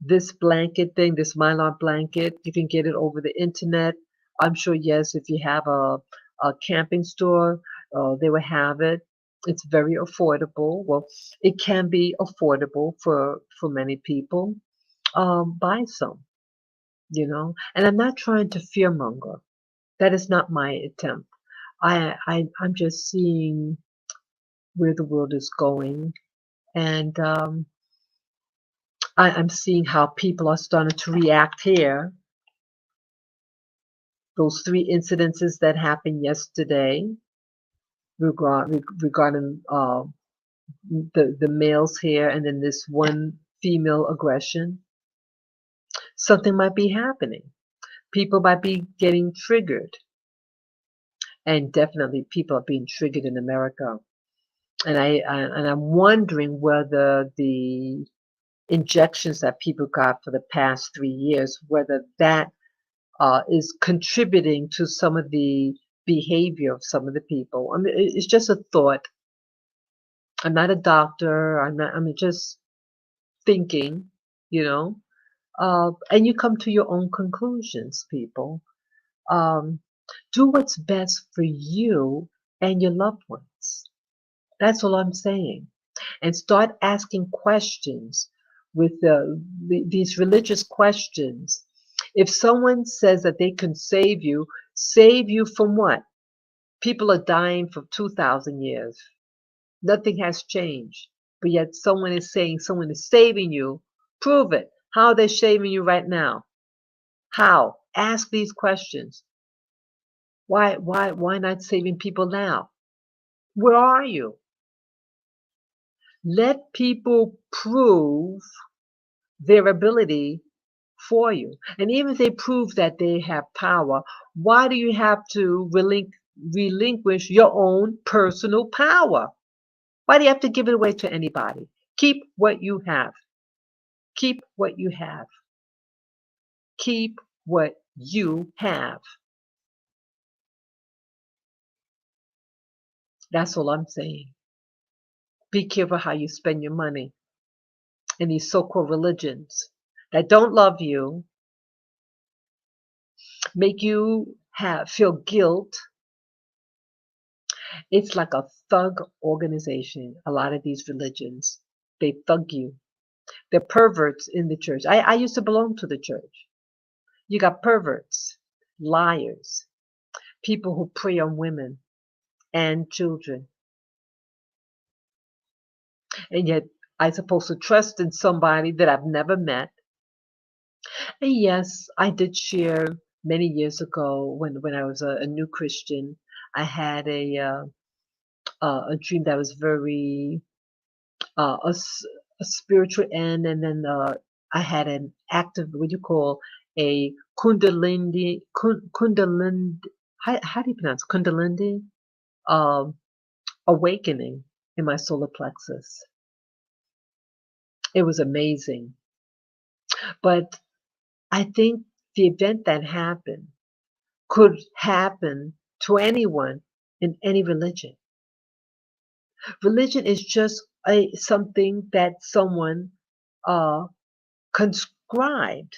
this blanket thing, this mylar blanket, you can get it over the internet. I'm sure, yes, if you have a camping store, they will have it. It's very affordable. Well, it can be affordable for many people. Buy some. And I'm not trying to fearmonger. That is not my attempt. I'm just seeing where the world is going, and I'm seeing how people are starting to react here. Those three incidences that happened yesterday regarding the males here, and then this one female aggression. Something might be happening. People might be getting triggered, and definitely people are being triggered in America. And I'm wondering whether the injections that people got for the past 3 years, whether that is contributing to some of the behavior of some of the people. I mean, it's just a thought. I'm not a doctor. I'm just thinking, you know. And you come to your own conclusions, people. Um, do what's best for you and your loved ones. That's all I'm saying. And start asking questions with these religious questions. If someone says that they can save you from what? People are dying for 2,000 years. Nothing has changed. But yet someone is saying someone is saving you. Prove it. How are they saving you right now? How? Ask these questions. Why not saving people now? Where are you? Let people prove their ability for you. And even if they prove that they have power, why do you have to relinquish your own personal power? Why do you have to give it away to anybody? Keep what you have. Keep what you have. Keep what you have. That's all I'm saying. Be careful how you spend your money in these so-called religions that don't love you, make you feel guilt. It's like a thug organization. A lot of these religions, they thug you. They're perverts in the church. I used to belong to the church. You got perverts, liars, people who prey on women and children. And yet I'm supposed to trust in somebody that I've never met. And yes, I did share many years ago when I was a new Christian. I had a dream that was very uh, a, s- a spiritual end, and then I had an active, what you call a kundalini. How do you pronounce kundalini? Um, Awakening in my solar plexus. It was amazing, but I think the event that happened could happen to anyone in any religion. Religion is just something that someone uh, conscribed.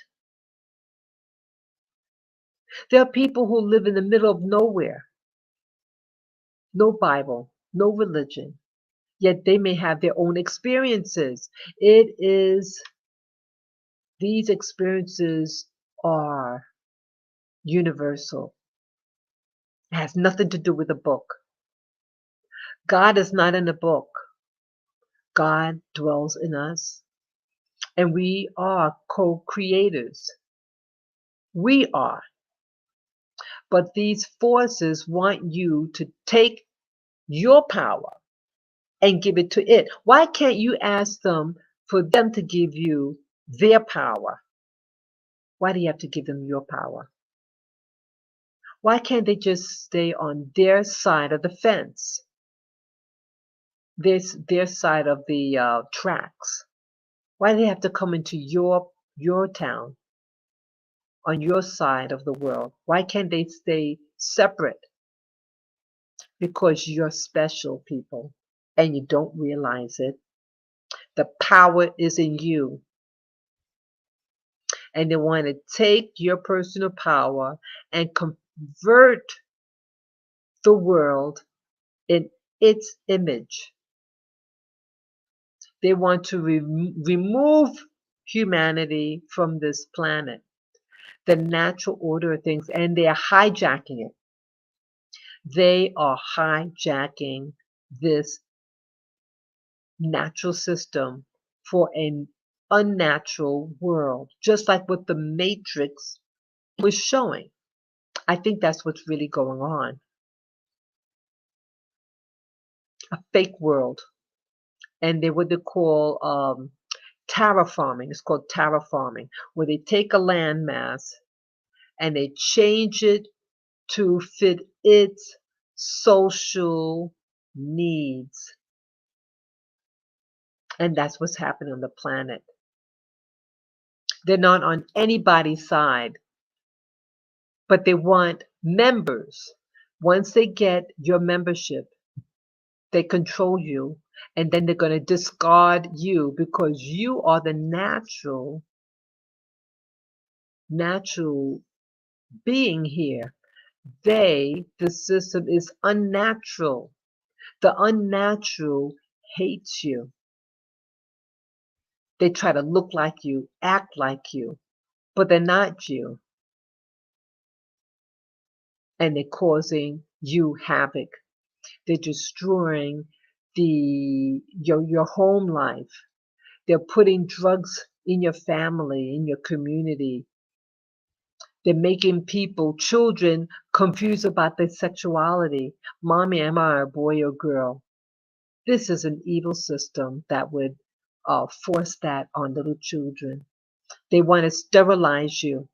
There are people who live in the middle of nowhere, no Bible, no religion, yet they may have their own experiences. It is, these experiences are universal. It has nothing to do with a book. God is not in a book. God dwells in us, and we are co-creators. We are. But these forces want you to take your power and give it to it. Why can't you ask them for them to give you their power? Why do you have to give them your power? Why can't they just stay on their side of the fence, their side of the tracks? Why do they have to come into your town, on your side of the world? Why can't they stay separate? Because you're special, people. and you don't realize it. The power is in you. And they want to take your personal power and convert the world in its image. They want to remove humanity from this planet, the natural order of things, and they are hijacking it. They are hijacking this natural system for an unnatural world, just like what the Matrix was showing. I think that's what's really going on. A fake world. And they what they call terraforming. It's called terraforming, where they take a landmass and they change it to fit its social needs. And that's what's happening on the planet. They're not on anybody's side, but they want members. Once they get your membership, they control you, and then they're going to discard you because you are the natural being here. The system is unnatural. The unnatural hates you. They try to look like you, act like you, but they're not you. And they're causing you havoc. They're destroying your home life. They're putting drugs in your family, in your community. They're making children, confused about their sexuality. Mommy, am I a boy or girl? This is an evil system that would force that on little children. They want to sterilize you.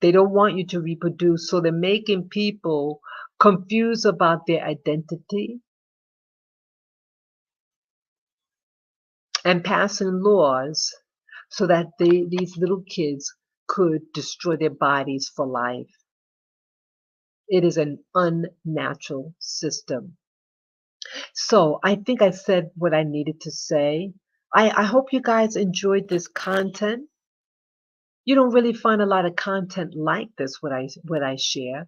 They don't want you to reproduce, so they're making people confused about their identity and passing laws so that these little kids could destroy their bodies for life. It is an unnatural system. So I think I said what I needed to say. I hope you guys enjoyed this content. You don't really find a lot of content like this, what I share.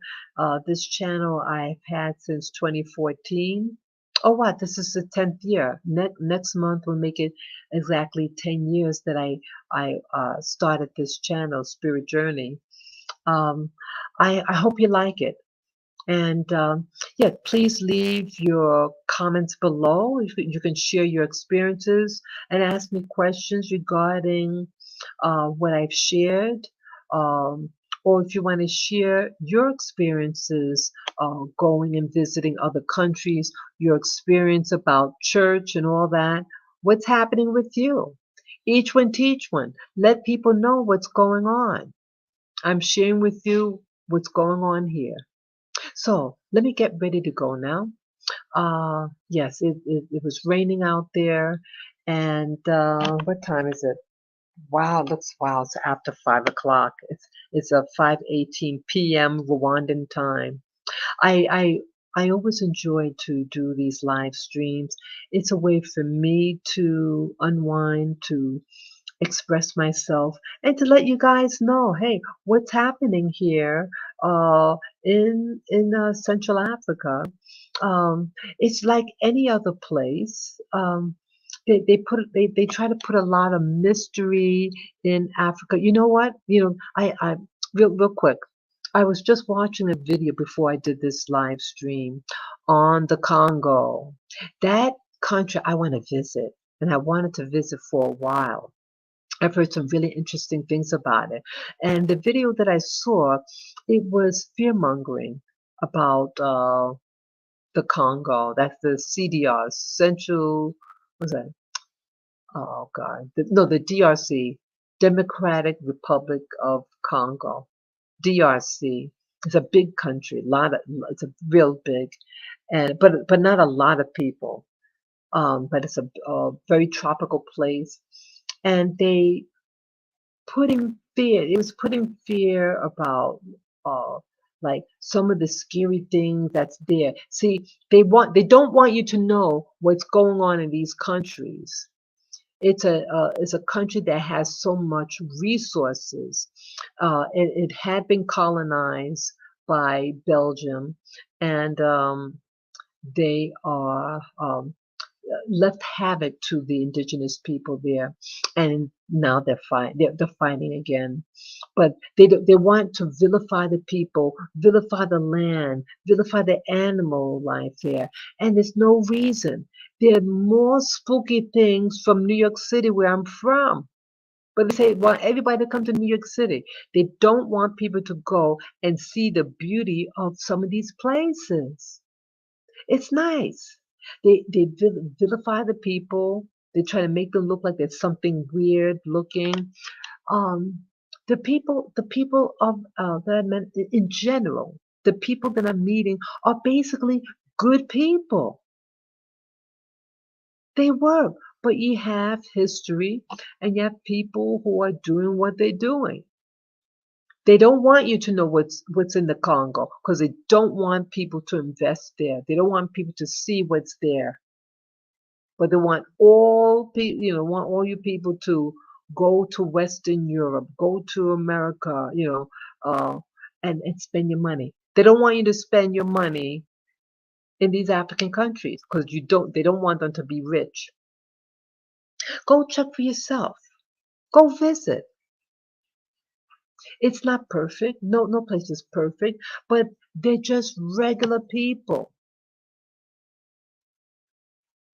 This channel I've had since 2014. Oh, what? This is the 10th year. Next month will make it exactly 10 years that I started this channel, Spirit Journey. Um, I hope you like it. And yeah, please leave your comments below. You can share your experiences and ask me questions regarding what I've shared. Um, or if you want to share your experiences going and visiting other countries, your experience about church and all that, what's happening with you? Each one teach one. Let people know what's going on. I'm sharing with you what's going on here. So let me get ready to go now. Yes, it was raining out there. And what time is it? Wow, wow, it's after 5 o'clock. It's a 5:18 p.m. Rwandan time. I always enjoy to do these live streams. It's a way for me to unwind, to express myself, and to let you guys know, hey, what's happening here in Central Africa. It's like any other place. They try to put a lot of mystery in Africa. You know what? I real quick. I was just watching a video before I did this live stream on the Congo. That country I want to visit, and I wanted to visit for a while. I've heard some really interesting things about it. And the video that I saw, it was fear mongering about the Congo. That's the CDR, Central, what's that? Oh God, no, the DRC, Democratic Republic of Congo. DRC. It's a big country. It's a real big, and but not a lot of people. But it's a very tropical place, and it was putting fear about like some of the scary things that's there. See, they don't want you to know what's going on in these countries. It's a country that has so much resources. It had been colonized by Belgium, and they are left havoc to the indigenous people there, and now they're fighting again. But they want to vilify the people, vilify the land, vilify the animal life there, and there's no reason. There are more spooky things from New York City, where I'm from. But they say, well, everybody to come to New York City. They don't want people to go and see the beauty of some of these places. It's nice. They vilify the people. They try to make them look like there's something weird looking. Um, the people of that I meant in general, the people that I'm meeting are basically good people. They work, but you have history, and you have people who are doing what they're doing. They don't want you to know what's in the Congo because they don't want people to invest there. They don't want people to see what's there. But they want want all you people to go to Western Europe, go to America, and spend your money. They don't want you to spend your money in these African countries because they don't want them to be rich. Go check for yourself. Go visit. It's not perfect. No place is perfect, but they're just regular people.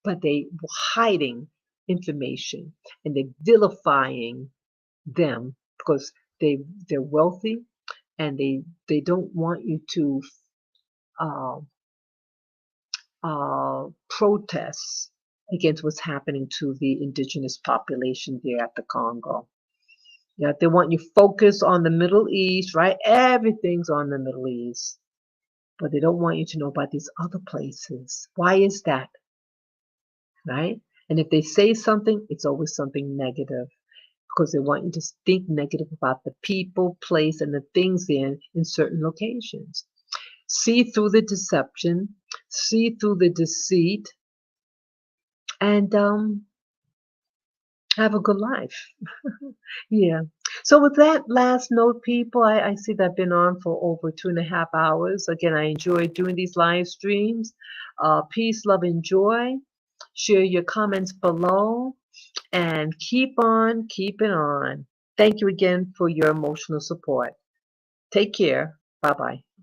But they hiding information, and they're vilifying them because they're wealthy, and they don't want you to uh, protest against what's happening to the indigenous population there at the Congo. Yeah, they want you focused on the Middle East, right? Everything's on the Middle East, but they don't want you to know about these other places. Why is that, right? And if they say something, it's always something negative because they want you to think negative about the people, place, and the things in certain locations. See through the deception, see through the deceit, and have a good life. Yeah. So with that last note, people, I see that I've been on for over 2.5 hours. Again, I enjoy doing these live streams. Peace, love, and joy. Share your comments below and keep on keeping on. Thank you again for your emotional support. Take care. Bye bye.